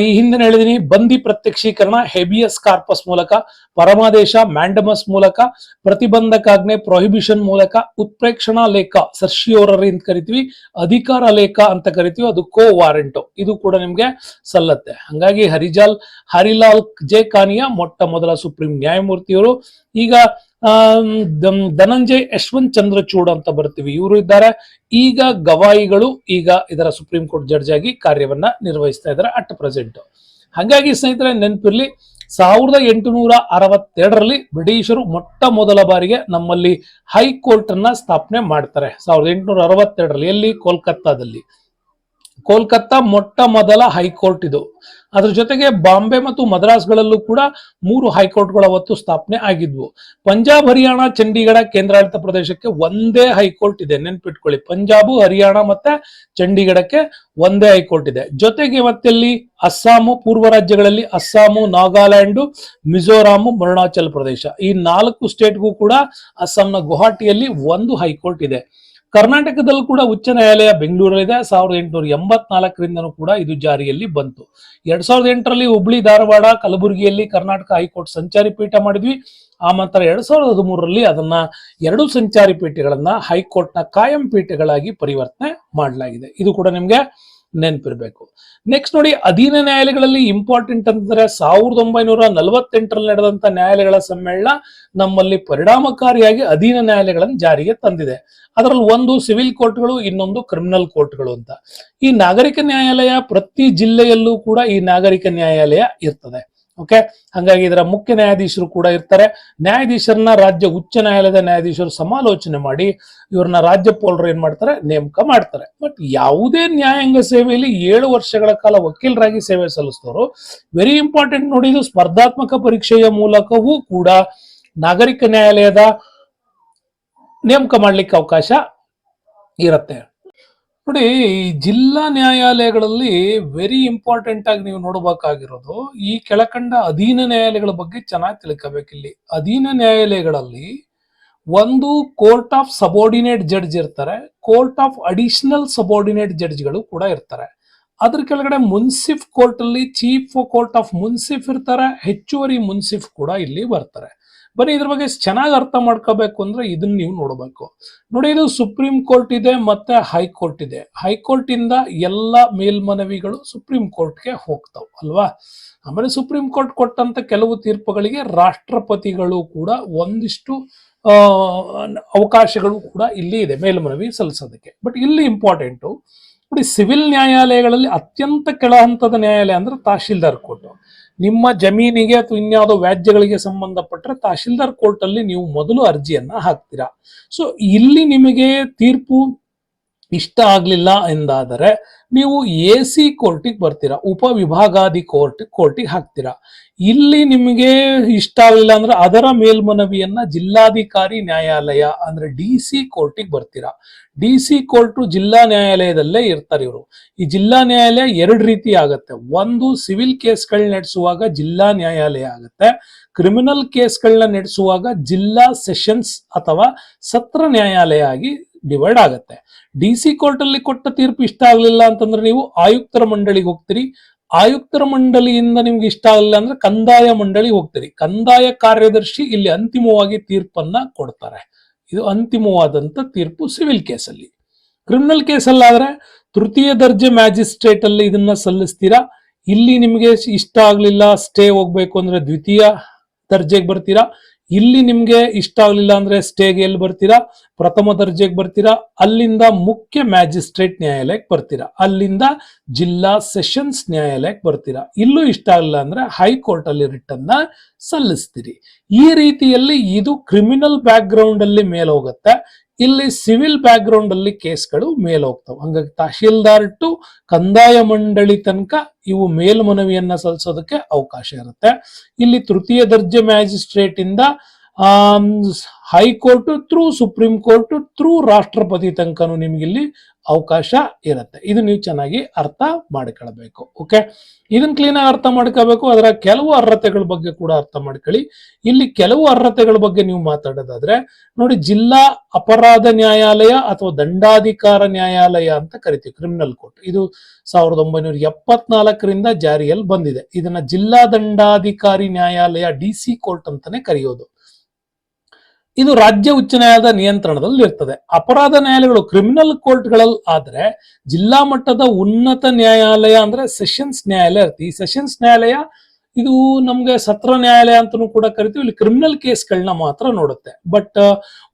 A: ಈ ಹಿಂದೆ ಹೇಳಿದೀನಿ, ಬಂದಿ ಪ್ರತ್ಯಕ್ಷೀಕರಣ ಹೇಬಿಯಸ್ ಕಾರ್ಪಸ್ ಮೂಲಕ, ಪರಮಾದೇಶ ಮ್ಯಾಂಡಮಸ್ ಮೂಲಕ, ಪ್ರತಿಬಂಧಕಾಜ್ಞೆ ಪ್ರೊಹಿಬಿಷನ್ ಮೂಲಕ, ಉತ್ಪ್ರೇಕ್ಷಣಾ ಲೇಖ ಸರ್ಶಿಯೋರರಿ ಅಂತ ಕರಿತೀವಿ, ಅಧಿಕಾರ ಲೇಖ ಅಂತ ಕರಿತೀವಿ, ಅದು ಕೋ ವಾರೆಂಟು, ಇದು ಕೂಡ ನಿಮ್ಗೆ ಸಲ್ಲತ್ತೆ. ಹಂಗಾಗಿ ಹರಿಲಾಲ್ ಜೆ ಕಾನಿಯ ಮೊಟ್ಟ ಮೊದಲ ಸುಪ್ರೀಂ ನ್ಯಾಯಮೂರ್ತಿಯವರು. ಈಗ ಧನಂಜಯ್ ಯಶವಂತ್ ಚಂದ್ರಚೂಡ್ ಅಂತ ಬರ್ತೀವಿ, ಇವರು ಇದ್ದಾರೆ. ಈಗ ಗವಾಯಿಗಳು ಈಗ ಇದರ ಸುಪ್ರೀಂ ಕೋರ್ಟ್ ಜಡ್ಜ್ ಆಗಿ ಕಾರ್ಯವನ್ನ ನಿರ್ವಹಿಸ್ತಾ ಇದ್ದಾರೆ ಅಟ್ ಪ್ರೆಸೆಂಟ್. ಹಾಗಾಗಿ ಸ್ನೇಹಿತರೆ ನೆನಪಿರ್ಲಿ, 1862ರಲ್ಲಿ ಬ್ರಿಟಿಷರು ಮೊಟ್ಟ ಮೊದಲ ಬಾರಿಗೆ ನಮ್ಮಲ್ಲಿ ಹೈಕೋರ್ಟ್ ಅನ್ನ ಸ್ಥಾಪನೆ ಮಾಡ್ತಾರೆ. 1862ರಲ್ಲಿ ಎಲ್ಲಿ? ಕೋಲ್ಕತ್ತಾದಲ್ಲಿ. ಕೋಲ್ಕತ್ತಾ ಮೊಟ್ಟ ಮೊದಲ ಹೈಕೋರ್ಟ್ ಇದು. ಅದ್ರ ಜೊತೆಗೆ ಬಾಂಬೆ ಮತ್ತು ಮದ್ರಾಸ್ಗಳಲ್ಲೂ ಕೂಡ 3 ಹೈಕೋರ್ಟ್ಗಳು ಅವತ್ತು ಸ್ಥಾಪನೆ ಆಗಿದ್ವು. ಪಂಜಾಬ್, ಹರಿಯಾಣ, ಚಂಡೀಗಢ ಕೇಂದ್ರಾಡಳಿತ ಪ್ರದೇಶಕ್ಕೆ ಒಂದೇ ಹೈಕೋರ್ಟ್ ಇದೆ, ನೆನ್ಪಿಟ್ಕೊಳ್ಳಿ. ಪಂಜಾಬ್, ಹರಿಯಾಣ ಮತ್ತೆ ಚಂಡೀಗಢಕ್ಕೆ ಒಂದೇ ಹೈಕೋರ್ಟ್ ಇದೆ. ಜೊತೆಗೆ ಮತ್ತೆಲ್ಲಿ ಅಸ್ಸಾಮು, ಪೂರ್ವ ರಾಜ್ಯಗಳಲ್ಲಿ ಅಸ್ಸಾಮು, ನಾಗಾಲ್ಯಾಂಡ್, ಮಿಜೋರಾಂ, ಅರುಣಾಚಲ್ ಪ್ರದೇಶ, ಈ 4 ಸ್ಟೇಟ್ಗೂ ಕೂಡ ಅಸ್ಸಾಂನ ಗುವಾಹಟಿಯಲ್ಲಿ ಒಂದು ಹೈಕೋರ್ಟ್ ಇದೆ. ಕರ್ನಾಟಕದಲ್ಲೂ ಕೂಡ ಉಚ್ಚ ನ್ಯಾಯಾಲಯ ಬೆಂಗಳೂರಲ್ಲಿದೆ. 1884ರಿಂದನೂ ಕೂಡ ಇದು ಜಾರಿಯಲ್ಲಿ ಬಂತು. 2008ರಲ್ಲಿ ಹುಬ್ಳಿ, ಧಾರವಾಡ, ಕಲಬುರಗಿಯಲ್ಲಿ ಕರ್ನಾಟಕ ಹೈಕೋರ್ಟ್ ಸಂಚಾರಿ ಪೀಠ ಮಾಡಿದ್ವಿ. ಆ ನಂತರ 2013ರಲ್ಲಿ ಅದನ್ನ 2 ಸಂಚಾರಿ ಪೀಠಗಳನ್ನ ಹೈಕೋರ್ಟ್ನ ಕಾಯಂ ಪೀಠಗಳಾಗಿ ಪರಿವರ್ತನೆ ಮಾಡಲಾಗಿದೆ. ಇದು ಕೂಡ ನಿಮ್ಗೆ ನೆನಪಿರ್ಬೇಕು. ನೆಕ್ಸ್ಟ್ ನೋಡಿ, ಅಧೀನ ನ್ಯಾಯಾಲಯಗಳಲ್ಲಿ ಇಂಪಾರ್ಟೆಂಟ್ ಅಂತಂದ್ರೆ 1948ರಲ್ಲಿ ನಡೆದಂತ ನ್ಯಾಯಾಲಯಗಳ ಸಮ್ಮೇಳನ ನಮ್ಮಲ್ಲಿ ಪರಿಣಾಮಕಾರಿಯಾಗಿ ಅಧೀನ ನ್ಯಾಯಾಲಯಗಳನ್ನು ಜಾರಿಗೆ ತಂದಿದೆ. ಅದರಲ್ಲಿ ಒಂದು ಸಿವಿಲ್ ಕೋರ್ಟ್ಗಳು, ಇನ್ನೊಂದು ಕ್ರಿಮಿನಲ್ ಕೋರ್ಟ್ಗಳು ಅಂತ. ಈ ನಾಗರಿಕ ನ್ಯಾಯಾಲಯ ಪ್ರತಿ ಜಿಲ್ಲೆಯಲ್ಲೂ ಕೂಡ ಈ ನಾಗರಿಕ ನ್ಯಾಯಾಲಯ ಇರ್ತದೆ. ಓಕೆ, ಹಾಗಾಗಿ ಇದರ ಮುಖ್ಯ ನ್ಯಾಯಾಧೀಶರು ಕೂಡ ಇರ್ತಾರೆ. ನ್ಯಾಯಾಧೀಶರನ್ನ ರಾಜ್ಯ ಉಚ್ಚ ನ್ಯಾಯಾಲಯದ ನ್ಯಾಯಾಧೀಶರು ಸಮಾಲೋಚನೆ ಮಾಡಿ ಇವ್ರನ್ನ ರಾಜ್ಯಪಾಲರು ಏನ್ ಮಾಡ್ತಾರೆ? ನೇಮಕ ಮಾಡ್ತಾರೆ. ಬಟ್ ಯಾವುದೇ ನ್ಯಾಯಾಂಗ ಸೇವೆಯಲ್ಲಿ 7 ವರ್ಷಗಳ ಕಾಲ ವಕೀಲರಾಗಿ ಸೇವೆ ಸಲ್ಲಿಸಿದವರು, ವೆರಿ ಇಂಪಾರ್ಟೆಂಟ್ ನೋಡಿ, ಇದು ಸ್ಪರ್ಧಾತ್ಮಕ ಪರೀಕ್ಷೆಯ ಮೂಲಕವೂ ಕೂಡ ನಾಗರಿಕ ನ್ಯಾಯಾಲಯದ ನೇಮಕ ಮಾಡ್ಲಿಕ್ಕೆ ಅವಕಾಶ ಇರುತ್ತೆ. ನೋಡಿ, ಈ ಜಿಲ್ಲಾ ನ್ಯಾಯಾಲಯಗಳಲ್ಲಿ ವೆರಿ ಇಂಪಾರ್ಟೆಂಟ್ ಆಗಿ ನೀವು ನೋಡಬೇಕಾಗಿರೋದು, ಈ ಕೆಳಕಂಡ ಅಧೀನ ನ್ಯಾಯಾಲಯಗಳ ಬಗ್ಗೆ ಚೆನ್ನಾಗಿ ತಿಳ್ಕೋಬೇಕು. ಇಲ್ಲಿ ಅಧೀನ ನ್ಯಾಯಾಲಯಗಳಲ್ಲಿ ಒಂದು ಕೋರ್ಟ್ ಆಫ್ ಸಬಾರ್ಡಿನೇಟ್ ಜಡ್ಜ್ ಇರ್ತಾರೆ, ಕೋರ್ಟ್ ಆಫ್ ಅಡಿಷನಲ್ ಸಬಾರ್ಡಿನೇಟ್ ಜಡ್ಜ್ಗಳು ಕೂಡ ಇರ್ತಾರೆ. ಅದ್ರ ಕೆಳಗಡೆ ಮುನ್ಸಿಫ್ ಕೋರ್ಟ್ ಅಲ್ಲಿ ಚೀಫ್ ಕೋರ್ಟ್ ಆಫ್ ಮುನ್ಸಿಫ್ ಇರ್ತಾರೆ, ಹೆಚ್ಚುವರಿ ಮುನ್ಸಿಫ್ ಕೂಡ ಇಲ್ಲಿ ಬರ್ತಾರೆ. ಬನ್ನಿ ಇದ್ರ ಬಗ್ಗೆ ಚೆನ್ನಾಗಿ ಅರ್ಥ ಮಾಡ್ಕೋಬೇಕು ಅಂದ್ರೆ ಇದನ್ನ ನೀವು ನೋಡಬೇಕು. ನೋಡಿ, ಇದು ಸುಪ್ರೀಂ ಕೋರ್ಟ್ ಇದೆ ಮತ್ತೆ ಹೈಕೋರ್ಟ್ ಇದೆ. ಹೈಕೋರ್ಟ್ ಇಂದ ಎಲ್ಲ ಮೇಲ್ಮನವಿಗಳು ಸುಪ್ರೀಂ ಕೋರ್ಟ್ಗೆ ಹೋಗ್ತಾವ್ ಅಲ್ವಾ. ಆಮೇಲೆ ಸುಪ್ರೀಂ ಕೋರ್ಟ್ ಕೊಟ್ಟಂತ ಕೆಲವು ತೀರ್ಪುಗಳಿಗೆ ರಾಷ್ಟ್ರಪತಿಗಳು ಕೂಡ ಒಂದಿಷ್ಟು ಅವಕಾಶಗಳು ಕೂಡ ಇಲ್ಲಿ ಇದೆ ಮೇಲ್ಮನವಿ ಸಲ್ಲಿಸೋದಕ್ಕೆ. ಬಟ್ ಇಲ್ಲಿ ಇಂಪಾರ್ಟೆಂಟು ನೋಡಿ, ಸಿವಿಲ್ ನ್ಯಾಯಾಲಯಗಳಲ್ಲಿ ಅತ್ಯಂತ ಕೆಳ ಹಂತದ ನ್ಯಾಯಾಲಯ ಅಂದ್ರೆ ತಹಶೀಲ್ದಾರ್ ಕೋರ್ಟ್. ನಿಮ್ಮ ಜಮೀನಿಗೆ ಅಥವಾ ಇನ್ಯಾವುದೋ ವ್ಯಾಜ್ಯಗಳಿಗೆ ಸಂಬಂಧಪಟ್ಟರೆ ತಹಶೀಲ್ದಾರ್ ಕೋರ್ಟ್ ಅಲ್ಲಿ ನೀವು ಮೊದಲು ಅರ್ಜಿಯನ್ನ ಹಾಕ್ತೀರಾ. ಸೊ ಇಲ್ಲಿ ನಿಮಗೆ ತೀರ್ಪು ಇಷ್ಟ ಆಗ್ಲಿಲ್ಲ ಎಂದಾದರೆ ನೀವು AC ಕೋರ್ಟಿಗೆ ಬರ್ತೀರಾ, ಉಪವಿಭಾಗಾಧಿ ಕೋರ್ಟಿಗೆ ಹಾಕ್ತೀರಾ. ಇಲ್ಲಿ ನಿಮಗೆ ಇಷ್ಟ ಆಗಲಿಲ್ಲ ಅಂದ್ರೆ ಅದರ ಮೇಲ್ಮನವಿಯನ್ನ ಜಿಲ್ಲಾಧಿಕಾರಿ ನ್ಯಾಯಾಲಯ ಅಂದ್ರೆ DC ಕೋರ್ಟಿಗೆ ಬರ್ತೀರಾ. DC ಕೋರ್ಟ್ ಜಿಲ್ಲಾ ನ್ಯಾಯಾಲಯದಲ್ಲೇ ಇರ್ತಾರೆ ಇವರು. ಈ ಜಿಲ್ಲಾ ನ್ಯಾಯಾಲಯ ಎರಡು ರೀತಿ ಆಗತ್ತೆ. ಒಂದು ಸಿವಿಲ್ ಕೇಸ್ಗಳನ್ನ ನಡೆಸುವಾಗ ಜಿಲ್ಲಾ ನ್ಯಾಯಾಲಯ ಆಗುತ್ತೆ, ಕ್ರಿಮಿನಲ್ ಕೇಸ್ಗಳನ್ನ ನಡೆಸುವಾಗ ಜಿಲ್ಲಾ ಸೆಷನ್ಸ್ ಅಥವಾ ಸತ್ರ ನ್ಯಾಯಾಲಯ ಆಗಿ ಡಿವೈಡ್ ಆಗುತ್ತೆ. DC ಕೋರ್ಟ್ ಅಲ್ಲಿ ಕೊಟ್ಟ ತೀರ್ಪು ಇಷ್ಟ ಆಗ್ಲಿಲ್ಲ ಅಂತಂದ್ರೆ ನೀವು ಆಯುಕ್ತರ ಮಂಡಳಿಗೆ ಹೋಗ್ತೀರಿ. ಆಯುಕ್ತರ ಮಂಡಳಿಯಿಂದ ನಿಮ್ಗೆ ಇಷ್ಟ ಆಗಲಿಲ್ಲ ಅಂದ್ರೆ ಕಂದಾಯ ಮಂಡಳಿಗೆ ಹೋಗ್ತೀರಿ. ಕಂದಾಯ ಕಾರ್ಯದರ್ಶಿ ಇಲ್ಲಿ ಅಂತಿಮವಾಗಿ ತೀರ್ಪನ್ನ ಕೊಡ್ತಾರೆ. ಇದು ಅಂತಿಮವಾದಂತ ತೀರ್ಪು ಸಿವಿಲ್ ಕೇಸಲ್ಲಿ. ಕ್ರಿಮಿನಲ್ ಕೇಸಲ್ಲಾದ್ರೆ ತೃತೀಯ ದರ್ಜೆ ಮ್ಯಾಜಿಸ್ಟ್ರೇಟ್ ಅಲ್ಲಿ ಇದನ್ನ ಸಲ್ಲಿಸ್ತೀರಾ. ಇಲ್ಲಿ ನಿಮಗೆ ಇಷ್ಟ ಆಗ್ಲಿಲ್ಲ, ಸ್ಟೇ ಹೋಗ್ಬೇಕು ಅಂದ್ರೆ ದ್ವಿತೀಯ ದರ್ಜೆಗೆ ಬರ್ತೀರಾ. ಇಲ್ಲಿ ನಿಮ್ಗೆ ಇಷ್ಟ ಆಗ್ಲಿಲ್ಲ ಅಂದ್ರೆ ಸ್ಟೇಗೆ ಎಲ್ಲಿ ಬರ್ತೀರಾ, ಪ್ರಥಮ ದರ್ಜೆಗೆ ಬರ್ತೀರಾ. ಅಲ್ಲಿಂದ ಮುಖ್ಯ ಮ್ಯಾಜಿಸ್ಟ್ರೇಟ್ ನ್ಯಾಯಾಲಯಕ್ಕೆ ಬರ್ತೀರಾ. ಅಲ್ಲಿಂದ ಜಿಲ್ಲಾ ಸೆಷನ್ಸ್ ನ್ಯಾಯಾಲಯಕ್ಕೆ ಬರ್ತೀರಾ. ಇಲ್ಲೂ ಇಷ್ಟ ಆಗಲಿಲ್ಲ ಅಂದ್ರೆ ಹೈಕೋರ್ಟ್ ಅಲ್ಲಿ ರಿಟನ್ನ ಸಲ್ಲಿಸ್ತೀರಿ. ಈ ರೀತಿಯಲ್ಲಿ ಇದು ಕ್ರಿಮಿನಲ್ ಬ್ಯಾಕ್ ಗ್ರೌಂಡ್ ಅಲ್ಲಿ ಮೇಲೆ ಹೋಗುತ್ತೆ. ಇಲ್ಲಿ ಸಿವಿಲ್ ಬ್ಯಾಕ್ ಗ್ರೌಂಡ್ ಅಲ್ಲಿ ಕೇಸ್ಗಳು ಮೇಲೆ ಹೋಗ್ತವೆ. ಹಂಗಾಗಿ ತಹಶೀಲ್ದಾರ್ ಟು ಕಂದಾಯ ಮಂಡಳಿ ತನಕ ಇವು ಮೇಲ್ಮನವಿಯನ್ನ ಸಲ್ಲಿಸೋದಕ್ಕೆ ಅವಕಾಶ ಇರುತ್ತೆ. ಇಲ್ಲಿ ತೃತೀಯ ದರ್ಜೆ ಮ್ಯಾಜಿಸ್ಟ್ರೇಟ್ ಇಂದ high court through supreme court through ರಾಷ್ಟ್ರಪತಿ ತನಕನೂ ನಿಮ್ಗಿಲ್ಲಿ ಅವಕಾಶ ಇರುತ್ತೆ. ಇದು ನೀವು ಚೆನ್ನಾಗಿ ಅರ್ಥ ಮಾಡ್ಕೊಳ್ಬೇಕು. ಓಕೆ, ಇದನ್ನ ಕ್ಲೀನ್ ಆಗಿ ಅರ್ಥ ಮಾಡ್ಕೋಬೇಕು. ಅದರ ಕೆಲವು ಅರ್ಹತೆಗಳ ಬಗ್ಗೆ ಕೂಡ ಅರ್ಥ ಮಾಡ್ಕೊಳ್ಳಿ. ಇಲ್ಲಿ ಕೆಲವು ಅರ್ಹತೆಗಳ ಬಗ್ಗೆ ನೀವು ಮಾತಾಡೋದಾದ್ರೆ ನೋಡಿ, ಜಿಲ್ಲಾ ಅಪರಾಧ ನ್ಯಾಯಾಲಯ ಅಥವಾ ದಂಡಾಧಿಕಾರ ನ್ಯಾಯಾಲಯ ಅಂತ ಕರಿತೀವಿ, ಕ್ರಿಮಿನಲ್ ಕೋರ್ಟ್. ಇದು 1974ರಿಂದ ಜಾರಿಯಲ್ಲಿ ಬಂದಿದೆ. ಇದನ್ನ ಜಿಲ್ಲಾ ದಂಡಾಧಿಕಾರಿ ನ್ಯಾಯಾಲಯ DC ಕೋರ್ಟ್ ಅಂತಾನೆ ಕರೆಯೋದು. ಇದು ರಾಜ್ಯ ಉಚ್ಚ ನ್ಯಾಯಾಲಯದ ನಿಯಂತ್ರಣದಲ್ಲಿ ಇರ್ತದೆ. ಅಪರಾಧ ನ್ಯಾಯಾಲಯಗಳು ಕ್ರಿಮಿನಲ್ ಕೋರ್ಟ್ಗಳಲ್ಲಿ ಆದ್ರೆ ಜಿಲ್ಲಾ ಮಟ್ಟದ ಉನ್ನತ ನ್ಯಾಯಾಲಯ ಅಂದ್ರೆ ಸೆಷನ್ಸ್ ನ್ಯಾಯಾಲಯ ಇರುತ್ತೆ. ಈ ಸೆಷನ್ಸ್ ನ್ಯಾಯಾಲಯ ಇದು ನಮ್ಗೆ ಸತ್ರ ನ್ಯಾಯಾಲಯ ಅಂತಾನೂ ಕೂಡ ಕರಿತೀವಿ. ಇಲ್ಲಿ ಕ್ರಿಮಿನಲ್ ಕೇಸ್ಗಳನ್ನ ಮಾತ್ರ ನೋಡುತ್ತೆ. ಬಟ್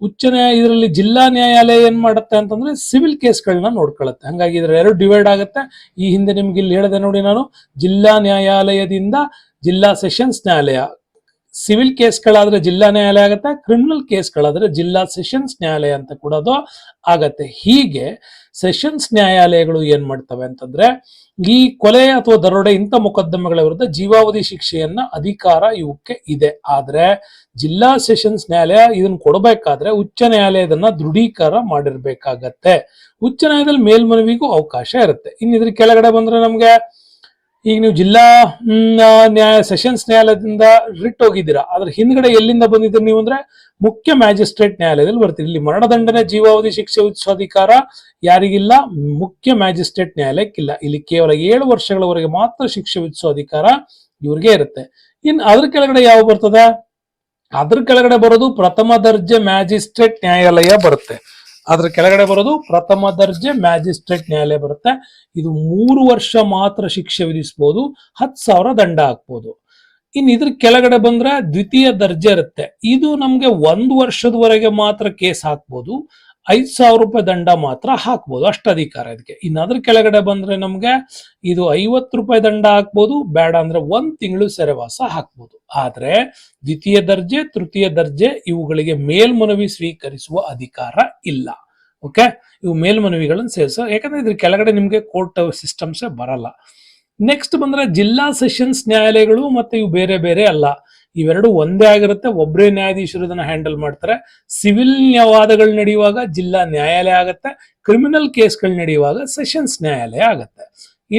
A: ಉಚ್ಚ ಇದರಲ್ಲಿ ಜಿಲ್ಲಾ ನ್ಯಾಯಾಲಯ ಏನ್ ಮಾಡುತ್ತೆ ಅಂತಂದ್ರೆ ಸಿವಿಲ್ ಕೇಸ್ಗಳನ್ನ ನೋಡ್ಕೊಳ್ಳುತ್ತೆ. ಹಂಗಾಗಿ ಇದ್ರ ಎರಡು ಡಿವೈಡ್ ಆಗುತ್ತೆ. ಈ ಹಿಂದೆ ನಿಮ್ಗೆ ಇಲ್ಲಿ ಹೇಳಿದೆ ನೋಡಿ ನಾನು, ಜಿಲ್ಲಾ ನ್ಯಾಯಾಲಯದಿಂದ ಜಿಲ್ಲಾ ಸೆಷನ್ಸ್ ನ್ಯಾಯಾಲಯ. ಸಿವಿಲ್ ಕೇಸ್ಗಳಾದ್ರೆ ಜಿಲ್ಲಾ ನ್ಯಾಯಾಲಯ ಆಗುತ್ತೆ, ಕ್ರಿಮಿನಲ್ ಕೇಸ್ಗಳಾದ್ರೆ ಜಿಲ್ಲಾ ಸೆಷನ್ಸ್ ನ್ಯಾಯಾಲಯ ಅಂತ ಕೂಡ ಅದು ಆಗತ್ತೆ. ಹೀಗೆ ಸೆಷನ್ಸ್ ನ್ಯಾಯಾಲಯಗಳು ಏನ್ ಮಾಡ್ತವೆ ಅಂತಂದ್ರೆ ಈ ಕೊಲೆ ಅಥವಾ ದರೋಡೆ ಇಂಥ ಮೊಕದ್ದಮೆಗಳ ವಿರುದ್ಧ ಜೀವಾವಧಿ ಶಿಕ್ಷೆಯನ್ನ ಅಧಿಕಾರ ಇವಕ್ಕೆ ಇದೆ. ಆದ್ರೆ ಜಿಲ್ಲಾ ಸೆಷನ್ಸ್ ನ್ಯಾಯಾಲಯ ಇದನ್ನ ಕೊಡಬೇಕಾದ್ರೆ ಉಚ್ಚ ನ್ಯಾಯಾಲಯ ಇದನ್ನ ದೃಢೀಕರ ಮಾಡಿರ್ಬೇಕಾಗತ್ತೆ. ಉಚ್ಚ ನ್ಯಾಯಾಲಯದಲ್ಲಿ ಮೇಲ್ಮನವಿಗೂ ಅವಕಾಶ ಇರುತ್ತೆ. ಇನ್ನು ಇದ್ರ ಕೆಳಗಡೆ ಬಂದ್ರೆ ನಮ್ಗೆ ಈಗ ನೀವು ಜಿಲ್ಲಾ ಸೆಷನ್ಸ್ ನ್ಯಾಯಾಲಯದಿಂದ ರಿಟ್ ಹೋಗಿದ್ದೀರಾ, ಅದ್ರ ಹಿಂದ್ಗಡೆ ಎಲ್ಲಿಂದ ಬಂದಿದ್ದೀರಿ ನೀವು ಅಂದ್ರೆ ಮುಖ್ಯ ಮ್ಯಾಜಿಸ್ಟ್ರೇಟ್ ನ್ಯಾಯಾಲಯದಲ್ಲಿ ಬರ್ತೀರಿ. ಇಲ್ಲಿ ಮರಣದಂಡನೆ ಜೀವಾವಧಿ ಶಿಕ್ಷೆ ವಿಧಿಸುವ ಅಧಿಕಾರ ಯಾರಿಗಿಲ್ಲ, ಮುಖ್ಯ ಮ್ಯಾಜಿಸ್ಟ್ರೇಟ್ ನ್ಯಾಯಾಲಯಕ್ಕಿಲ್ಲ. ಇಲ್ಲಿ ಕೇವಲ 7 ವರ್ಷಗಳವರೆಗೆ ಮಾತ್ರ ಶಿಕ್ಷೆ ವಿಧಿಸುವ ಅಧಿಕಾರ ಇವ್ರಿಗೆ ಇರುತ್ತೆ. ಇನ್ನು ಅದ್ರ ಕೆಳಗಡೆ ಯಾವ ಬರ್ತದೆ, ಅದ್ರ ಕೆಳಗಡೆ ಬರೋದು ಪ್ರಥಮ ದರ್ಜೆ ಮ್ಯಾಜಿಸ್ಟ್ರೇಟ್ ನ್ಯಾಯಾಲಯ ಬರುತ್ತೆ. ಅದ್ರ ಕೆಳಗಡೆ ಬರೋದು ಪ್ರಥಮ ದರ್ಜೆ ಮ್ಯಾಜಿಸ್ಟ್ರೇಟ್ ನ್ಯಾಯಾಲಯ ಬರುತ್ತೆ. ಇದು 3 ವರ್ಷ ಮಾತ್ರ ಶಿಕ್ಷೆ ವಿಧಿಸಬಹುದು, 10,000 ದಂಡ ಹಾಕ್ಬೋದು. ಇನ್ನು ಇದ್ರ ಕೆಳಗಡೆ ಬಂದ್ರೆ ದ್ವಿತೀಯ ದರ್ಜೆ ಇರುತ್ತೆ. ಇದು ನಮ್ಗೆ 1 ವರ್ಷದವರೆಗೆ ಮಾತ್ರ ಕೇಸ್ ಹಾಕ್ಬೋದು, 5,000 ರೂಪಾಯಿ ದಂಡ ಮಾತ್ರ ಹಾಕ್ಬೋದು, ಅಷ್ಟು ಅಧಿಕಾರ ಇದಕ್ಕೆ. ಇನ್ನು ಅದ್ರ ಕೆಳಗಡೆ ಬಂದ್ರೆ ನಮ್ಗೆ ಇದು 50 ರೂಪಾಯಿ ದಂಡ ಹಾಕ್ಬೋದು, ಬೇಡ ಅಂದ್ರೆ 1 ತಿಂಗಳು ಸೆರೆವಾಸ ಹಾಕ್ಬೋದು. ಆದ್ರೆ ದ್ವಿತೀಯ ದರ್ಜೆ ತೃತೀಯ ದರ್ಜೆ ಇವುಗಳಿಗೆ ಮೇಲ್ಮನವಿ ಸ್ವೀಕರಿಸುವ ಅಧಿಕಾರ ಇಲ್ಲ. ಓಕೆ, ಇವು ಮೇಲ್ಮನವಿಗಳನ್ನು ಸೇರಿಸೋ, ಯಾಕಂದ್ರೆ ಇದ್ರ ಕೆಳಗಡೆ ನಿಮ್ಗೆ ಕೋರ್ಟ್ ಸಿಸ್ಟಮ್ಸೇ ಬರಲ್ಲ. ನೆಕ್ಸ್ಟ್ ಬಂದ್ರೆ ಜಿಲ್ಲಾ ಸೆಷನ್ಸ್ ನ್ಯಾಯಾಲಯಗಳು ಮತ್ತೆ ಇವು ಬೇರೆ ಬೇರೆ ಅಲ್ಲ, ಇವೆರಡು ಒಂದೇ ಆಗಿರುತ್ತೆ. ಒಬ್ಬರೇ ನ್ಯಾಯಾಧೀಶರು ಇದನ್ನ ಹ್ಯಾಂಡಲ್ ಮಾಡ್ತಾರೆ. ಸಿವಿಲ್ ವಾದಗಳು ನಡೆಯುವಾಗ ಜಿಲ್ಲಾ ನ್ಯಾಯಾಲಯ ಆಗತ್ತೆ, ಕ್ರಿಮಿನಲ್ ಕೇಸ್ಗಳು ನಡೆಯುವಾಗ ಸೆಷನ್ಸ್ ನ್ಯಾಯಾಲಯ ಆಗತ್ತೆ.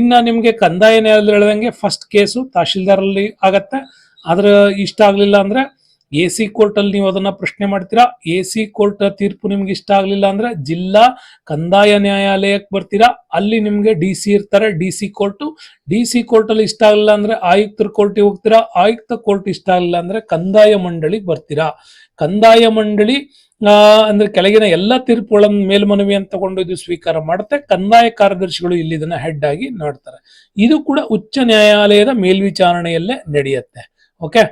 A: ಇನ್ನ ನಿಮ್ಗೆ ಕಂದಾಯ ನ್ಯಾಯಾಲಯ ಹೇಳ್ದಂಗೆ ಫಸ್ಟ್ ಕೇಸು ತಹಶೀಲ್ದಾರ್ ಅಲ್ಲಿ ಆಗತ್ತೆ. ಅದ್ರ ಇಷ್ಟ ಆಗ್ಲಿಲ್ಲ ಅಂದ್ರೆ AC ಕೋರ್ಟ್ ಅಲ್ಲಿ ನೀವು ಅದನ್ನ ಪ್ರಶ್ನೆ ಮಾಡ್ತೀರಾ. AC ಕೋರ್ಟ್ ತೀರ್ಪು ನಿಮ್ಗೆ ಇಷ್ಟ ಆಗ್ಲಿಲ್ಲ ಅಂದ್ರೆ ಜಿಲ್ಲಾ ಕಂದಾಯ ನ್ಯಾಯಾಲಯಕ್ಕೆ ಬರ್ತೀರಾ. ಅಲ್ಲಿ ನಿಮ್ಗೆ DC ಇರ್ತಾರೆ, DC ಕೋರ್ಟ್ ಅಲ್ಲಿ ಇಷ್ಟ ಆಗಲಿಲ್ಲ ಅಂದ್ರೆ ಆಯುಕ್ತರ ಕೋರ್ಟಿಗೆ ಹೋಗ್ತೀರಾ. ಆಯುಕ್ತ ಕೋರ್ಟ್ ಇಷ್ಟ ಆಗಲಿಲ್ಲ ಅಂದ್ರೆ ಕಂದಾಯ ಮಂಡಳಿಗೆ ಬರ್ತೀರಾ. ಕಂದಾಯ ಮಂಡಳಿ ಅಂದ್ರೆ ಕೆಳಗಿನ ಎಲ್ಲ ತೀರ್ಪುಗಳನ್ನು ಮೇಲ್ಮನವಿ ಅಂತ ತಗೊಂಡು ಇದು ಸ್ವೀಕಾರ ಮಾಡುತ್ತೆ. ಕಂದಾಯ ಕಾರ್ಯದರ್ಶಿಗಳು ಇಲ್ಲಿ ಇದನ್ನ ಹೆಡ್ ಆಗಿ ನೋಡ್ತಾರೆ. ಇದು ಕೂಡ ಉಚ್ಚ ನ್ಯಾಯಾಲಯದ ಮೇಲ್ವಿಚಾರಣೆಯಲ್ಲೇ ನಡೆಯುತ್ತೆ. ಓಕೆ.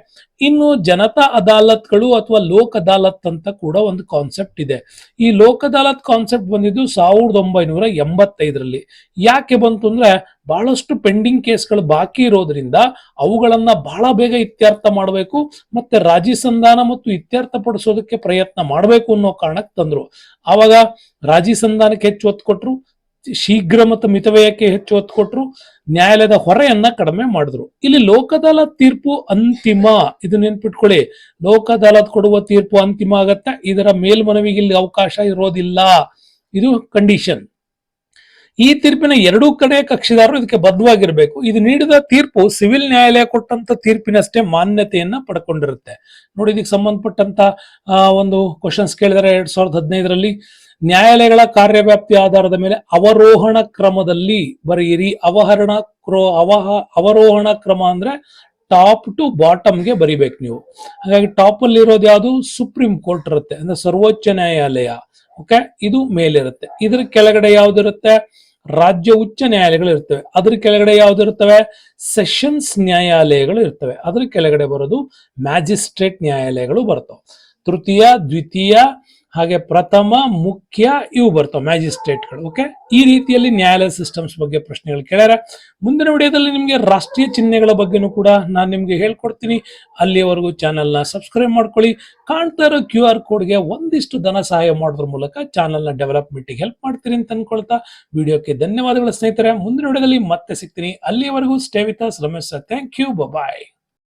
A: ಇನ್ನು ಜನತಾ ಅದಾಲತ್ಗಳು ಅಥವಾ ಲೋಕ್ ಅದಾಲತ್ ಅಂತ ಕೂಡ ಒಂದು ಕಾನ್ಸೆಪ್ಟ್ ಇದೆ. ಈ ಲೋಕ್ ಅದಾಲತ್ ಕಾನ್ಸೆಪ್ಟ್ ಬಂದಿದ್ದು 1985ರಲ್ಲಿ. ಯಾಕೆ ಬಂತು ಅಂದ್ರೆ ಬಹಳಷ್ಟು ಪೆಂಡಿಂಗ್ ಕೇಸ್ಗಳು ಬಾಕಿ ಇರೋದ್ರಿಂದ ಅವುಗಳನ್ನ ಬಹಳ ಬೇಗ ಇತ್ಯರ್ಥ ಮಾಡಬೇಕು, ಮತ್ತೆ ರಾಜಿ ಸಂಧಾನ ಮತ್ತು ಇತ್ಯರ್ಥ ಪಡಿಸೋದಕ್ಕೆ ಪ್ರಯತ್ನ ಮಾಡಬೇಕು ಅನ್ನೋ ಕಾರಣಕ್ಕೆ ತಂದ್ರು. ಆವಾಗ ರಾಜಿ ಸಂಧಾನಕ್ಕೆ ಹೆಚ್ಚು ಒತ್ತು ಕೊಟ್ರು, ಶೀಘ್ರ ಮತ್ತು ಮಿತವ್ಯಯಕ್ಕೆ ಹೆಚ್ಚು ಒತ್ತು ಕೊಟ್ರು, ನ್ಯಾಯಾಲಯದ ಹೊರೆಯನ್ನ ಕಡಿಮೆ ಮಾಡಿದ್ರು. ಇಲ್ಲಿ ಲೋಕ್ ಅದಾಲತ್ ತೀರ್ಪು ಅಂತಿಮ, ಇದು ನೆನ್ಪಿಟ್ಕೊಳ್ಳಿ. ಲೋಕ್ ಅದಾಲತ್ ಕೊಡುವ ತೀರ್ಪು ಅಂತಿಮ ಆಗತ್ತೆ, ಇದರ ಮೇಲ್ಮನವಿಗೆ ಇಲ್ಲಿ ಅವಕಾಶ ಇರೋದಿಲ್ಲ, ಇದು ಕಂಡೀಷನ್. ಈ ತೀರ್ಪಿನ ಎರಡೂ ಕಡೆ ಕಕ್ಷಿದಾರರು ಇದಕ್ಕೆ ಬದ್ಧವಾಗಿರ್ಬೇಕು. ಇದು ನೀಡಿದ ತೀರ್ಪು ಸಿವಿಲ್ ನ್ಯಾಯಾಲಯ ಕೊಟ್ಟಂತ ತೀರ್ಪಿನಷ್ಟೇ ಮಾನ್ಯತೆಯನ್ನ ಪಡ್ಕೊಂಡಿರುತ್ತೆ. ನೋಡಿ, ಇದಕ್ಕೆ ಸಂಬಂಧಪಟ್ಟಂತ ಒಂದು ಕ್ವಶನ್ಸ್ ಕೇಳಿದರೆ 2015ರಲ್ಲಿ ನ್ಯಾಯಾಲಯಗಳ ಕಾರ್ಯವ್ಯಾಪ್ತಿ ಆಧಾರದ ಮೇಲೆ ಅವರೋಹಣ ಕ್ರಮದಲ್ಲಿ ಬರೆಯಿರಿ. ಅವರೋಹಣ ಕ್ರಮ ಅಂದ್ರೆ ಟಾಪ್ ಟು ಬಾಟಮ್ಗೆ ಬರಿಬೇಕು ನೀವು. ಹಾಗಾಗಿ ಟಾಪ್ ಅಲ್ಲಿ ಇರೋದು ಯಾವುದು? ಸುಪ್ರೀಂ ಕೋರ್ಟ್ ಇರುತ್ತೆ, ಅಂದ್ರೆ ಸರ್ವೋಚ್ಚ ನ್ಯಾಯಾಲಯ. ಓಕೆ, ಇದು ಮೇಲಿರುತ್ತೆ. ಇದ್ರ ಕೆಳಗಡೆ ಯಾವ್ದಿರುತ್ತೆ? ರಾಜ್ಯ ಉಚ್ಚ ನ್ಯಾಯಾಲಯಗಳು ಇರ್ತವೆ. ಅದ್ರ ಕೆಳಗಡೆ ಯಾವ್ದಿರ್ತವೆ? ಸೆಷನ್ಸ್ ನ್ಯಾಯಾಲಯಗಳು ಇರ್ತವೆ. ಅದ್ರ ಕೆಳಗಡೆ ಬರೋದು ಮ್ಯಾಜಿಸ್ಟ್ರೇಟ್ ನ್ಯಾಯಾಲಯಗಳು ಬರ್ತವೆ. ತೃತೀಯ, ದ್ವಿತೀಯ, ಹಾಗೆ ಪ್ರಥಮ, ಮುಖ್ಯ, ಇವು ಬರ್ತವೆ ಮ್ಯಾಜಿಸ್ಟ್ರೇಟ್ಗಳು. ಓಕೆ, ಈ ರೀತಿಯಲ್ಲಿ ನ್ಯಾಯಾಲಯ ಸಿಸ್ಟಮ್ಸ್ ಬಗ್ಗೆ ಪ್ರಶ್ನೆಗಳು ಕೇಳ್ಯಾರ. ಮುಂದಿನ ವಿಡಿಯೋದಲ್ಲಿ ನಿಮಗೆ ರಾಷ್ಟ್ರೀಯ ಚಿಹ್ನೆಗಳ ಬಗ್ಗೆನೂ ಕೂಡ ನಾನು ನಿಮ್ಗೆ ಹೇಳ್ಕೊಡ್ತೀನಿ. ಅಲ್ಲಿಯವರೆಗೂ ಚಾನೆಲ್ನ ಸಬ್ಸ್ಕ್ರೈಬ್ ಮಾಡ್ಕೊಳ್ಳಿ. ಕಾಣ್ತಾ ಇರೋ QR ಕೋಡ್ಗೆ ಒಂದಿಷ್ಟು ಧನ ಸಹಾಯ ಮಾಡೋದ್ರ ಮೂಲಕ ಚಾನೆಲ್ನ ಡೆವಲಪ್ಮೆಂಟ್ಗೆ ಹೆಲ್ಪ್ ಮಾಡ್ತೀನಿ ಅಂತ ಅನ್ಕೊಳ್ತಾ ವಿಡಿಯೋಕ್ಕೆ ಧನ್ಯವಾದಗಳು ಸ್ನೇಹಿತರೆ. ಮುಂದಿನ ವಿಡಿಯೋದಲ್ಲಿ ಮತ್ತೆ ಸಿಗ್ತೀನಿ. ಅಲ್ಲಿಯವರೆಗೂ stay with us, Ramesh sir. Thank you, bye.